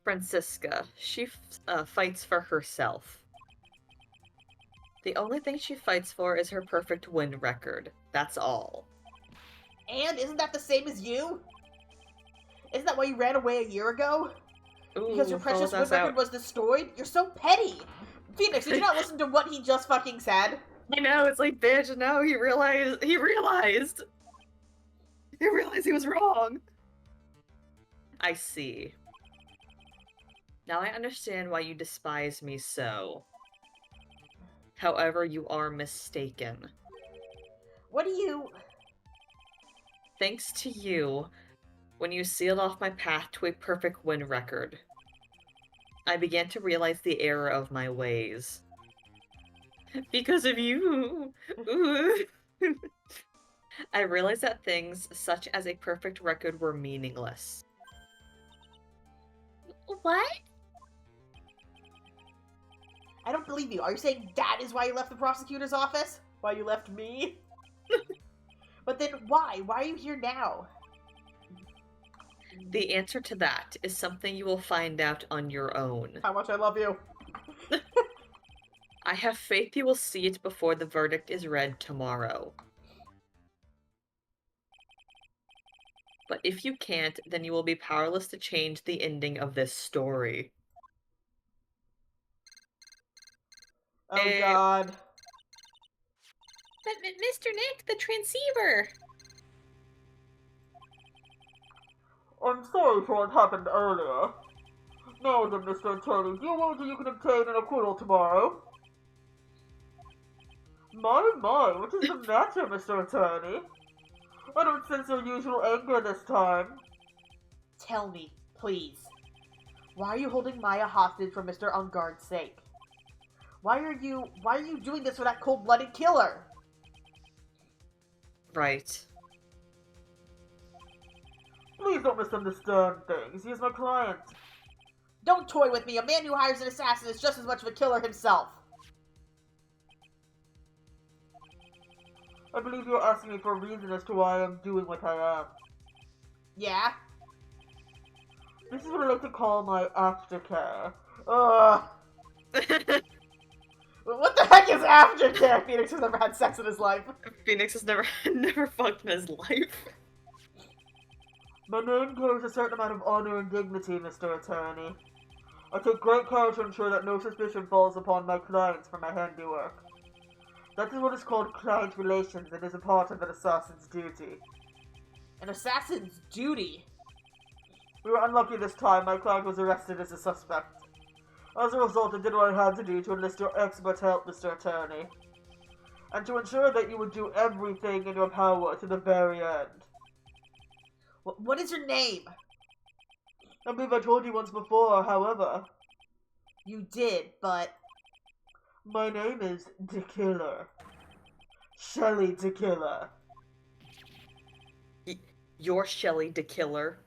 Francisca, she fights for herself. The only thing she fights for is her perfect win record. That's all. And isn't that the same as you? Isn't that why you ran away a year ago? Because your precious win record was destroyed? You're so petty! Phoenix, did you not listen to what he just fucking said? I know, it's like, bitch, no, he realized he was wrong. I see. Now I understand why you despise me so. However, you are mistaken. What do you... Thanks to you, when you sealed off my path to a perfect win record, I began to realize the error of my ways. Because of you! I realized that things such as a perfect record were meaningless. What? I don't believe you. Are you saying that is why you left the prosecutor's office? Why you left me? But then why? Why are you here now? The answer to that is something you will find out on your own. How much I love you. I have faith you will see it before the verdict is read tomorrow. But if you can't, then you will be powerless to change the ending of this story. Oh god. But Mr. Nick, the transceiver! I'm sorry for what happened earlier. Now then, Mr. Attorney, do you know you can obtain an acquittal tomorrow? My, what is the matter, Mr. Attorney? I don't sense your usual anger this time. Tell me, please. Why are you holding Maya hostage for Mr. Engarde's sake? Why are you doing this for that cold-blooded killer? Right. Please don't misunderstand things. He is my client. Don't toy with me. A man who hires an assassin is just as much of a killer himself. I believe you're asking me for a reason as to why I'm doing what I am. Yeah? This is what I like to call my aftercare. Ugh. What the heck is aftercare? Phoenix has never had sex in his life. Phoenix has never fucked in his life. My name carries a certain amount of honor and dignity, Mr. Attorney. I take great care to ensure that no suspicion falls upon my clients for my handiwork. That is what is called client relations and is a part of an assassin's duty. An assassin's duty? We were unlucky this time. My client was arrested as a suspect. As a result, I did what I had to do to enlist your expert help, Mr. Attorney. And to ensure that you would do everything in your power to the very end. What is your name? I believe I told you once before, however. You did, but... My name is The Killer. Shelly the Killer. You're Shelly the Killer.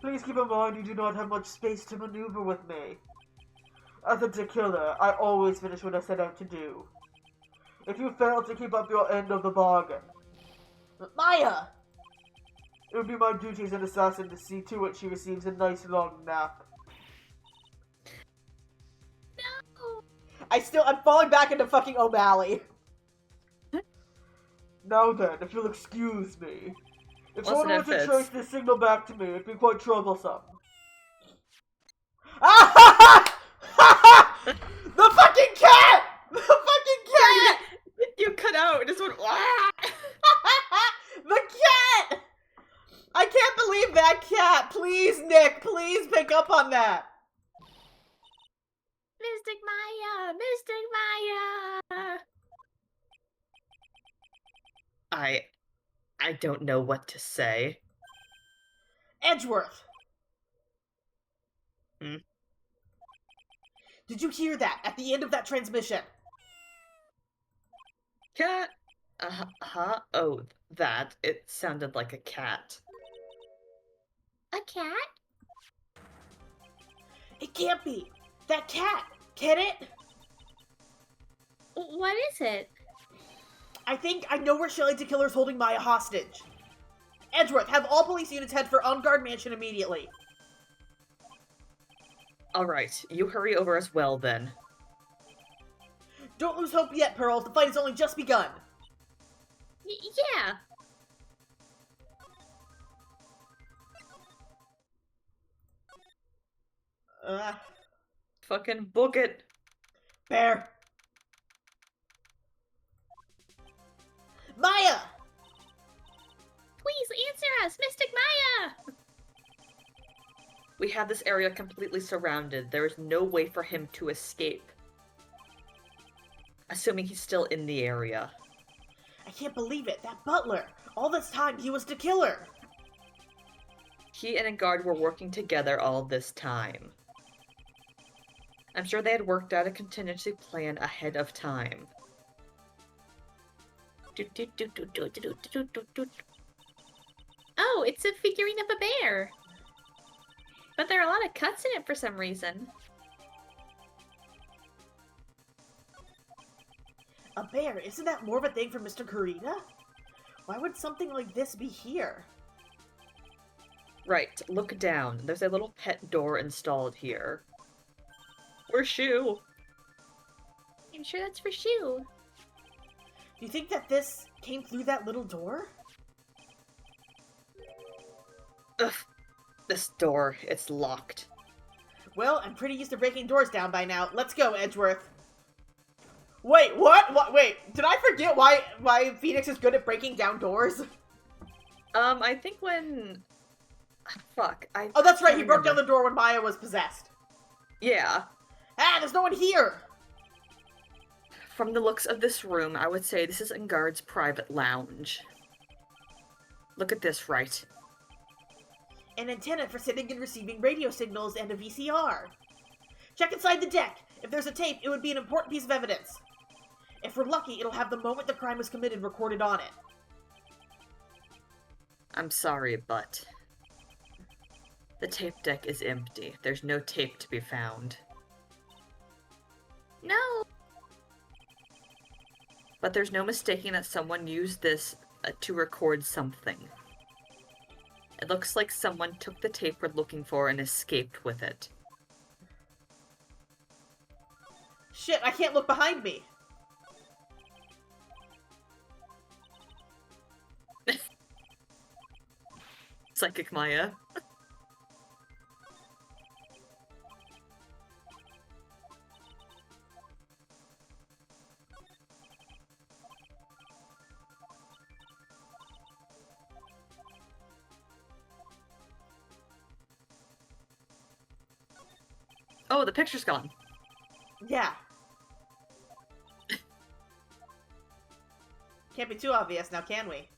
Please keep in mind you do not have much space to maneuver with me. As a killer, I always finish what I set out to do. If you fail to keep up your end of the bargain... Maya! It would be my duty as an assassin to see to it she receives a nice long nap. No! I'm falling back into fucking O'Malley. Now then, if you'll excuse me. If someone were to trace this signal back to me, it'd be quite troublesome. The fucking cat! The fucking cat! You cut out. It just went. The cat! I can't believe that cat! Please, Nick, please pick up on that! Mystic Maya! Mystic Maya! I don't know what to say. Edgeworth! Hmm? Did you hear that at the end of that transmission? Cat? Huh? Oh, that. It sounded like a cat. A cat? It can't be! That cat! Can it? What is it? I think I know where Shelly the Killer's holding Maya hostage. Edgeworth, have all police units head for Engarde Mansion immediately. Alright, you hurry over as well then. Don't lose hope yet, Pearls. The fight has only just begun. Yeah. Fucking book it. Bear. Maya! Please answer us, Mystic Maya! We have this area completely surrounded. There is no way for him to escape. Assuming he's still in the area. I can't believe it. That butler. All this time, he was the killer. He and Engarde were working together all this time. I'm sure they had worked out a contingency plan ahead of time. Oh, it's a figurine of a bear. But there are a lot of cuts in it for some reason. A bear? Isn't that more of a thing for Mr. Kurita? Why would something like this be here? Right, look down. There's a little pet door installed here. Where's Shu? I'm sure that's for Shu. Do you think that this came through that little door? Ugh. This door, it's locked. Well, I'm pretty used to breaking doors down by now. Let's go, Edgeworth. Wait, what? Wait, did I forget why Phoenix is good at breaking down doors? I think when... Fuck, Oh, that's right, he broke down the door when Maya was possessed. Yeah. Ah, there's no one here! From the looks of this room, I would say this is Engarde's private lounge. Look at this, right? An antenna for sending and receiving radio signals and a VCR. Check inside the deck. If there's a tape, it would be an important piece of evidence. If we're lucky, it'll have the moment the crime was committed recorded on it. I'm sorry, but the tape deck is empty. There's no tape to be found. No! But there's no mistaking that someone used this to record something. It looks like someone took the tape we're looking for and escaped with it. Shit, I can't look behind me. Psychic Maya. Oh, the picture's gone. Yeah. Can't be too obvious now, can we?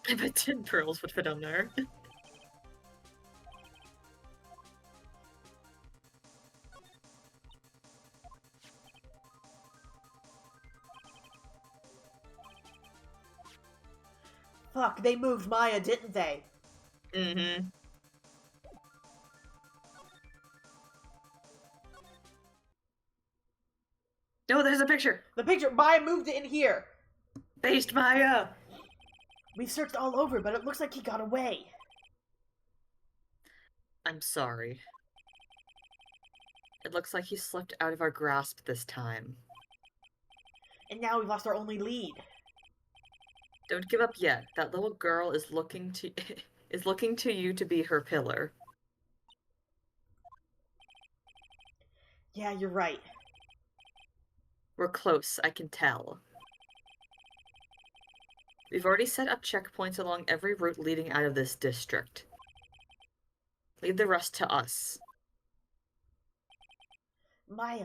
I bet 10 pearls would fit on there. Fuck, they moved Maya, didn't they? Mm-hmm. No, there's a picture. The picture, Maya moved it in here. Based Maya. We've searched all over, but it looks like he got away. I'm sorry. It looks like he slipped out of our grasp this time. And now we've lost our only lead. Don't give up yet. That little girl is looking to you to be her pillar. Yeah, you're right. We're close, I can tell. We've already set up checkpoints along every route leading out of this district. Leave the rest to us. Maya.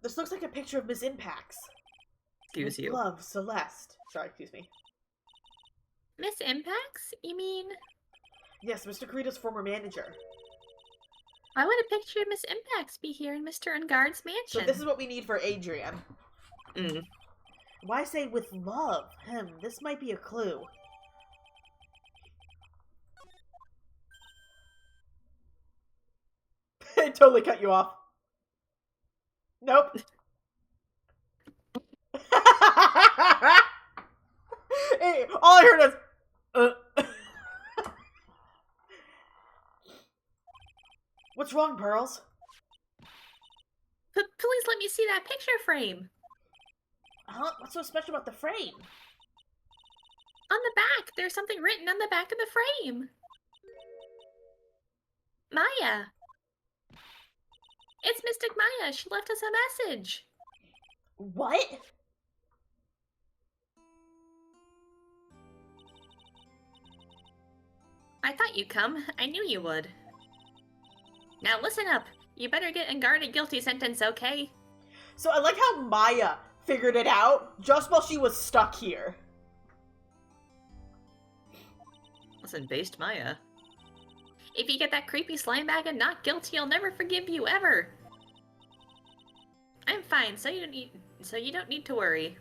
This looks like a picture of Miss Impax. Excuse With you. Love, Celeste. Sorry, excuse me. Miss Impax? You mean? Yes, Mr. Kirito's former manager. Why would a picture of Miss Impax be here in Mr. Engarde's mansion? So this is what we need for Adrian. Mm. Why say with love? This might be a clue. I totally cut you off. Nope. Hey, all I heard is, What's wrong, Pearls? Please let me see that picture frame. Huh? What's so special about the frame? On the back, there's something written on the back of the frame. Maya. It's Mystic Maya. She left us a message. What? I thought you'd come. I knew you would. Now listen up. You better get Engarde a guilty sentence, okay? So I like how Maya figured it out just while she was stuck here. Listen, based Maya. If you get that creepy slime bag and not guilty, I'll never forgive you ever. I'm fine, so you don't need to worry.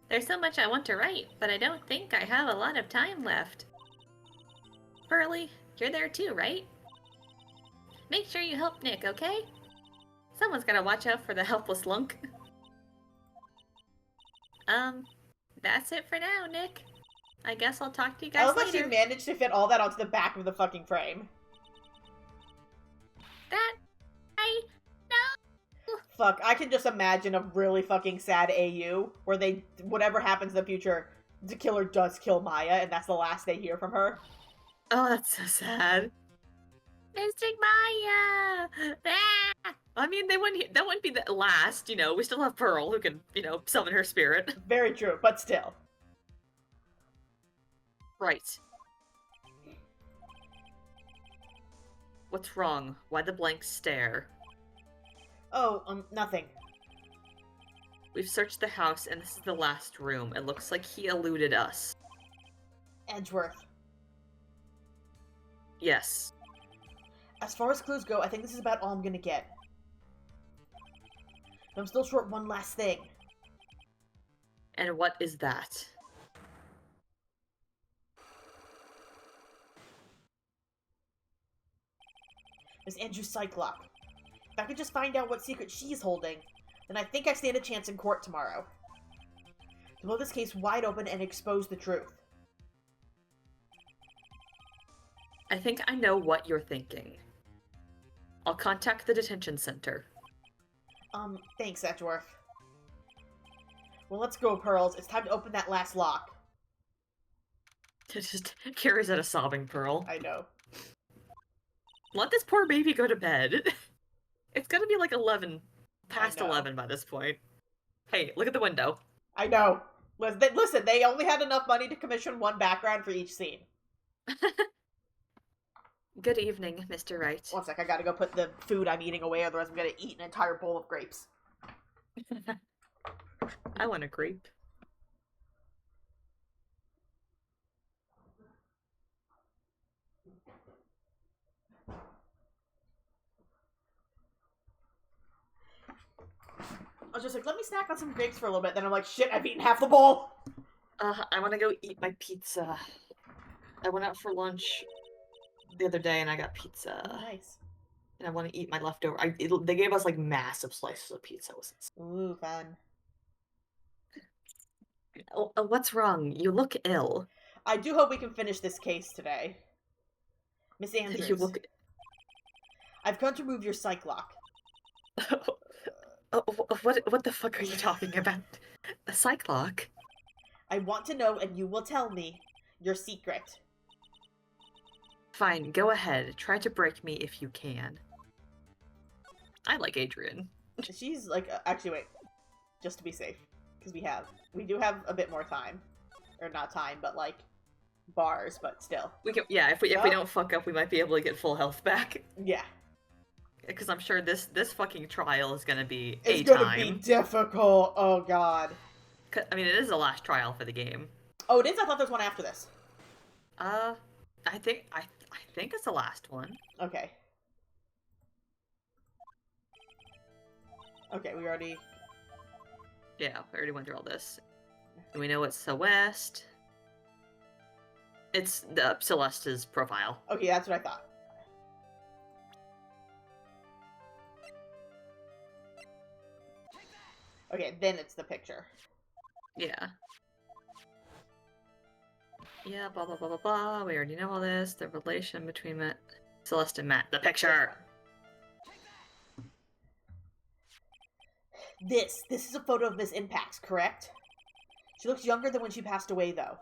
There's so much I want to write, but I don't think I have a lot of time left. Pearly, you're there too, right? Make sure you help Nick, okay? Someone's gotta watch out for the helpless lunk. That's it for now, Nick. I guess I'll talk to you I guys love how she later. managed to fit all that onto the back of the fucking frame. That I Fuck, I can just imagine a really fucking sad AU where they, whatever happens in the future, the killer does kill Maya, and that's the last they hear from her. Oh, that's so sad. Mystic Maya! Ah! I mean, that wouldn't be the last, you know. We still have Pearl who can, you know, summon her spirit. Very true, but still. Right. What's wrong? Why the blank stare? Oh, nothing. We've searched the house, and this is the last room. It looks like he eluded us. Edgeworth. Yes. As far as clues go, I think this is about all I'm gonna get. But I'm still short one last thing. And what is that? Miss Andrew's psych lock. If I could just find out what secret she's holding, then I think I stand a chance in court tomorrow. To blow this case wide open and expose the truth. I think I know what you're thinking. I'll contact the detention center. Thanks, Edgeworth. Well, let's go, Pearls. It's time to open that last lock. It just carries out a sobbing Pearl. I know. Let this poor baby go to bed. It's gonna be like 11, past know. 11 by this point. Hey, look at the window. I know. Listen, they only had enough money to commission one background for each scene. Good evening, Mr. Wright. One sec, I gotta go put the food I'm eating away, otherwise I'm gonna eat an entire bowl of grapes. I want a grape. I was just like, let me snack on some grapes for a little bit. Then I'm like, shit, I've eaten half the bowl. I want to go eat my pizza. I went out for lunch the other day and I got pizza. Oh, nice. And I want to eat my leftover. They gave us like massive slices of pizza. It was Ooh, fun. what's wrong? You look ill. I do hope we can finish this case today. Miss Andrews, You look. I've come to remove your psych lock. What the fuck are you talking about? A psych lock? I want to know, and you will tell me, your secret. Fine, go ahead. Try to break me if you can. I like Adrian. She's like, actually, wait. Just to be safe. Because we do have a bit more time. Or not time, but like, bars, but still. We can, yeah, if we Well- don't fuck up, we might be able to get full health back. Yeah. Because I'm sure this fucking trial is gonna be It's a gonna time. be difficult. Oh, God. I mean, it is the last trial for the game. Oh, it is? I thought there's one after this. I think it's the last one. Okay. Okay, we already... Yeah, we already went through all this. And we know it's Celeste. It's the Celeste's profile. Okay, that's what I thought. Okay, then it's the picture. Yeah. Yeah, blah blah blah blah blah. We already know all this. The relation between Celeste and Matt. The picture. This is a photo of Miss Impacts, correct? She looks younger than when she passed away, though.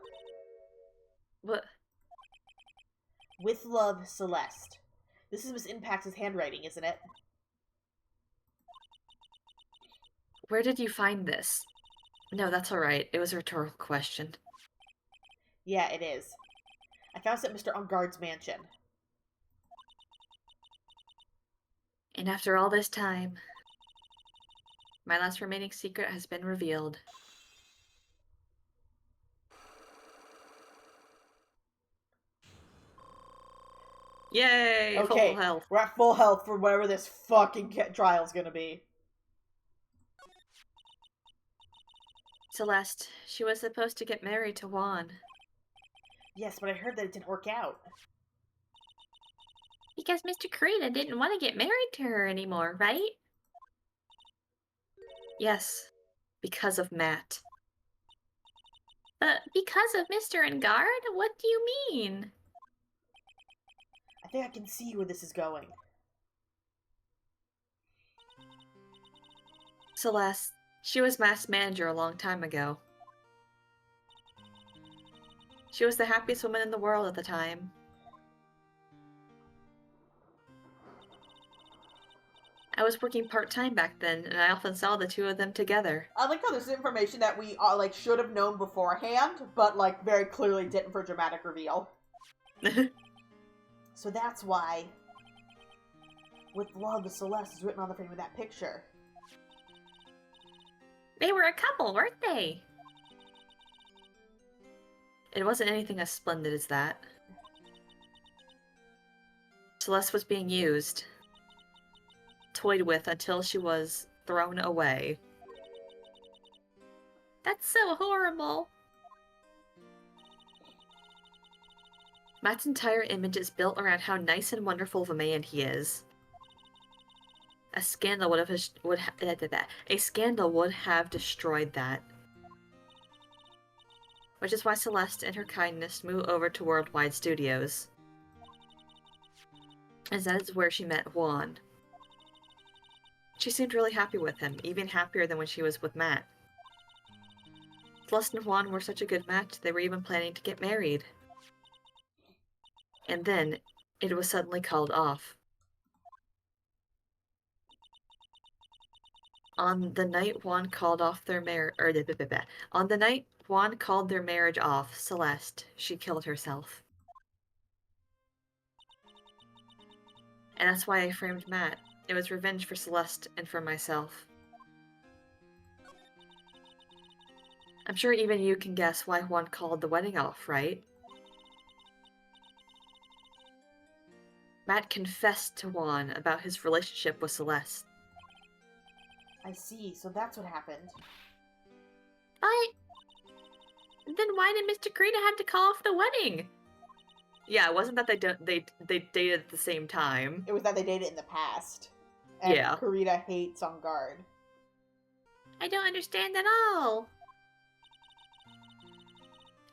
What? With love, Celeste. This is Miss Impacts' handwriting, isn't it? Where did you find this? No, that's alright. It was a rhetorical question. Yeah, it is. I found it at Mr. Engarde's mansion. And after all this time, my last remaining secret has been revealed. Yay! Okay, Full health. we're at full health for whatever this fucking trial's gonna be. Celeste, she was supposed to get married to Juan. Yes, but I heard that it didn't work out. Because Mr. Karina didn't want to get married to her anymore, right? Yes, because of Matt. Because of Mr. Engarde? What do you mean? I think I can see where this is going. Celeste, she was Matt's manager a long time ago. She was the happiest woman in the world at the time. I was working part-time back then, and I often saw the two of them together. I like how this is information that we like should have known beforehand, but like very clearly didn't for dramatic reveal. So that's why "With love, Celeste" is written on the frame of that picture. They were a couple, weren't they? It wasn't anything as splendid as that. Celeste was being used, toyed with until she was thrown away. That's so horrible. Matt's entire image is built around how nice and wonderful of a man he is. A scandal would have destroyed that. Which is why Celeste and her kindness moved over to Worldwide Studios. As that is where she met Juan. She seemed really happy with him, even happier than when she was with Matt. Celeste and Juan were such a good match, they were even planning to get married. And then, it was suddenly called off. On the night Juan called their marriage off, Celeste, she killed herself. And that's why I framed Matt. It was revenge for Celeste and for myself. I'm sure even you can guess why Juan called the wedding off, right? Matt confessed to Juan about his relationship with Celeste. I see, so that's what happened. But then why did Mr. Krita have to call off the wedding? Yeah, it wasn't that they dated at the same time. It was that they dated in the past. And Yeah. Kurita hates Engarde. I don't understand at all.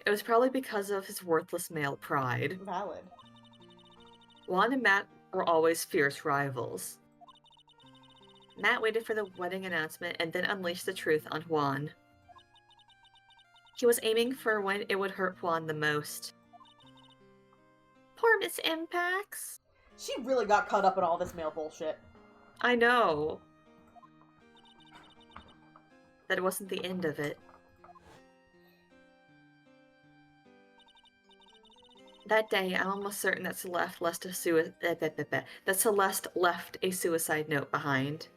It was probably because of his worthless male pride. Valid. Juan and Matt were always fierce rivals. Matt waited for the wedding announcement and then unleashed the truth on Juan. He was aiming for when it would hurt Juan the most. Poor Miss Impax. She really got caught up in all this male bullshit. I know. That it wasn't the end of it. That day, I'm almost certain that Celeste left a suicide note behind.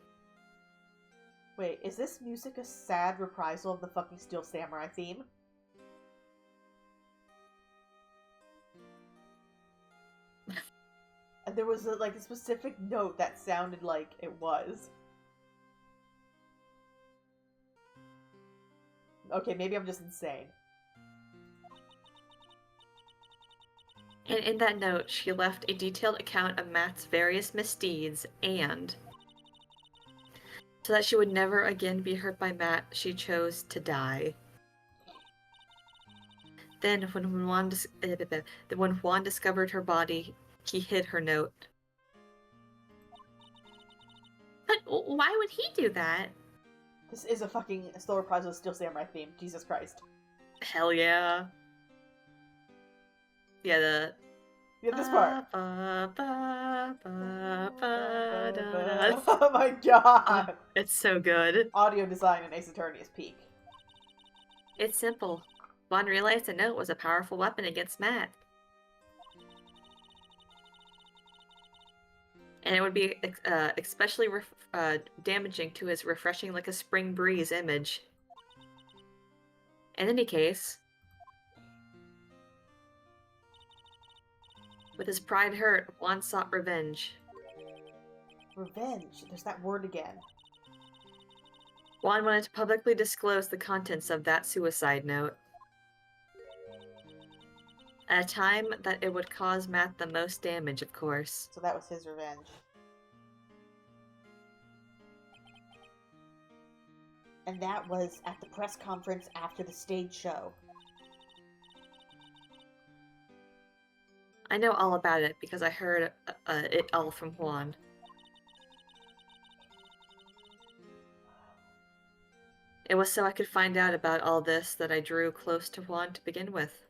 Wait, is this music a sad reprisal of the fucking Steel Samurai theme? And there was a specific note that sounded like it was. Okay, maybe I'm just insane. And in that note, she left a detailed account of Matt's various misdeeds and, so that she would never again be hurt by Matt, she chose to die. Then, when Juan discovered her body, he hid her note. But why would he do that? This is a fucking still reprisal of Steel Samurai theme. Jesus Christ. Hell yeah. Yeah, This part. da. Oh my god! It's so good. Audio design in Ace Attorney is peak. It's simple. Juan realized the note was a powerful weapon against Matt. And it would be especially damaging to his refreshing like a spring breeze image. In any case, with his pride hurt, Juan sought revenge. Revenge. There's that word again. Juan wanted to publicly disclose the contents of that suicide note. At a time that it would cause Matt the most damage, of course. So that was his revenge. And that was at the press conference after the stage show. I know all about it because I heard it all from Juan. It was so I could find out about all this that I drew close to Juan to begin with.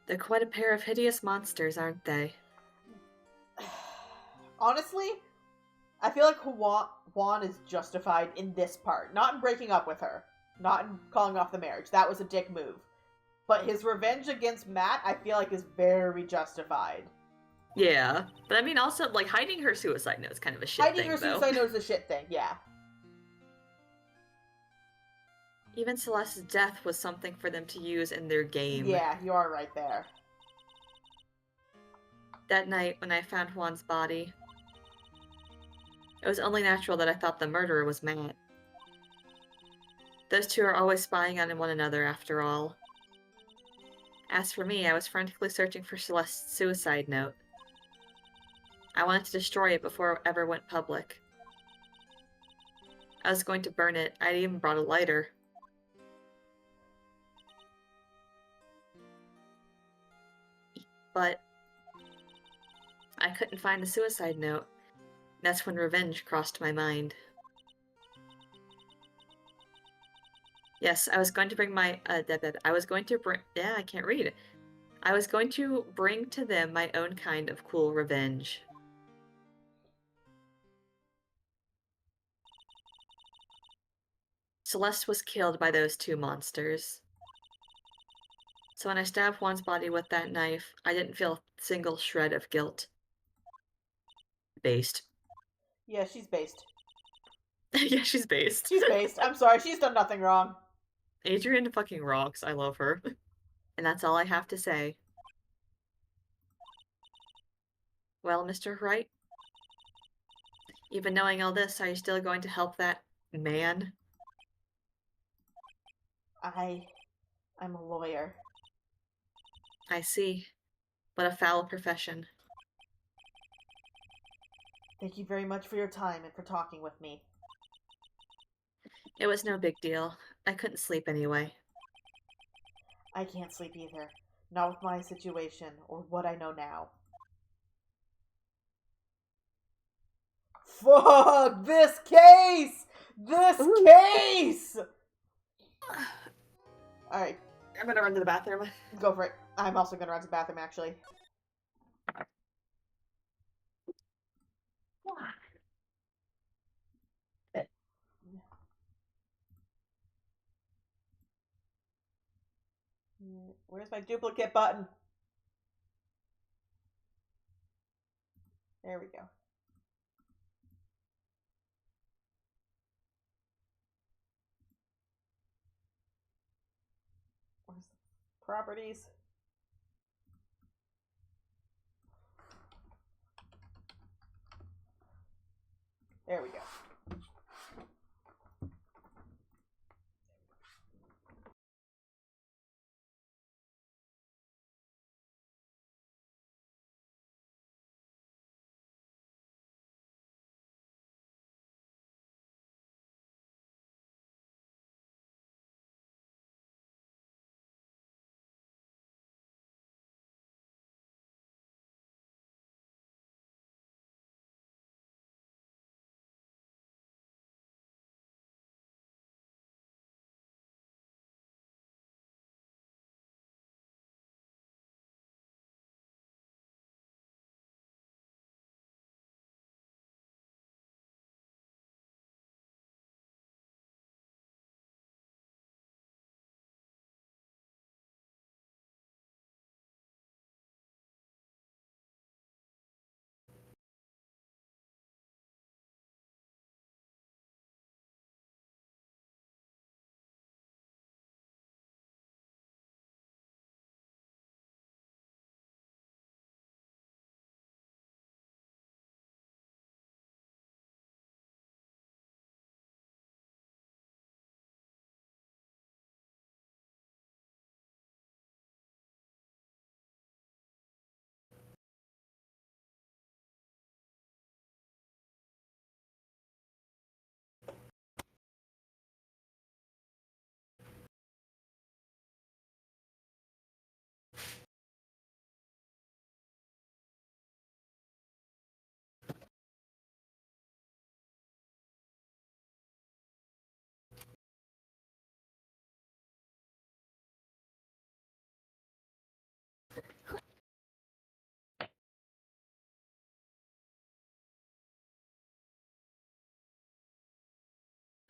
They're quite a pair of hideous monsters, aren't they? Honestly, I feel like Juan is justified in this part. Not in breaking up with her. Not in calling off the marriage. That was a dick move. But his revenge against Matt, I feel like, is very justified. Yeah, but I mean, also like hiding her suicide note is kind of a shit Hiding thing, her though. suicide note is a shit thing, yeah. Even Celeste's death was something for them to use in their game. Yeah, you are right there. That night, when I found Juan's body, it was only natural that I thought the murderer was Matt. Those two are always spying on one another, after all. As for me, I was frantically searching for Celeste's suicide note. I wanted to destroy it before it ever went public. I was going to burn it. I'd even brought a lighter. But I couldn't find the suicide note. That's when revenge crossed my mind. Yes, I was going to bring my I was going to bring I can't read it. I was going to bring to them my own kind of cool revenge. Celeste was killed by those two monsters. So when I stabbed Juan's body with that knife, I didn't feel a single shred of guilt. Based. Yeah, she's based. Yeah, she's based. She's based. I'm sorry, she's done nothing wrong. Adrian fucking rocks. I love her. And that's all I have to say. Well, Mr. Wright, even knowing all this, are you still going to help that man? I'm a lawyer. I see. What a foul profession. Thank you very much for your time and for talking with me. It was no big deal. I couldn't sleep anyway. I can't sleep either. Not with my situation or what I know now. Fuck this case! This case! Alright, I'm gonna run to the bathroom. go for it. I'm also gonna run to the bathroom, actually. Where's my duplicate button? There we go. Where's the properties? There we go.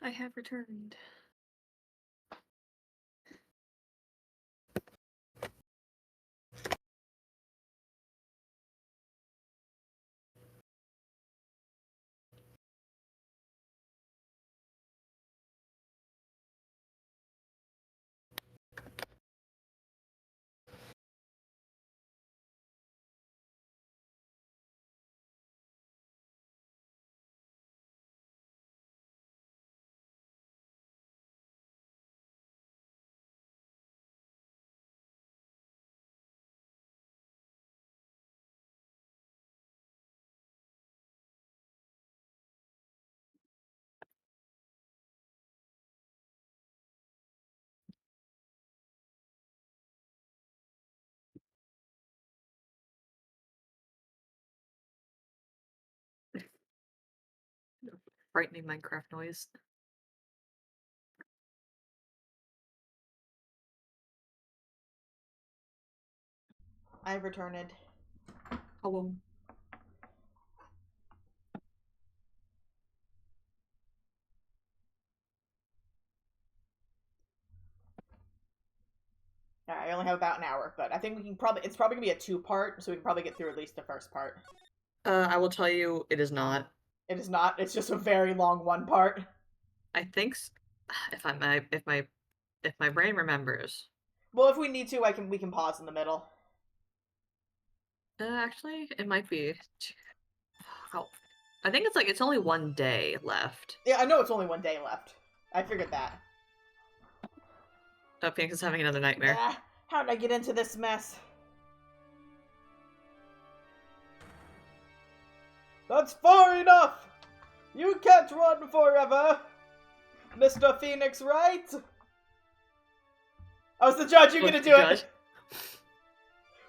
I have returned. frightening Minecraft noise. I've returned. Hello. Alright, I only have about an hour, but I think we can it's probably gonna be a 2-part, so we can probably get through at least the first part. I will tell you, it is not. It is not, it's just a very long 1-part. I think if my brain remembers. Well, if we need to, we can pause in the middle. Actually, it might be. Oh, I think it's only 1 day left. Yeah, I know it's only 1 day left. I figured that. Oh, Phoenix is having another nightmare. Ah, how did I get into this mess? That's far enough! You can't run forever! Mr. Phoenix, right? I was the judge, you're gonna do it!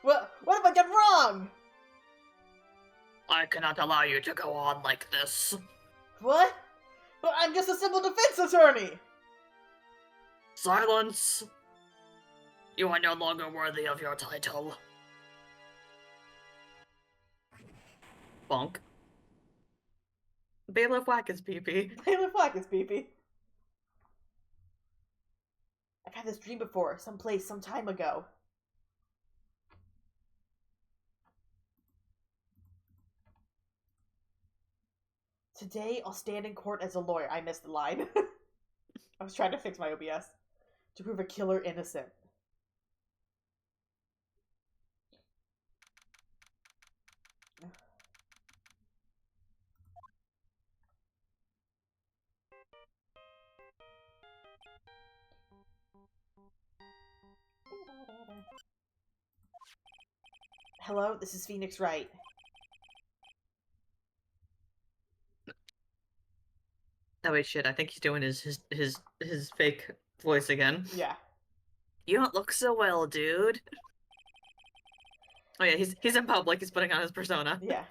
What have I done wrong? I cannot allow you to go on like this. What? But I'm just a civil defense attorney! Silence! You are no longer worthy of your title. Bonk. Bailiff Whack is pee-pee. Bailiff Black is pee-pee. I've had this dream before, someplace, some time ago. Today, I'll stand in court as a lawyer. I missed the line. I was trying to fix my OBS. To prove a killer innocent. Hello, this is Phoenix Wright. Oh wait, shit! I think he's doing his fake voice again. Yeah. You don't look so well, dude. Oh yeah, he's in public. He's putting on his persona. Yeah.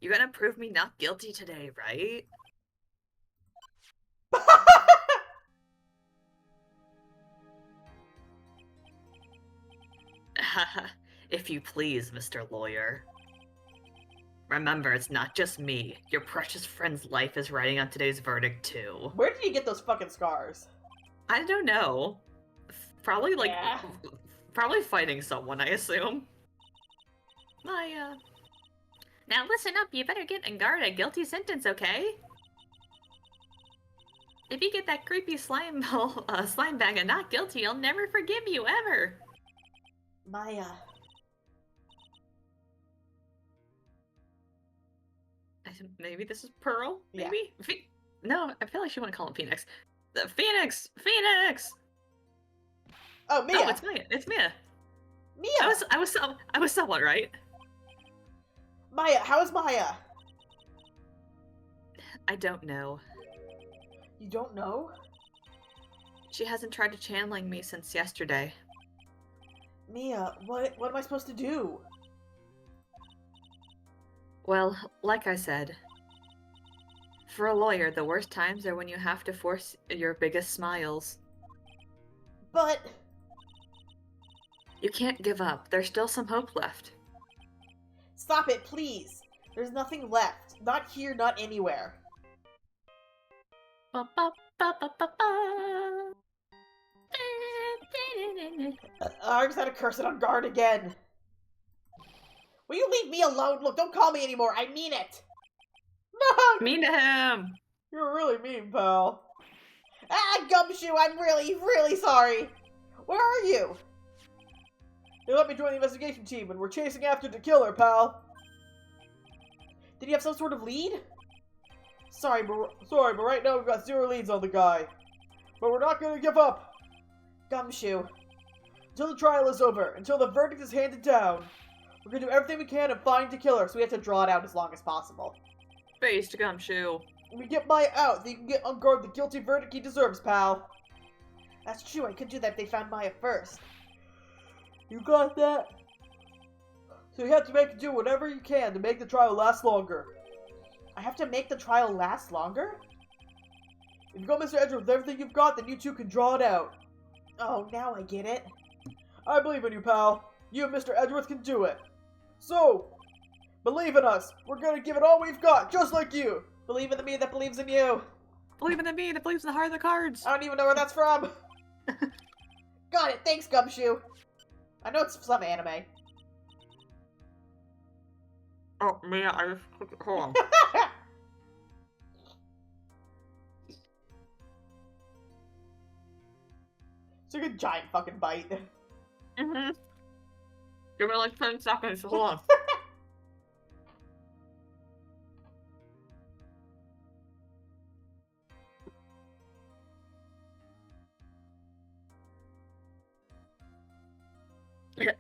You're gonna prove me not guilty today, right? If you please, Mr. Lawyer. Remember, it's not just me. Your precious friend's life is riding on today's verdict, too. Where did you get those fucking scars? I don't know. Probably Yeah. probably fighting someone, I assume. Now listen up, you better get Engarde a guilty sentence, okay? If you get that creepy slime bag and not guilty, I'll never forgive you, ever! Maya. Maybe this is Pearl? Yeah. Maybe? No, I feel like she wouldn't call him Phoenix. Phoenix! Phoenix! Oh, Mia! Oh, it's Mia. It's Mia. Mia! I was somewhat right. Maya, how is Maya? I don't know. You don't know? She hasn't tried to channeling me since yesterday. Mia, what am I supposed to do? Well, like I said, for a lawyer, the worst times are when you have to force your biggest smiles. But... You can't give up. There's still some hope left. Stop it, please! There's nothing left. Not here, not anywhere. Ba ba ba ba ba ba. I just had to curse it on guard again. Will you leave me alone? Look, don't call me anymore. I mean it. No! Mean to him! You're really mean, pal. Ah, Gumshoe, I'm really, really sorry. Where are you? They let me join the investigation team, and we're chasing after the killer, pal. Did you have some sort of lead? Sorry, but right now we've got 0 leads on the guy. But we're not gonna give up. Gumshoe. Until the trial is over, until the verdict is handed down, we're gonna do everything we can to find the killer, so we have to draw it out as long as possible. Based Gumshoe. When we get Maya out, then you can get Engarde the guilty verdict he deserves, pal. That's true, I could do that if they found Maya first. You got that? So you have to do whatever you can to make the trial last longer. I have to make the trial last longer? If you go, Mr. Edgeworth, with everything you've got, then you two can draw it out. Oh, now I get it. I believe in you, pal. You and Mr. Edgeworth can do it. So, believe in us. We're gonna give it all we've got, just like you. Believe in the me that believes in you. Believe in the me that believes in the heart of the cards. I don't even know where that's from. Got it. Thanks, Gumshoe. I know it's some anime. Oh, Mia, I just... Hold on. Took a giant fucking bite. Mm-hmm. Give me like 10 seconds, hold on.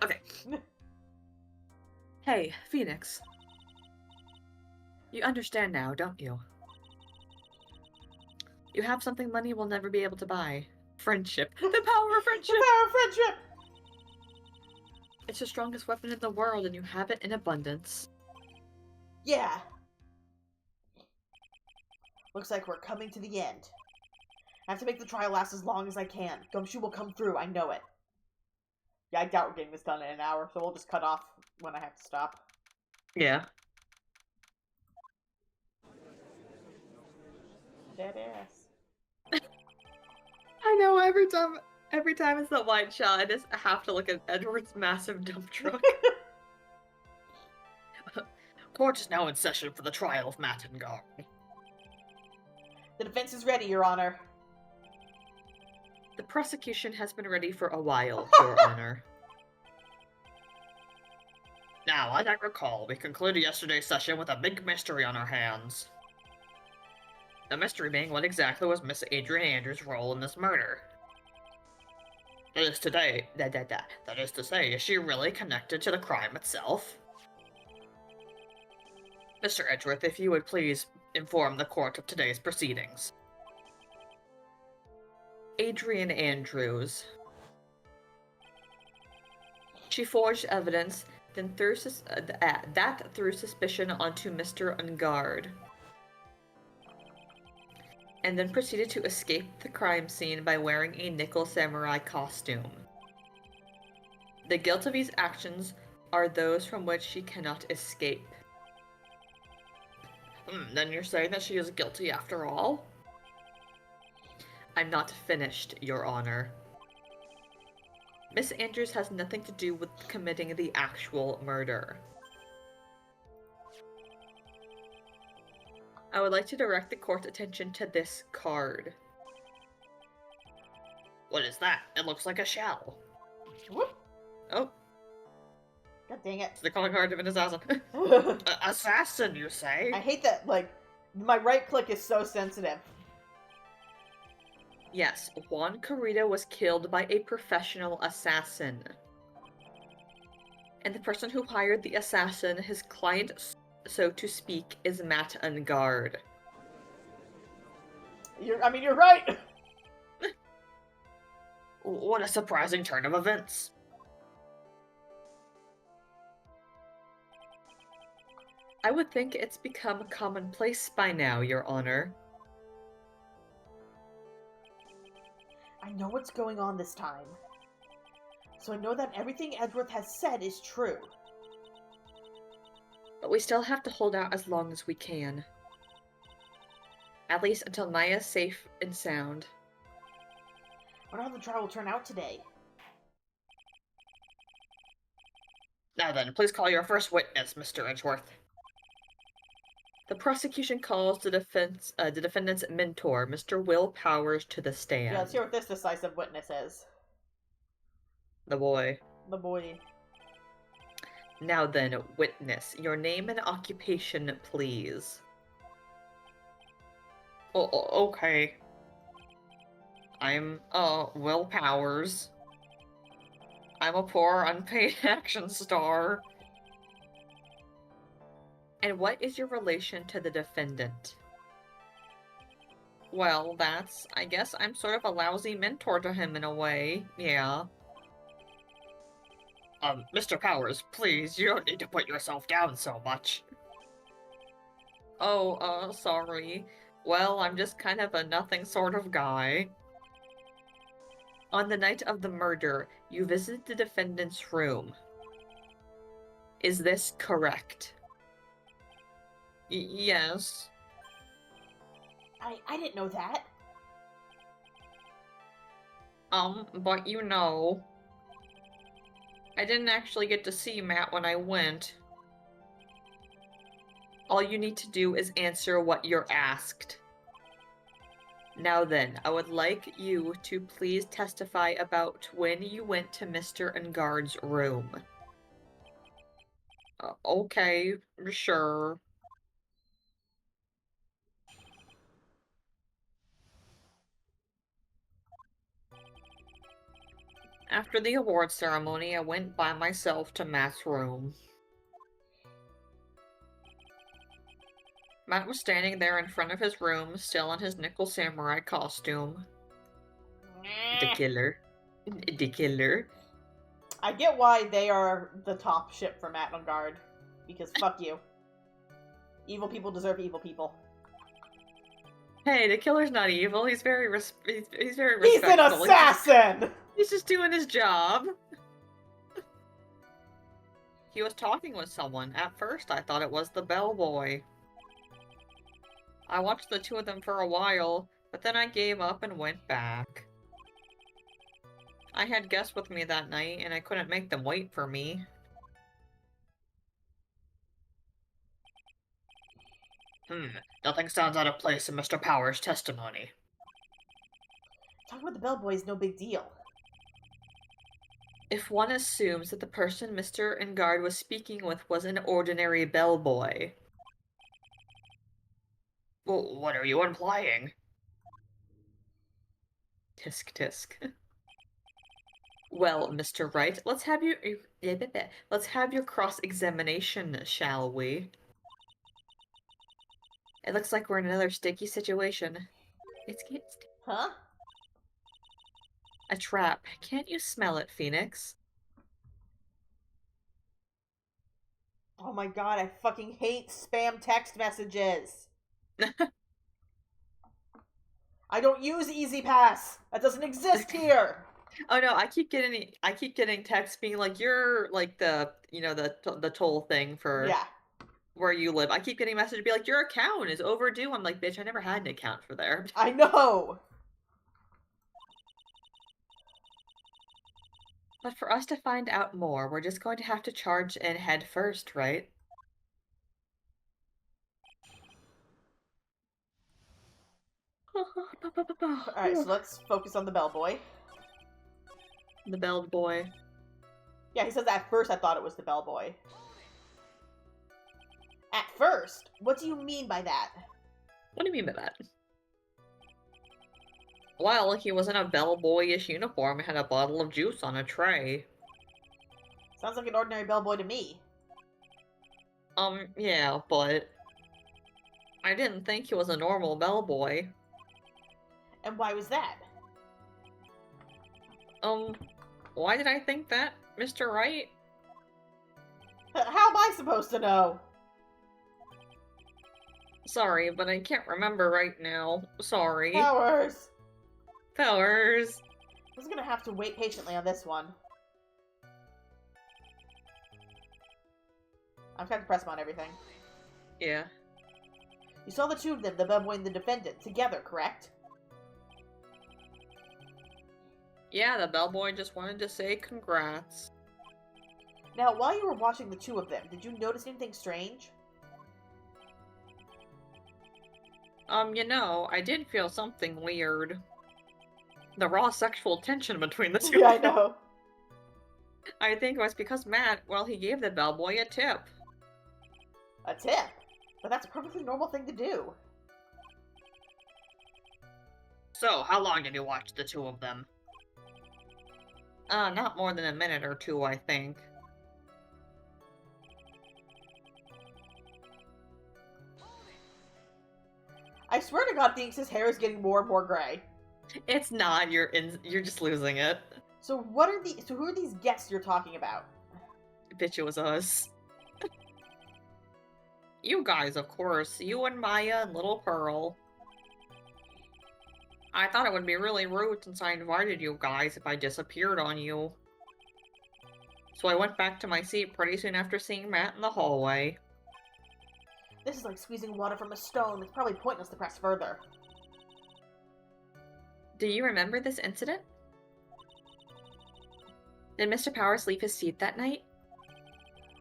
Okay. Hey, Phoenix. You understand now, don't you? You have something money will never be able to buy. Friendship. The power of friendship! The power of friendship! It's the strongest weapon in the world, and you have it in abundance. Yeah. Looks like we're coming to the end. I have to make the trial last as long as I can. Gumshoe will come through, I know it. Yeah, I doubt we're getting this done in an hour, so we'll just cut off when I have to stop. Yeah. Dead ass. I know, every time it's that wide shot, I just have to look at Edward's massive dump truck. Court is now in session for the trial of Matt Engarde. The defense is ready, Your Honor. The prosecution has been ready for a while, Your Honor. Now, as I recall, we concluded yesterday's session with a big mystery on our hands. The mystery being what exactly was Miss Adrian Andrews' role in this murder. That is to say, is she really connected to the crime itself? Mr. Edgeworth, if you would please inform the court of today's proceedings. Adrian Andrews. She forged evidence, then threw suspicion onto Mr. Engarde, and then proceeded to escape the crime scene by wearing a nickel samurai costume. The guilt of these actions are those from which she cannot escape. Then you're saying that she is guilty after all? I'm not finished, Your Honor. Miss Andrews has nothing to do with committing the actual murder. I would like to direct the court's attention to this card. What is that? It looks like a shell. Whoop. Oh, God dang it. it's the calling card of an assassin. Assassin, you say? I hate that, like, my right click is so sensitive. Yes, Juan Corrida was killed by a professional assassin. And the person who hired the assassin, his client, so to speak, is Matt Engarde. You're right! What a surprising turn of events. I would think it's become commonplace by now, Your Honor. I know what's going on this time. So I know that everything Edgeworth has said is true. But we still have to hold out as long as we can. At least until Naya's safe and sound. I wonder how the trial will turn out today. Now then, please call your first witness, Mr. Edgeworth. The prosecution calls the defendant's mentor, Mr. Will Powers, to the stand. Yeah, let's hear what this decisive witness is. The boy. The boy. Now then, witness, your name and occupation, please. Okay. I'm, Will Powers. I'm a poor, unpaid action star. And what is your relation to the defendant? Well, I guess I'm sort of a lousy mentor to him in a way, yeah. Mr. Powers, please, you don't need to put yourself down so much. Oh, sorry. Well, I'm just kind of a nothing sort of guy. On the night of the murder, you visited the defendant's room. Is this correct? Yes. I didn't know that. But you know, I didn't actually get to see Matt when I went. All you need to do is answer what you're asked. Now then, I would like you to please testify about when you went to Mr. Engarde's room. Okay, sure. After the award ceremony, I went by myself to Matt's room. Matt was standing there in front of his room, still in his nickel samurai costume. The killer. The killer. I get why they are the top ship for Matt Engarde. Because fuck you. Evil people deserve evil people. Hey, the killer's not evil. He's very he's very He's an respectful. assassin! He's just doing his job. He was talking with someone. At first, I thought it was the bellboy. I watched the two of them for a while, but then I gave up and went back. I had guests with me that night, and I couldn't make them wait for me. Nothing sounds out of place in Mr. Power's testimony. Talking about the bellboy is no big deal. If one assumes that the person Mr. Engarde was speaking with was an ordinary bellboy. Well, what are you implying? Tisk tisk. Well, Mr. Wright, let's have your cross-examination, shall we? It looks like we're in another sticky situation. It's getting sticky. Huh? A trap. Can't you smell it, Phoenix? Oh my god, I fucking hate spam text messages. I don't use Easy Pass. That doesn't exist here. Oh no, I keep getting texts being like, you're like the toll thing for Yeah. where you live. I keep getting messages be like, your account is overdue. I'm like, bitch, I never had an account for there. I know. But for us to find out more, we're just going to have to charge in head first, right? Alright, so let's focus on the bellboy. The bellboy. Yeah, he says at first I thought it was the bellboy. At first? What do you mean by that? What do you mean by that? Well, he was in a bellboyish uniform and had a bottle of juice on a tray. Sounds like an ordinary bellboy to me. Yeah, but I didn't think he was a normal bellboy. And why was that? Why did I think that, Mr. Wright? How am I supposed to know? Sorry, but I can't remember right now. Sorry. Powers! Powers. I was gonna have to wait patiently on this one. I've got to press him on everything. Yeah. You saw the two of them, the bellboy and the defendant, together, correct? Yeah, the bellboy just wanted to say congrats. Now, while you were watching the two of them, did you notice anything strange? I did feel something weird. The raw sexual tension between the two Yeah, I of them. know. I think it was because Matt, he gave the bellboy a tip. A tip? But that's a perfectly normal thing to do. So, how long did you watch the two of them? Not more than a minute or two, I think. I swear to God, Phoenix's hair is getting more and more gray. It's not, you're just losing it. So who are these guests you're talking about? Bitch, it was us. You guys, of course. You and Maya and Little Pearl. I thought it would be really rude since I invited you guys if I disappeared on you. So I went back to my seat pretty soon after seeing Matt in the hallway. This is like squeezing water from a stone. It's probably pointless to press further. Do you remember this incident? Did Mr. Powers leave his seat that night?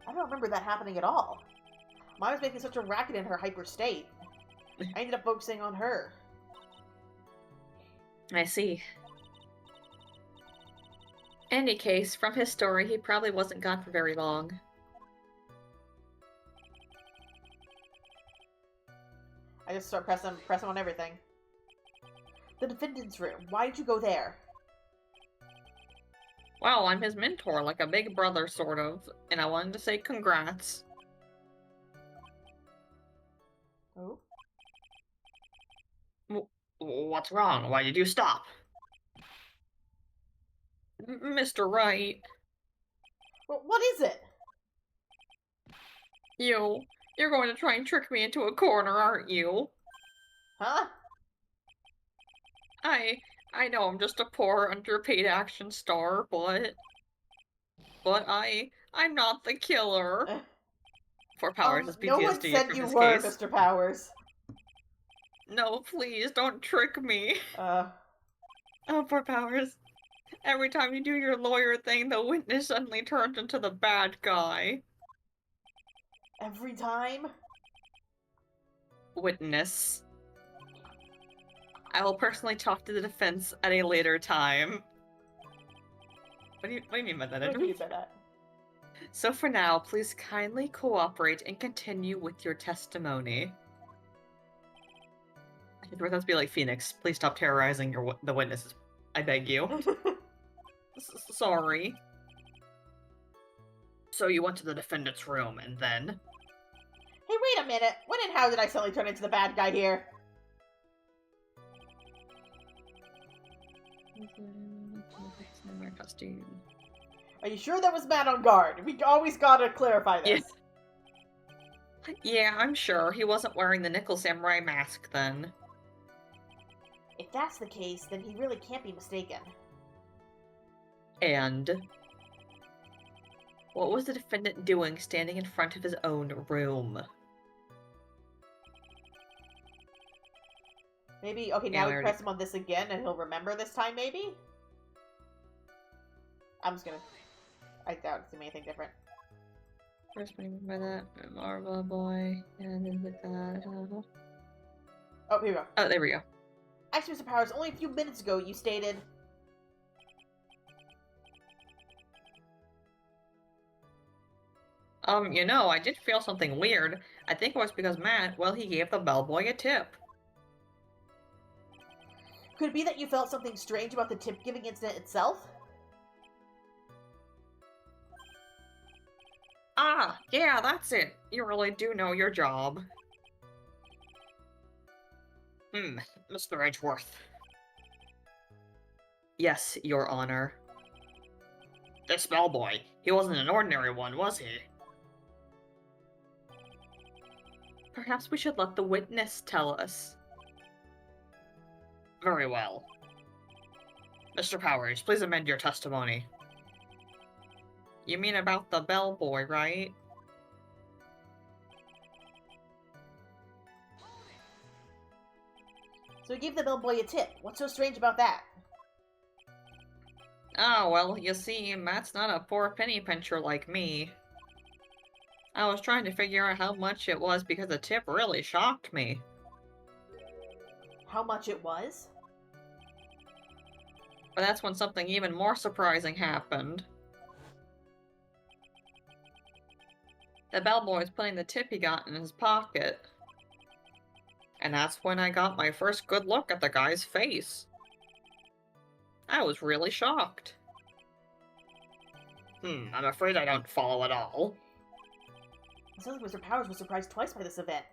I don't remember that happening at all. Maya was making such a racket in her hyper state. I ended up focusing on her. I see. In any case, from his story, he probably wasn't gone for very long. I just start pressing on everything. The defendant's room. Why did you go there? Well, I'm his mentor, like a big brother, sort of, and I wanted to say congrats. Oh? What's wrong? Why did you stop? Mr. Wright, Well, what is it? you're going to try and trick me into a corner, aren't you? Huh? I know I'm just a poor, underpaid action star, but I'm not the killer. For Powers is No one PTSD said from you his were, case. Mr. Powers. No, please, don't trick me. Oh, poor Powers. Every time you do your lawyer thing, the witness suddenly turns into the bad guy. Every time? Witness. I will personally talk to the defense at a later time. What do you mean by that, What do you Edwin? mean by that? So for now, please kindly cooperate and continue with your testimony. We're supposed to be like Phoenix. Please stop terrorizing the witnesses. I beg you. Sorry. So you went to the defendant's room, and then? Hey, wait a minute. When and how did I suddenly turn into the bad guy here? Are you sure that was Matt Engarde? We always gotta clarify this. Yeah, I'm sure. He wasn't wearing the Nickel Samurai mask then. If that's the case, then he really can't be mistaken. And? What was the defendant doing standing in front of his own room? Maybe, okay, now we press him on this again and he'll remember this time, maybe? I'm just gonna... I doubt it's gonna be anything different. First, what do you mean by that? Marva boy, and then with that. Oh, here we go. Oh, there we go. Actually, Mr. Powers, only a few minutes ago you stated... You know, I did feel something weird. I think it was because Matt, well, he gave the bellboy a tip. Could it be that you felt something strange about the tip-giving incident itself? Ah, yeah, that's it. You really do know your job. Mr. Edgeworth. Yes, Your Honor. This bellboy, he wasn't an ordinary one, was he? Perhaps we should let the witness tell us. Very well. Mr. Powers, please amend your testimony. You mean about the bellboy, right? So he gave the bellboy a tip. What's so strange about that? Oh, well, you see, Matt's not a poor penny pincher like me. I was trying to figure out how much it was because the tip really shocked me. How much it was? But that's when something even more surprising happened. The bellboy was putting the tip he got in his pocket. And that's when I got my first good look at the guy's face. I was really shocked. I'm afraid I don't follow at all. It sounds like Mr. Powers was surprised twice by this event.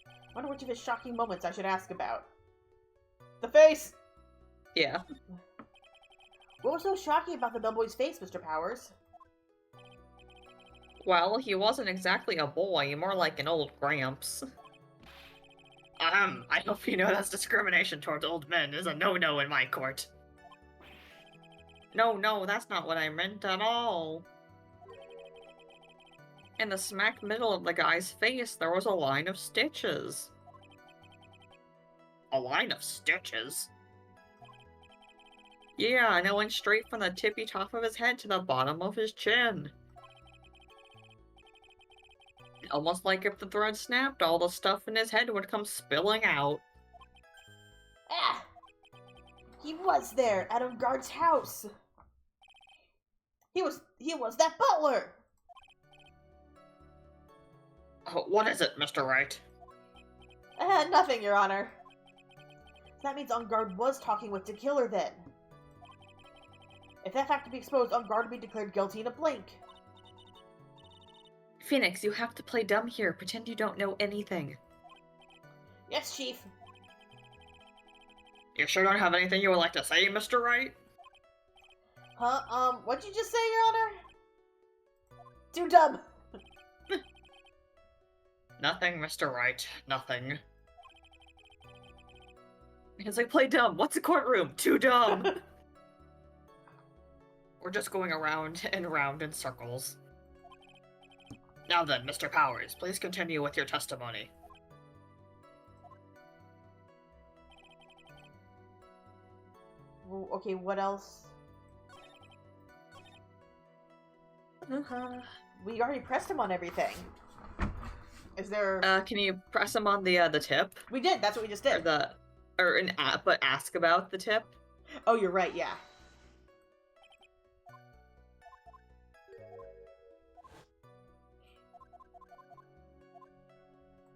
I wonder which of his shocking moments I should ask about. The face! Yeah. What was so shocking about the bellboy's face, Mr. Powers? Well, he wasn't exactly a boy, more like an old gramps. I hope you know that's discrimination towards old men is a no-no in my court. No, that's not what I meant at all. In the smack middle of the guy's face, there was a line of stitches. A line of stitches? Yeah, and it went straight from the tippy top of his head to the bottom of his chin. Almost like if the thread snapped, all the stuff in his head would come spilling out. Ah! He was there at Engarde's house. He was that butler. What is it, Mr. Wright? Nothing, Your Honor. That means Engarde was talking with the killer then. If that fact could be exposed, Engarde would be declared guilty in a blink. Phoenix, you have to play dumb here. Pretend you don't know anything. Yes, Chief. You sure don't have anything you would like to say, Mr. Wright? Huh? What'd you just say, Your Honor? Too dumb. Nothing, Mr. Wright. Nothing. It's like, play dumb. What's a courtroom? Too dumb. We're just going around and around in circles. Now then, Mr. Powers, please continue with your testimony. Well, okay, what else? We already pressed him on everything. Is there... Can you press him on the tip? We did, that's what we just did. But ask about the tip? Oh, you're right, yeah.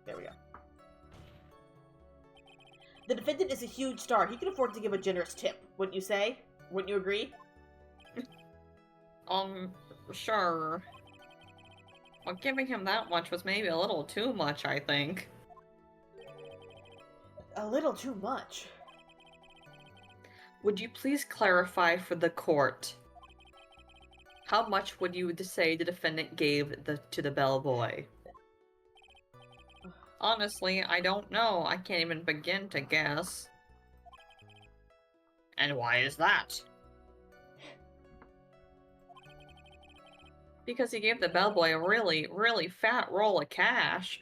There we go. The defendant is a huge star. He can afford to give a generous tip, wouldn't you say? Wouldn't you agree? Sure. Well, giving him that much was maybe a little too much, I think. A little too much. Would you please clarify for the court? How much would you say the defendant gave to the bellboy? Honestly, I don't know. I can't even begin to guess. And why is that? Because he gave the bellboy a really, really fat roll of cash.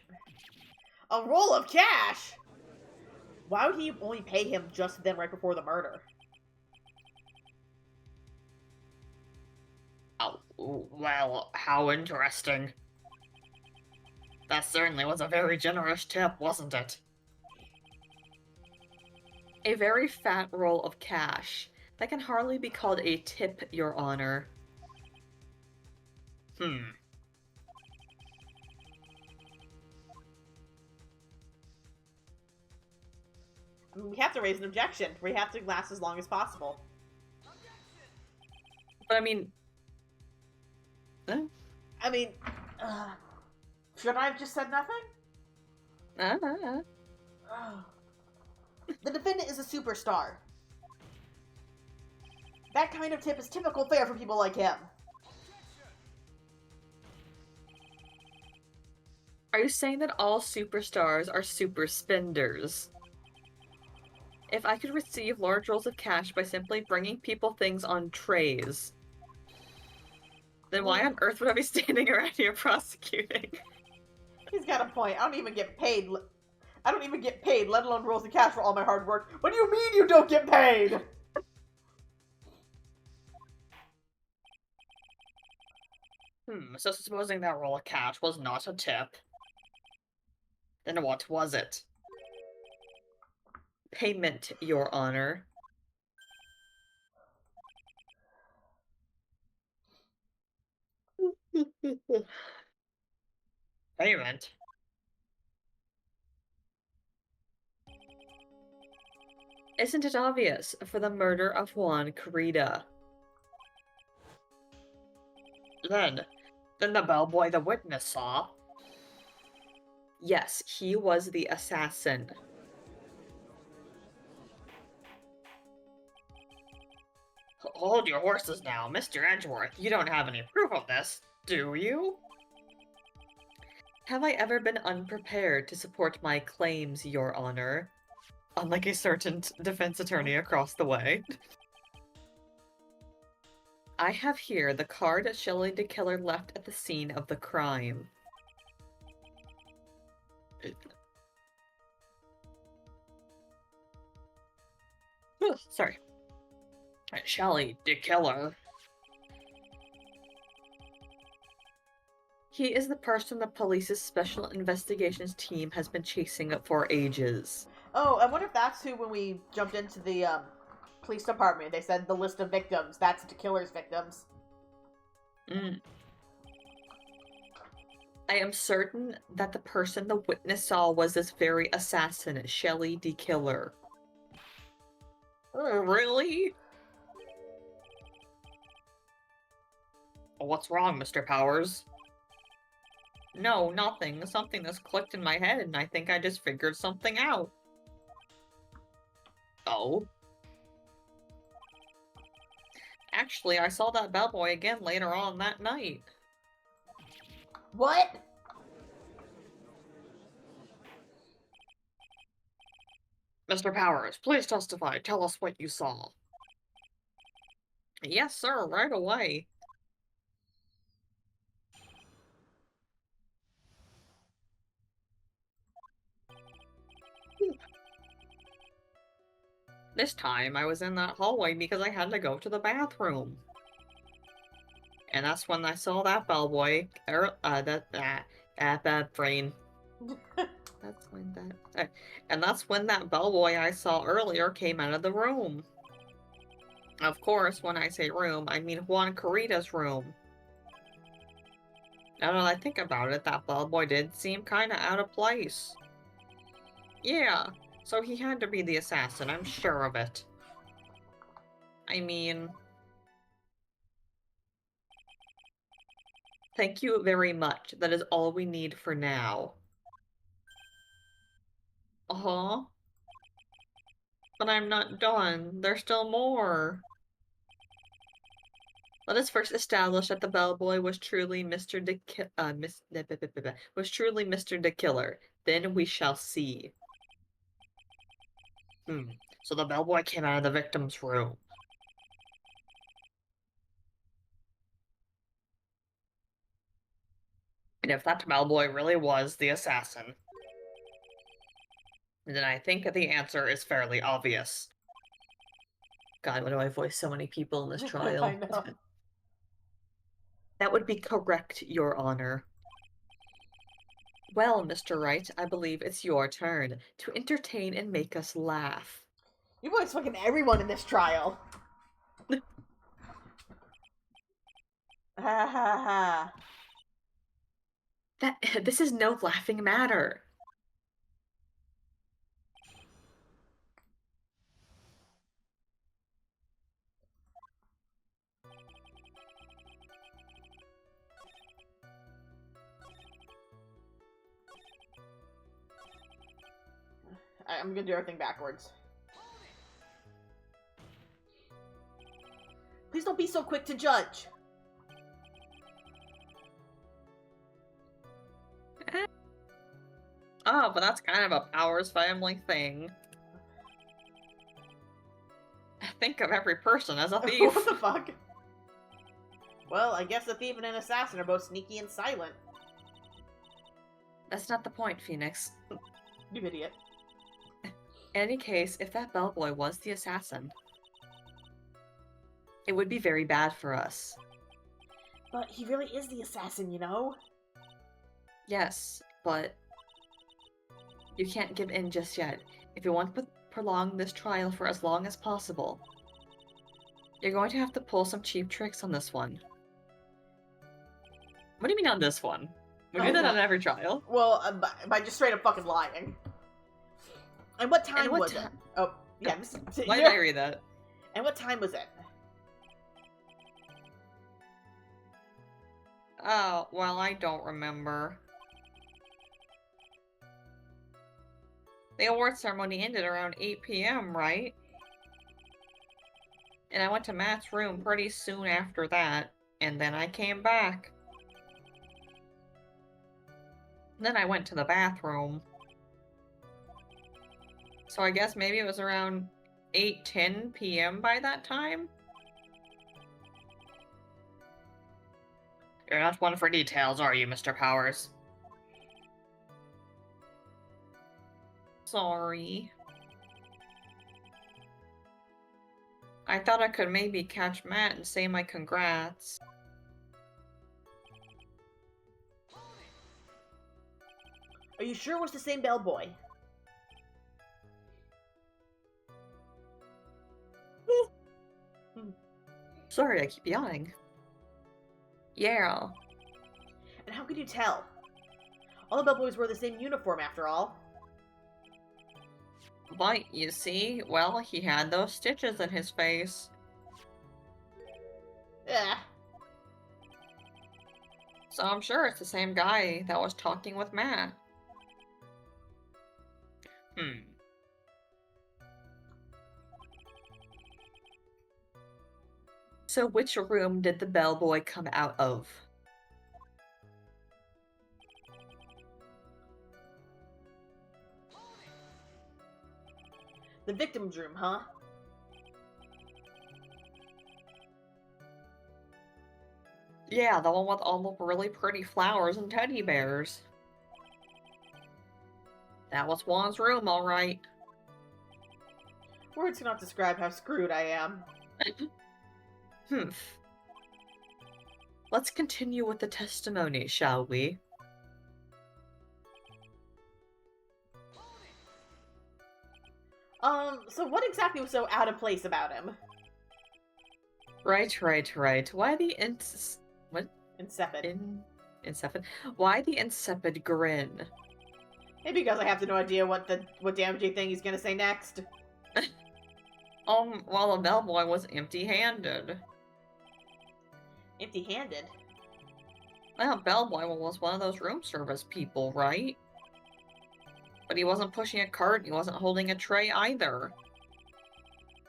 A roll of cash? Why would he only pay him just then right before the murder? Oh, well, how interesting. That certainly was a very generous tip, wasn't it? A very fat roll of cash. That can hardly be called a tip, Your Honor. I mean, we have to raise an objection. We have to last as long as possible. But I mean... I mean, should I have just said nothing? The defendant is a superstar. That kind of tip is typical fare for people like him. Are you saying that all superstars are super spenders? If I could receive large rolls of cash by simply bringing people things on trays, then why on earth would I be standing around here prosecuting? He's got a point. I don't even get paid. I don't even get paid, let alone rolls of cash for all my hard work. What do you mean you don't get paid? So supposing that roll of cash was not a tip, then what was it? Payment, Your Honor. Payment? Isn't it obvious? For the murder of Juan Carida. Then the bellboy the witness saw. Yes, he was the assassin. Hold your horses now, Mr. Edgeworth. You don't have any proof of this, do you? Have I ever been unprepared to support my claims, Your Honor? Unlike a certain defense attorney across the way. I have here the card Shelley the killer left at the scene of the crime. Sorry. Shelley the killer. He is the person the police's special investigations team has been chasing for ages. Oh, I wonder if that's who, when we jumped into the police department, they said the list of victims. That's the killer's victims. I am certain that the person the witness saw was this very assassin, Shelley the killer. Really? What's wrong, Mr. Powers? No, nothing. Something that's clicked in my head, and I think I just figured something out. Oh? Actually, I saw that bellboy again later on that night. What? Mr. Powers, please testify. Tell us what you saw. Yes, sir, right away. This time, I was in that hallway because I had to go to the bathroom. And that's when I saw that bellboy, bad brain. And that's when that bellboy I saw earlier came out of the room. Of course, when I say room, I mean Juan Carita's room. Now that I think about it, that bellboy did seem kinda out of place. Yeah, so he had to be the assassin, I'm sure of it. I mean... Thank you very much. That is all we need for now. Uh-huh. But I'm not done. There's still more. Let us first establish that the bellboy was truly Mr. the Killer. Then we shall see. So the bellboy came out of the victim's room. And if that bellboy really was the assassin, then I think the answer is fairly obvious. God, why do I voice so many people in this trial? I know. That would be correct, Your Honor. Well, Mr. Wright, I believe it's your turn to entertain and make us laugh. You voiced fucking everyone in this trial. Ha ha ha. This is no laughing matter. I'm gonna do everything backwards. Please don't be so quick to judge. Oh, but that's kind of a Powers family thing. Think of every person as a thief. What the fuck? Well, I guess a thief and an assassin are both sneaky and silent. That's not the point, Phoenix. You idiot. In any case, if that bellboy was the assassin, it would be very bad for us. But he really is the assassin, you know? Yes, but you can't give in just yet. If you want to prolong this trial for as long as possible, you're going to have to pull some cheap tricks on this one. What do you mean on this one? We do that on every trial. Well, by just straight up fucking lying. And what time was it? Oh, yeah. Why did I read that? And what time was it? Oh, well, I don't remember. The award ceremony ended around 8 p.m., right? And I went to Matt's room pretty soon after that, and then I came back. Then I went to the bathroom. So I guess maybe it was around 8:10 p.m. by that time? You're not one for details, are you, Mr. Powers? Sorry. I thought I could maybe catch Matt and say my congrats. Are you sure it was the same bellboy? Sorry, I keep yawning. Yeah. And how could you tell? All the bellboys wore the same uniform, after all. But, you see, well, he had those stitches in his face. Ugh. So I'm sure it's the same guy that was talking with Matt. So which room did the bellboy come out of? The victim's room, huh? Yeah, the one with all the really pretty flowers and teddy bears. That was Juan's room, alright. Words cannot describe how screwed I am. Let's continue with the testimony, shall we? So what exactly was so out of place about him? Right. Why the what? Insipid. Insipid? Why the insipid grin? Maybe because I have no idea what damaging thing he's gonna say next. Well, the bellboy was empty-handed. Empty-handed? Well, bellboy was one of those room service people, right? But he wasn't pushing a cart, he wasn't holding a tray either.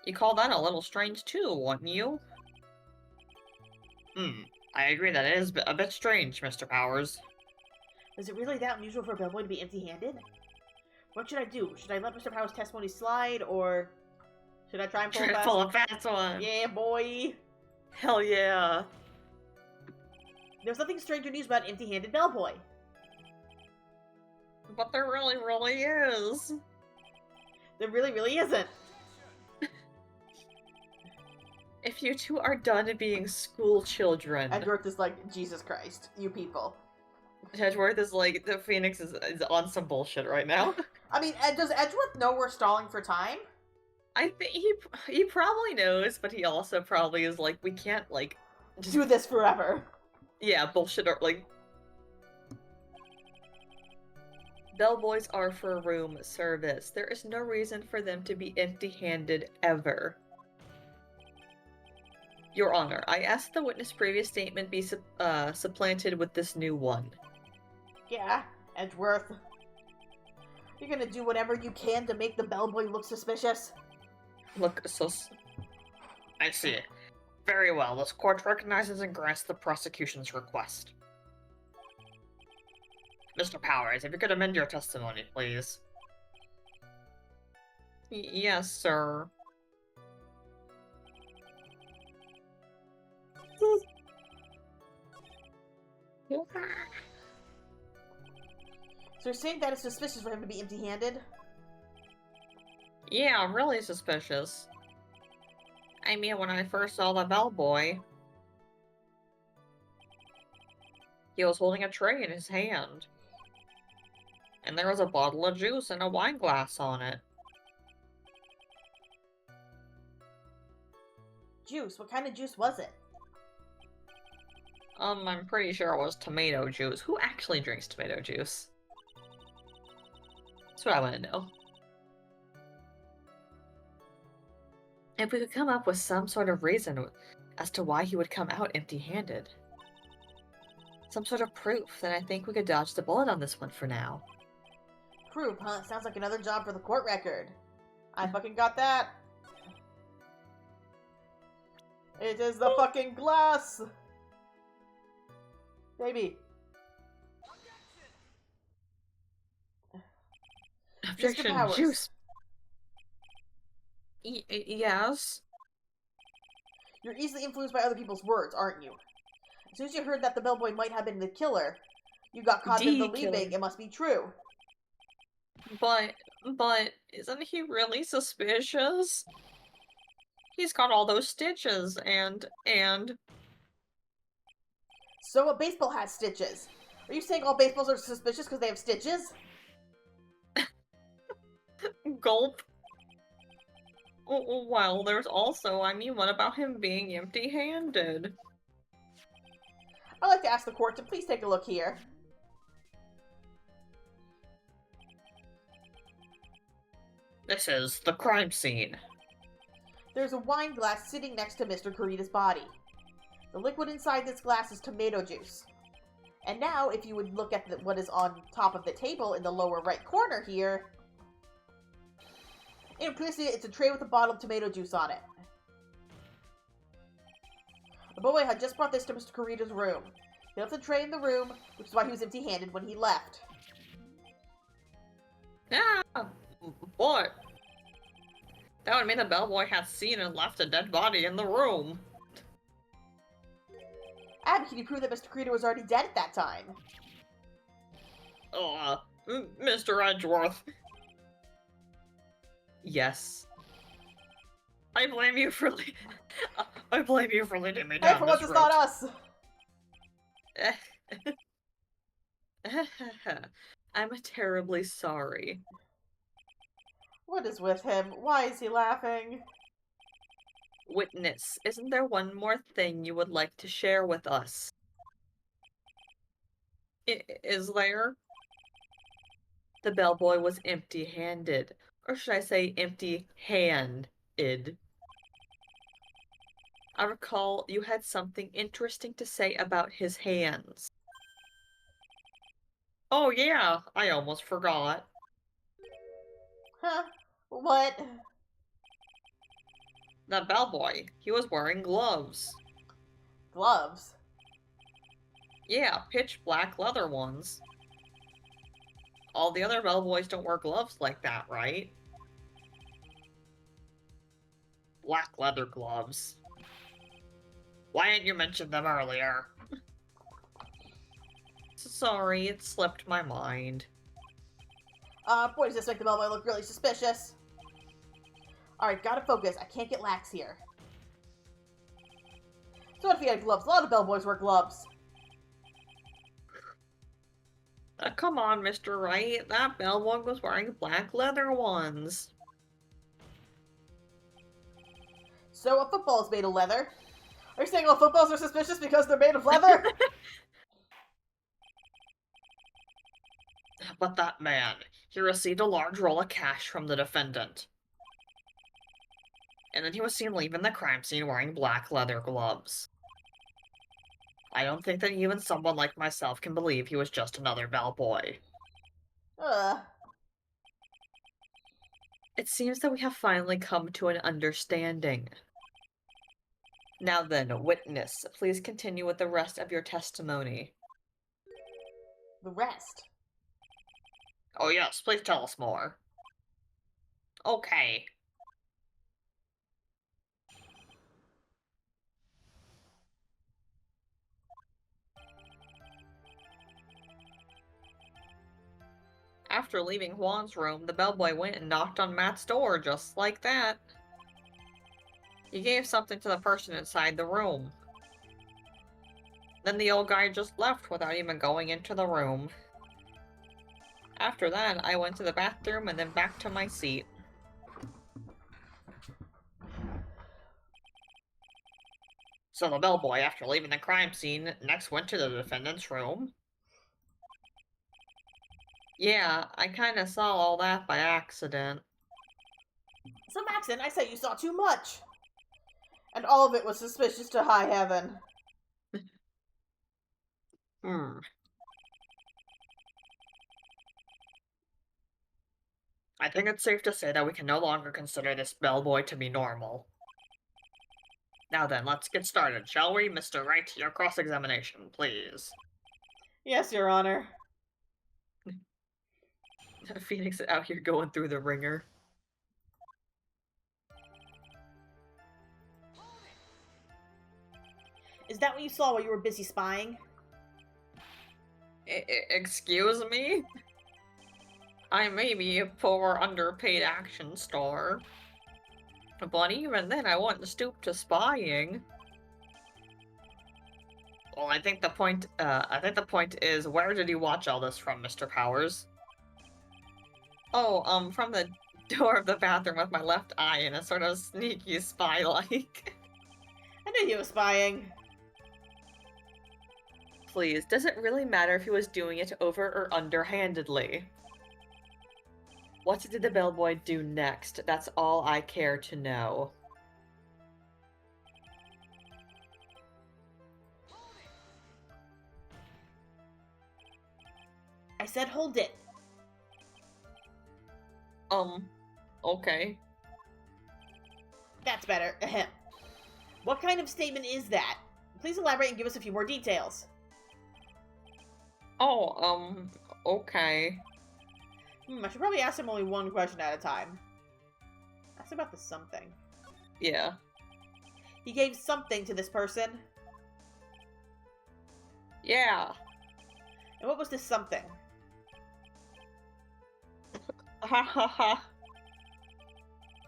You call that a little strange too, wouldn't you? I agree that it is a bit strange, Mr. Powers. Is it really that unusual for a bellboy to be empty-handed? What should I do? Should I let Mr. Powers' testimony slide, or should I try and pull a fast one? Yeah, boy! Hell yeah! There's nothing stranger news about empty-handed bellboy. But there really, really is. There really, really isn't. If you two are done being school children... Edgeworth is like, Jesus Christ, you people. Edgeworth is like, the Phoenix is on some bullshit right now. I mean, does Edgeworth know we're stalling for time? I think he probably knows, but he also probably is like, we can't, like... Just do this forever. Yeah, bullshit, or, like... Bellboys are for room service. There is no reason for them to be empty-handed ever. Your Honor, I ask the witness' previous statement be supplanted with this new one. Yeah, Edgeworth. You're gonna do whatever you can to make the bellboy look suspicious? Look I see. Very well. This court recognizes and grants the prosecution's request. Mr. Powers, if you could amend your testimony, please. Yes, sir. So you're saying that it's suspicious for him to be empty-handed? Yeah, really suspicious. I mean, when I first saw the bellboy, he was holding a tray in his hand. And there was a bottle of juice and a wine glass on it. Juice? What kind of juice was it? I'm pretty sure it was tomato juice. Who actually drinks tomato juice? That's what I want to know. If we could come up with some sort of reason as to why he would come out empty-handed. Some sort of proof, then I think we could dodge the bullet on this one for now. Proof, huh? Sounds like another job for the court record. I fucking got that. It is the fucking glass! Baby. Objection, Powers. juice. Yes. You're easily influenced by other people's words, aren't you? As soon as you heard that the bellboy might have been the killer, you got caught in The believing killer. it must be true. But isn't he really suspicious? He's got all those stitches and So a baseball has stitches. Are you saying all baseballs are suspicious because they have stitches? gulp. Well, there's also, I mean, what about him being empty-handed? I'd like to ask the court to please take a look here. This is the crime scene. There's a wine glass sitting next to Mr. Kurita's body. The liquid inside this glass is tomato juice. And now, if you would look at what is on top of the table in the lower right corner here, it appears to it's a tray with a bottle of tomato juice on it. The boy had just brought this to Mr. Kurita's room. He left the tray in the room, which is why he was empty-handed when he left. Yeah, but that would mean the bellboy had seen and left a dead body in the room. Abby, can you prove that Mr. Kurita was already dead at that time? Mr. Edgeworth. Yes. I blame you for I blame you for leading me Hey, down for this once it's not us! road. I'm terribly sorry. What is with him? Why is he laughing? Witness, isn't there one more thing you would like to share with us? Is there? The bellboy was empty-handed. Or should I say empty-handed? I recall you had something interesting to say about his hands. Oh yeah, I almost forgot. Huh? What? That bellboy, he was wearing gloves. Gloves? Yeah, pitch black leather ones. All the other bellboys don't wear gloves like that, right? Black leather gloves. Why didn't you mention them earlier? Sorry, it slipped my mind. Boy, does this make the bellboy look really suspicious. Alright, gotta focus. I can't get lax here. So what if he had gloves? A lot of bellboys wear gloves. Come on, Mr. Wright. That bellboy was wearing black leather ones. So a football is made of leather. Are you saying all footballs are suspicious because they're made of leather? But that man, he received a large roll of cash from the defendant. And then he was seen leaving the crime scene wearing black leather gloves. I don't think that even someone like myself can believe he was just another bellboy. It seems that we have finally come to an understanding. Now then, witness, please continue with the rest of your testimony. The rest. Oh yes, please tell us more. Okay. After leaving Juan's room, the bellboy went and knocked on Matt's door just like that. He gave something to the person inside the room. Then the old guy just left without even going into the room. After that, I went to the bathroom and then back to my seat. So the bellboy, after leaving the crime scene, next went to the defendant's room. Yeah, I kinda saw all that by accident. Some accident, I say you saw too much. And all of it was suspicious to high heaven. I think it's safe to say that we can no longer consider this bellboy to be normal. Now then, let's get started, shall we? Mr. Wright, your cross-examination, please. Yes, Your Honor. Phoenix out here going through the ringer. Is that what you saw while you were busy spying? Excuse me? I may be a poor, underpaid action star, but even then I wouldn't stoop to spying. Well, I think the point is, where did you watch all this from, Mr. Powers? Oh, from the door of the bathroom with my left eye in a sort of sneaky spy-like. I knew you were spying. Please, does it really matter if he was doing it over or underhandedly? What did the bellboy do next? That's all I care to know. I said hold it. Okay. That's better. Ahem. What kind of statement is that? Please elaborate and give us a few more details. Oh, okay. I should probably ask him only one question at a time. Ask about the something. Yeah. He gave something to this person. Yeah. And what was this something? Ha ha ha.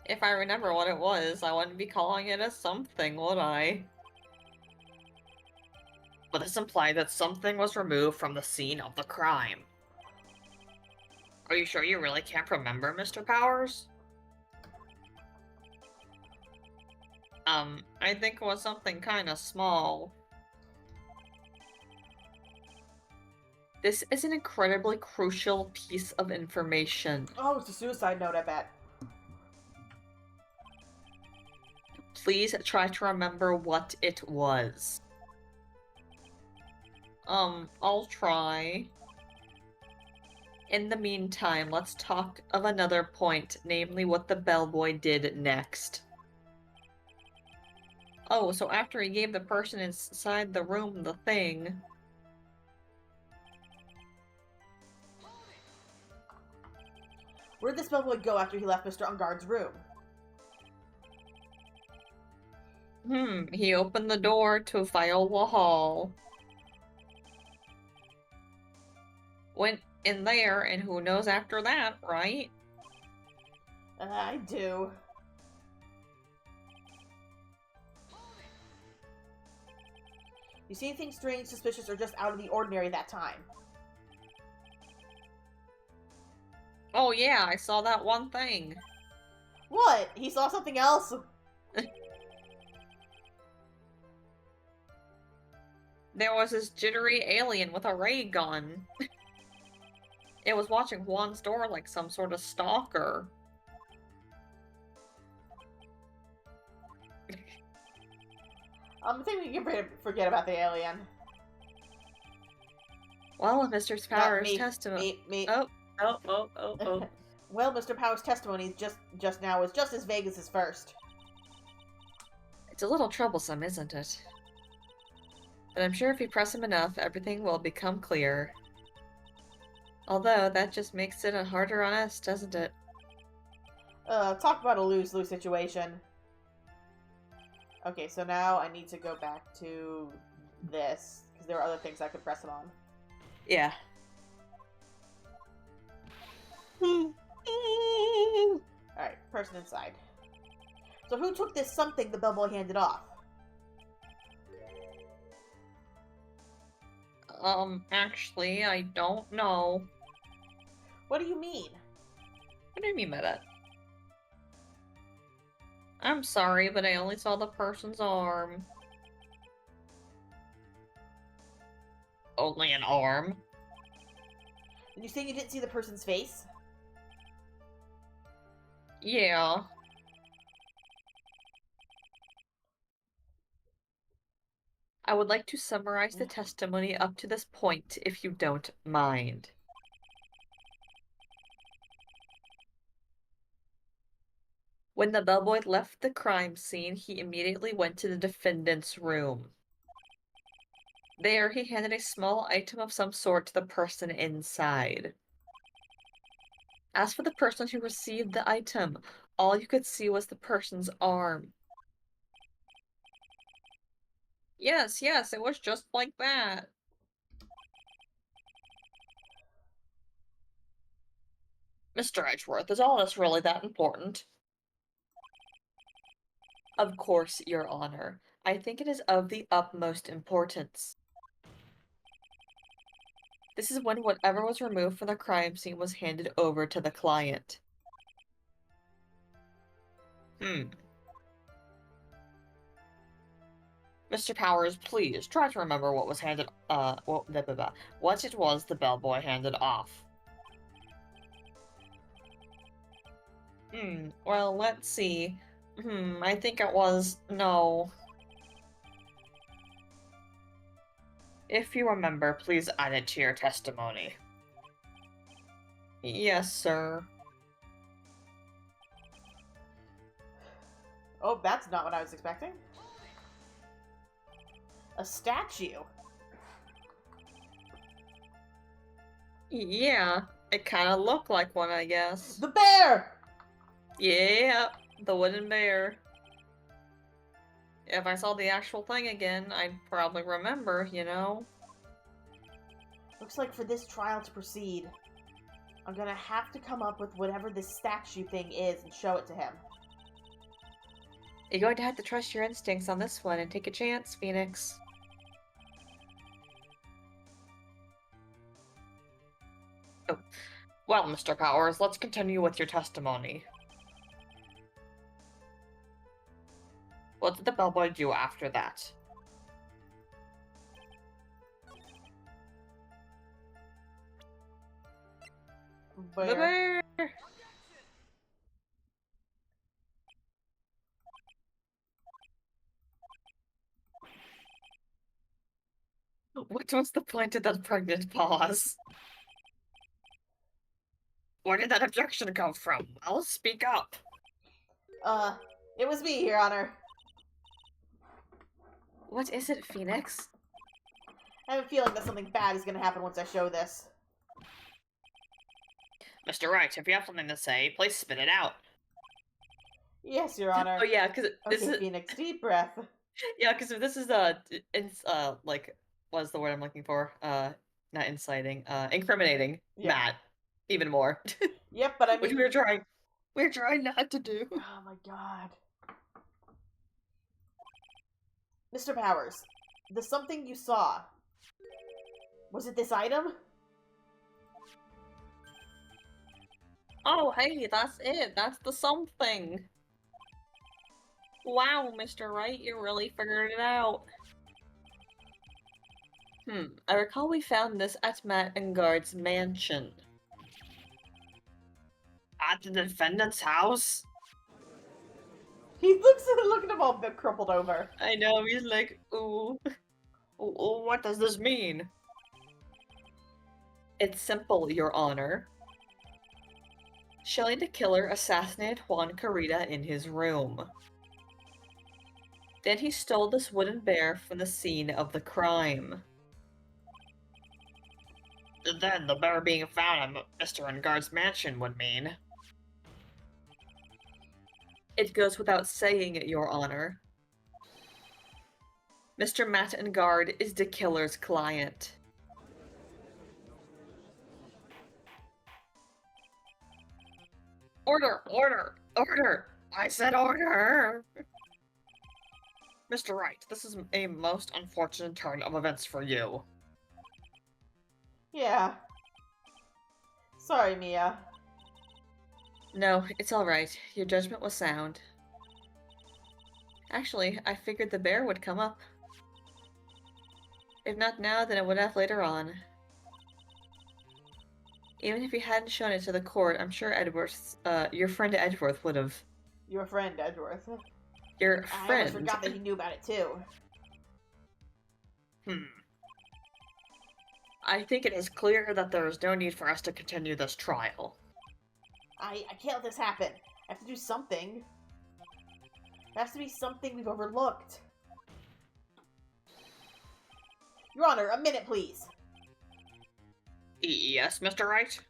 If I remember what it was, I wouldn't be calling it a something, would I? But this implied that something was removed from the scene of the crime. Are you sure you really can't remember, Mr. Powers? I think it was something kinda small. This is an incredibly crucial piece of information. Oh, it's a suicide note, I bet. Please try to remember what it was. I'll try. In the meantime, let's talk of another point, namely what the bellboy did next. Oh, so after he gave the person inside the room the thing... Where did this bellboy go after he left Mr. Engarde's room? He opened the door to Viola Hall. Went in there, and who knows after that, right? I do. You see anything strange, suspicious, or just out of the ordinary that time? Oh yeah, I saw that one thing. What? He saw something else? There was this jittery alien with a ray gun. It was watching Juan's door like some sort of stalker. I think we can forget about the alien. Well, Mr. Powers' Me. testimony. Me. Oh. Well, Mr. Powers' testimony just now was just as vague as his first. It's a little troublesome, isn't it? But I'm sure if you press him enough, everything will become clear. Although, that just makes it harder on us, doesn't it? Talk about a lose-lose situation. Okay, so now I need to go back to this, because there are other things I could press it on. Yeah. Alright, person inside. So who took this something the bellboy handed off? Actually, I don't know. What do you mean? What do you mean by that? I'm sorry, but I only saw the person's arm. Only an arm? And you saying you didn't see the person's face? Yeah. I would like to summarize the testimony up to this point, if you don't mind. When the bellboy left the crime scene, he immediately went to the defendant's room. There, he handed a small item of some sort to the person inside. As for the person who received the item, all you could see was the person's arm. Yes, yes, it was just like that. Mr. Edgeworth, is all this really that important? Of course, Your Honor. I think it is of the utmost importance. This is when whatever was removed from the crime scene was handed over to the client. Mr. Powers, please try to remember what was handed, what it was the bellboy handed off. Well, let's see. I think it was, no. If you remember, please add it to your testimony. Yes, sir. Oh, that's not what I was expecting. A statue. Yeah, it kind of looked like one, I guess. The bear! Yeah, the wooden bear. If I saw the actual thing again, I'd probably remember, you know? Looks like for this trial to proceed, I'm gonna have to come up with whatever this statue thing is and show it to him. You're going to have to trust your instincts on this one and take a chance, Phoenix. Oh. Well, Mr. Powers, let's continue with your testimony. What did the bellboy do after that? Bear. The bear! What was the point of that pregnant pause? Where did that objection come from? I'll speak up. It was me, Your Honor. What is it, Phoenix? I have a feeling that something bad is gonna happen once I show this. Mr. Wright, if you have something to say, please spit it out. Yes, Your Honor. Oh yeah, because this Okay, is Phoenix, deep breath. yeah, because this is it's like what's the word I'm looking for? Not inciting, incriminating Yeah. Matt even more. Yep, but I Which mean... we're trying not to do. Oh my god. Mr. Powers, the something you saw, was it this item? Oh, hey, that's it. That's the something. Wow, Mr. Wright, you really figured it out. I recall we found this at Matt Engarde's mansion. At the defendant's house? He looks at him all bit crumpled over. I know, he's like, ooh. Ooh, what does this mean? It's simple, Your Honor. Shelley the killer assassinated Juan Carita in his room. Then he stole this wooden bear from the scene of the crime. Then the bear being found at Mr. Engarde's mansion would mean... It goes without saying, Your Honor. Mr. Matt Engarde is the killer's client. Order! Order! Order! I said order! Mr. Wright, this is a most unfortunate turn of events for you. Yeah. Sorry, Mia. No, it's alright. Your judgment was sound. Actually, I figured the bear would come up. If not now, then it would have later on. Even if you hadn't shown it to the court, I'm sure your friend Edgeworth would have. Your friend, Edgeworth. Your I friend? almost forgot that he knew about it, too. I think it is clear that there is no need for us to continue this trial. I can't let this happen. I have to do something. There has to be something we've overlooked. Your Honor, a minute, please. Yes, Mr. Wright?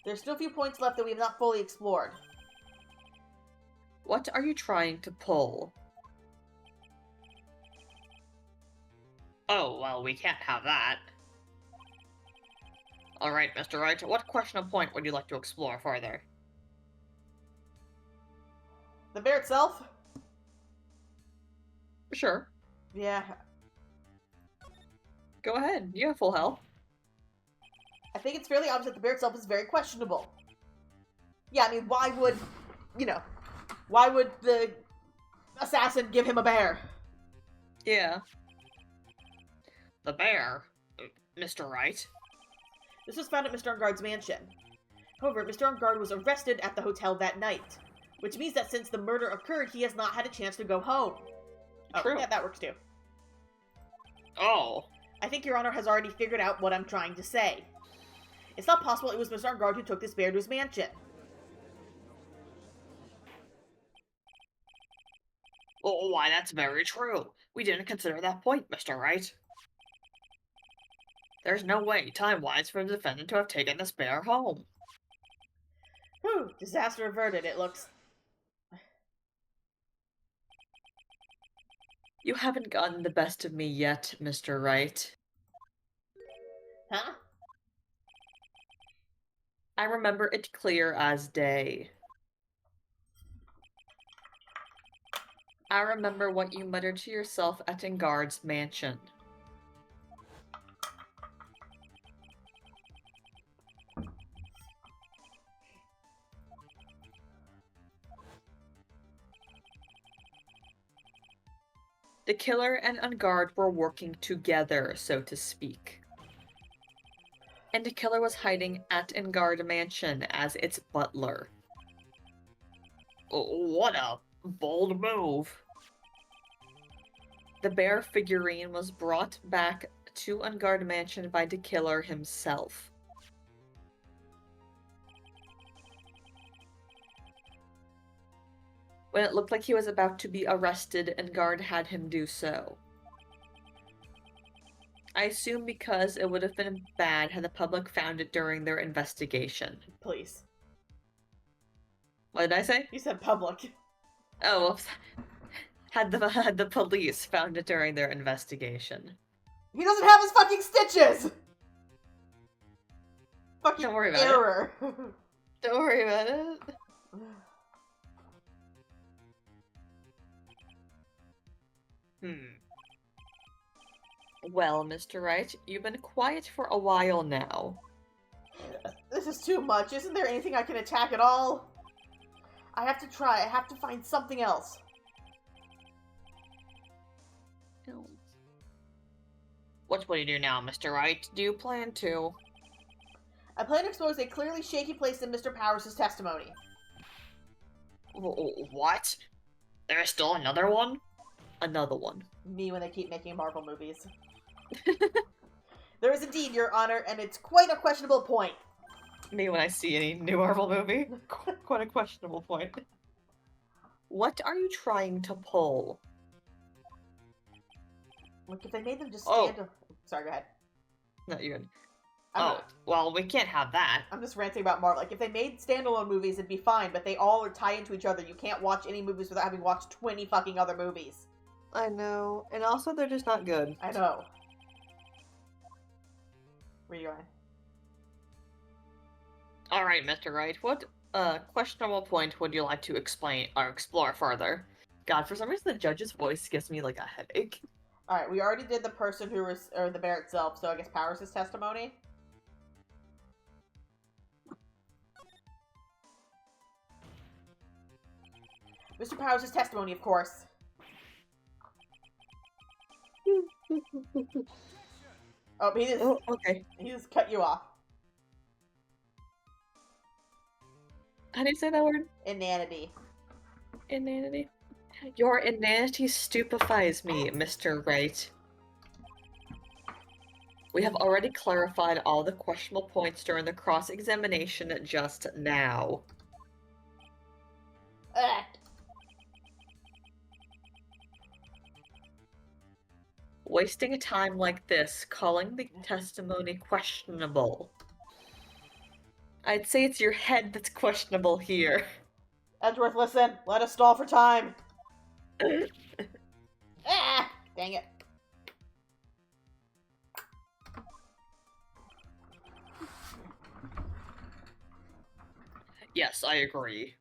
There's still a few points left that we have not fully explored. What are you trying to pull? Oh, well, we can't have that. Alright, Mr. Wright, what questionable point would you like to explore further? The bear itself? Sure. Yeah. Go ahead, you have full health. I think it's fairly obvious that the bear itself is very questionable. Yeah, I mean, why would, why would the assassin give him a bear? Yeah. The bear? Mr. Wright? This was found at Mr. Engarde's mansion. However, Mr. Engarde was arrested at the hotel that night, which means that since the murder occurred, he has not had a chance to go home. Oh, True. yeah, that works too. Oh. I think Your Honor has already figured out what I'm trying to say. It's not possible it was Mr. Engarde who took this bear to his mansion. Oh, why, that's very true. We didn't consider that point, Mr. Wright. There's no way, time-wise, for the defendant to have taken this bear home. Whew, disaster averted, it looks. You haven't gotten the best of me yet, Mr. Wright. Huh? I remember it clear as day. I remember what you muttered to yourself at Engarde's mansion. The killer and Engarde were working together, so to speak. And the killer was hiding at Engarde Mansion as its butler. Oh, what a bold move. The bear figurine was brought back to Engarde Mansion by the killer himself. When it looked like he was about to be arrested, Engarde had him do so. I assume because it would have been bad had the public found it during their investigation. Please. What did I say? You said public. Oh, whoops. Had the police found it during their investigation. He doesn't have his fucking stitches! Fucking Don't worry about error. Don't worry about it. Well, Mr. Wright, you've been quiet for a while now. This is too much. Isn't there anything I can attack at all? I have to try. I have to find something else. What will you do now, Mr. Wright? Do you plan to? I plan to expose a clearly shaky place in Mr. Powers' testimony. What? There is still another one? Another one. Me when they keep making Marvel movies. There is indeed, Your Honor, and it's quite a questionable point. Me when I see any new Marvel movie. Quite a questionable point. What are you trying to pull? Like, if they made them just Oh. stand... Sorry, go ahead. Not you good. I'm Well, we can't have that. I'm just ranting about Marvel. Like, if they made standalone movies, it'd be fine, but they all tie into each other. You can't watch any movies without having watched 20 fucking other movies. I know. And also, they're just not good. I know. Where you going? Alright, Mr. Wright, what questionable point would you like to explain or explore further? God, for some reason the judge's voice gives me like a headache. Alright, we already did the person who was, or the bear itself, so I guess Powers' testimony. Mr. Powers' testimony, of course. Oh, Okay. he just cut you off. How do you say that word? Inanity. Inanity. Your inanity stupefies me, Mr. Wright. We have already clarified all the questionable points during the cross-examination just now. Ugh. Wasting a time like this, calling the testimony questionable. I'd say it's your head that's questionable here. Edgeworth, listen. Let us stall for time. Ah! Dang it. Yes, I agree.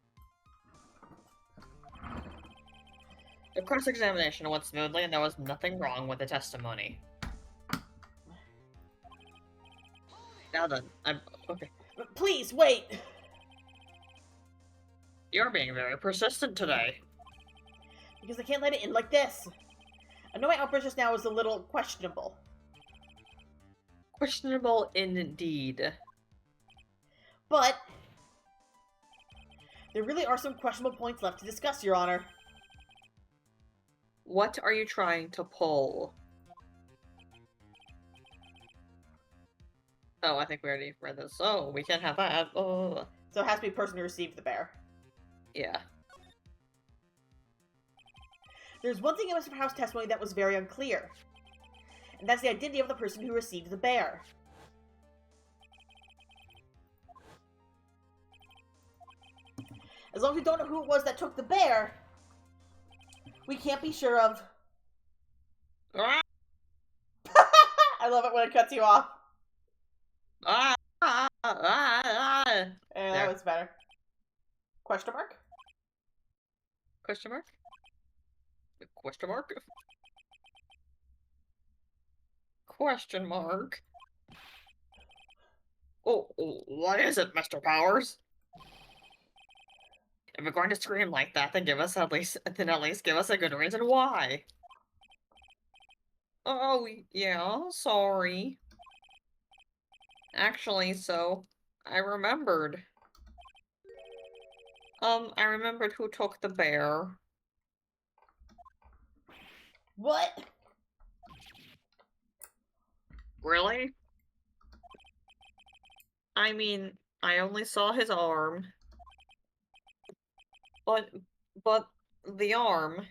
The cross-examination went smoothly and there was nothing wrong with the testimony. Now then, okay. Please, wait! You're being very persistent today. Because I can't let it end like this. I know my outburst just now is a little questionable. Questionable indeed. But there really are some questionable points left to discuss, Your Honor. What are you trying to pull? Oh, I think we already read this. Oh, we can't have that. Oh. So it has to be the person who received the bear. Yeah. There's one thing in Mr. Powers' testimony that was very unclear. And that's the identity of the person who received the bear. As long as we don't know who it was that took the bear, we can't be sure of... Ah! I love it when it cuts you off. Ah! Ah! Ah! Yeah, that There. was better. Question mark? Question mark? Question mark? Question mark? Oh, what is it, Mr. Powers? If you're going to scream like that, then at least give us a good reason why. Oh, yeah, sorry. Actually, I remembered. I remembered who took the bear. What? Really? I mean, I only saw his arm. But the arm.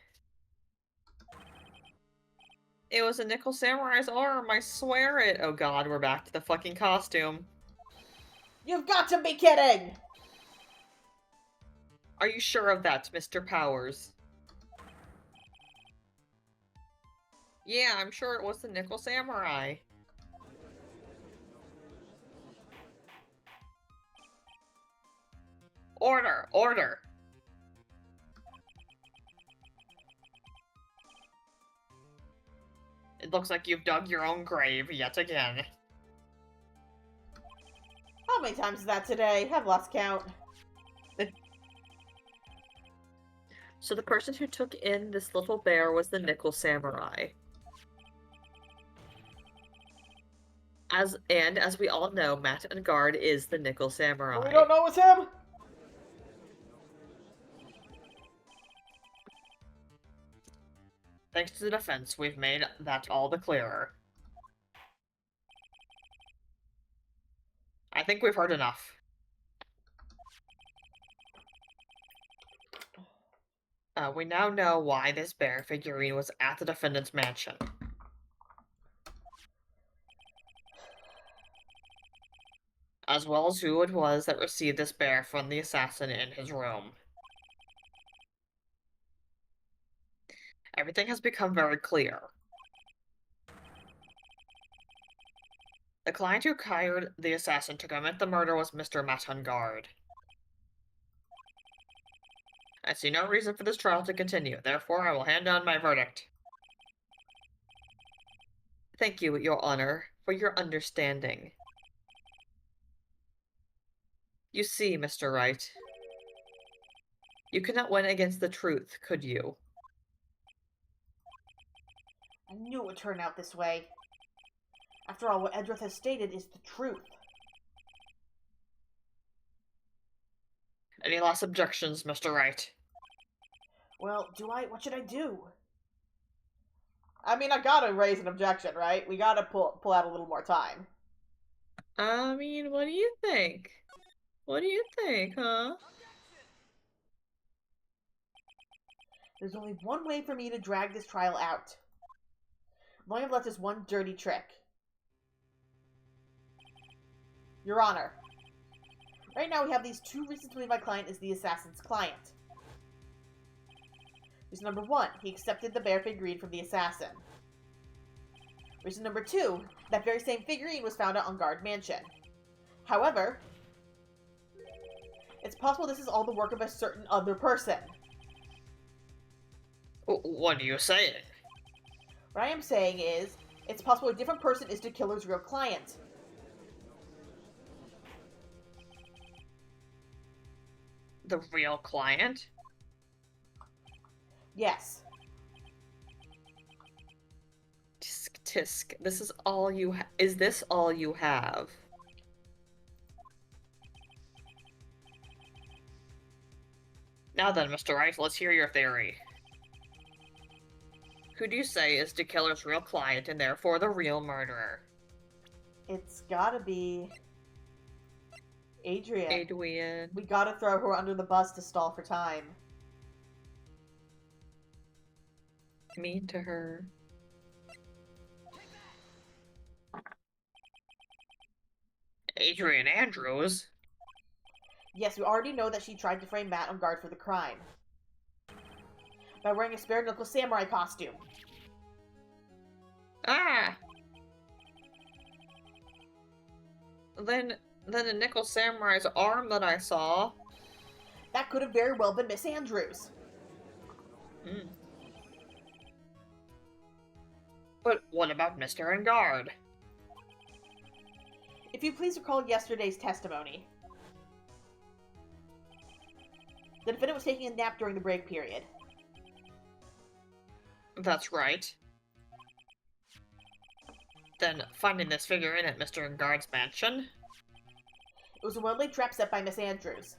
It was a Nickel Samurai's arm, I swear it. Oh god, we're back to the fucking costume. You've got to be kidding! Are you sure of that, Mr. Powers? Yeah, I'm sure it was the Nickel Samurai. Order! Order! It looks like you've dug your own grave yet again. How many times is that today? I've lost count. So the person who took in this little bear was the Nickel Samurai. As we all know, Matt Engarde is the Nickel Samurai. What we don't know is him? Thanks to the defense, we've made that all the clearer. I think we've heard enough. We now know why this bear figurine was at the defendant's mansion. As well as who it was that received this bear from the assassin in his room. Everything has become very clear. The client who hired the assassin to commit the murder was Mr. Matt Engarde. I see no reason for this trial to continue, therefore I will hand down my verdict. Thank you, Your Honor, for your understanding. You see, Mr. Wright, you could not win against the truth, could you? I knew it would turn out this way. After all, what Edgeworth has stated is the truth. Any last objections, Mr. Wright? Well, what should I do? I mean, I gotta raise an objection, right? We gotta pull out a little more time. I mean, what do you think? What do you think, huh? There's only one way for me to drag this trial out. I've only left us one dirty trick. Your Honor, Right now, we have these two reasons to believe my client is the assassin's client. Reason number 1, he accepted the bear figurine from the assassin. Reason number 2, that very same figurine was found at Engarde Mansion. However, it's possible this is all the work of a certain other person. What are you saying? What I am saying is, it's possible a different person is the killer's real client. The real client? Yes. Tisk, this is all you is this all you have? Now then, Mr. Rice, let's hear your theory. Who do you say is the killer's real client and therefore the real murderer? It's gotta be Adrian. Adrian. We gotta throw her under the bus to stall for time. Mean to her. Adrian Andrews? Yes, we already know that she tried to frame Matt Engarde for the crime. By wearing a spare knuckle samurai costume. Ah! Then the nickel samurai's arm that I saw. That could have very well been Miss Andrews. Hmm. But what about Mr. Engarde? If you please recall yesterday's testimony. The defendant was taking a nap during the break period. That's right. Then finding this figurine at Mr. Engarde's mansion? It was a well-laid trap set by Miss Andrews.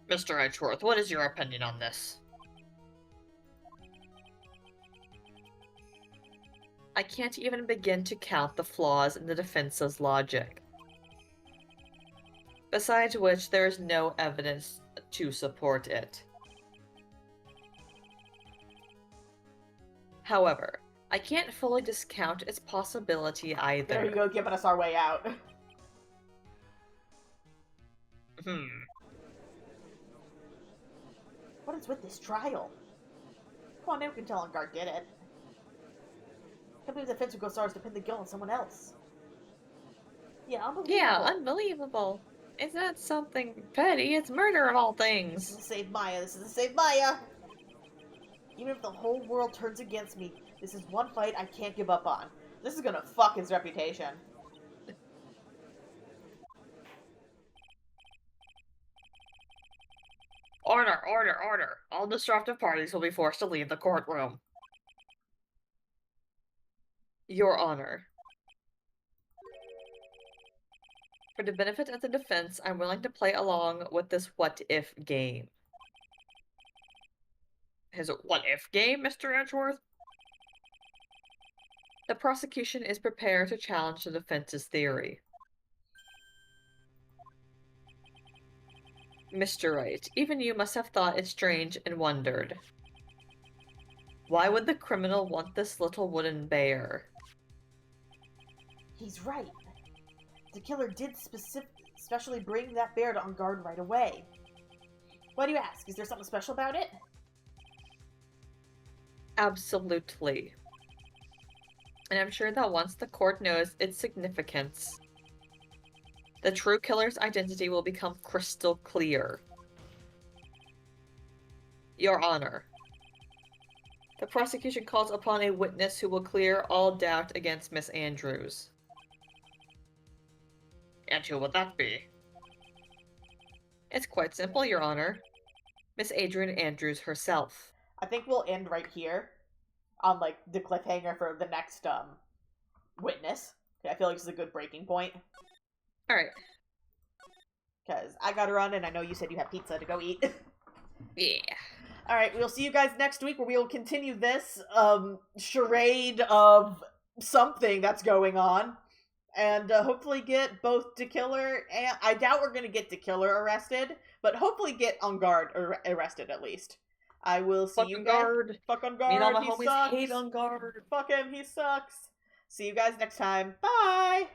Mr. Edgeworth, what is your opinion on this? I can't even begin to count the flaws in the defense's logic. Besides which, there is no evidence to support it. However, I can't fully discount its possibility either. There you go, giving us our way out. What is with this trial? Come on, now we can tell Engarde did it. I can't believe the defense would go so far as to pin the guilt on someone else. Yeah, unbelievable. Yeah, unbelievable. It's not something petty, it's murder of all This things. is to save Maya, this is to save Maya! Even if the whole world turns against me, this is one fight I can't give up on. This is gonna fuck his reputation. Order, order, order. All disruptive parties will be forced to leave the courtroom. Your Honor. For the benefit of the defense, I'm willing to play along with this what-if game. His what-if game, Mr. Edgeworth? The prosecution is prepared to challenge the defense's theory. Mr. Wright, even you must have thought it strange and wondered. Why would the criminal want this little wooden bear? He's right. The killer did specially bring that bear to Engarde right away. Why do you ask? Is there something special about it? Absolutely. And I'm sure that once the court knows its significance, the true killer's identity will become crystal clear. Your Honor, the prosecution calls upon a witness who will clear all doubt against Miss Andrews. And who would that be? It's quite simple, Your Honor. Miss Adrian Andrews herself. I think we'll end right here on, like, the cliffhanger for the next, witness. I feel like this is a good breaking point. Alright. Because I gotta run, and I know you said you have pizza to go eat. Yeah. Alright, we'll see you guys next week, where we will continue this, charade of something that's going on. And, hopefully get both the killer and... I doubt we're gonna get the killer arrested, but hopefully get Engarde arrested, at least. I will see Fuck you Engarde. guys. Fuck Me and all Engarde, my he homies sucks. hate Engarde. Fuck him, he sucks. See you guys next time. Bye!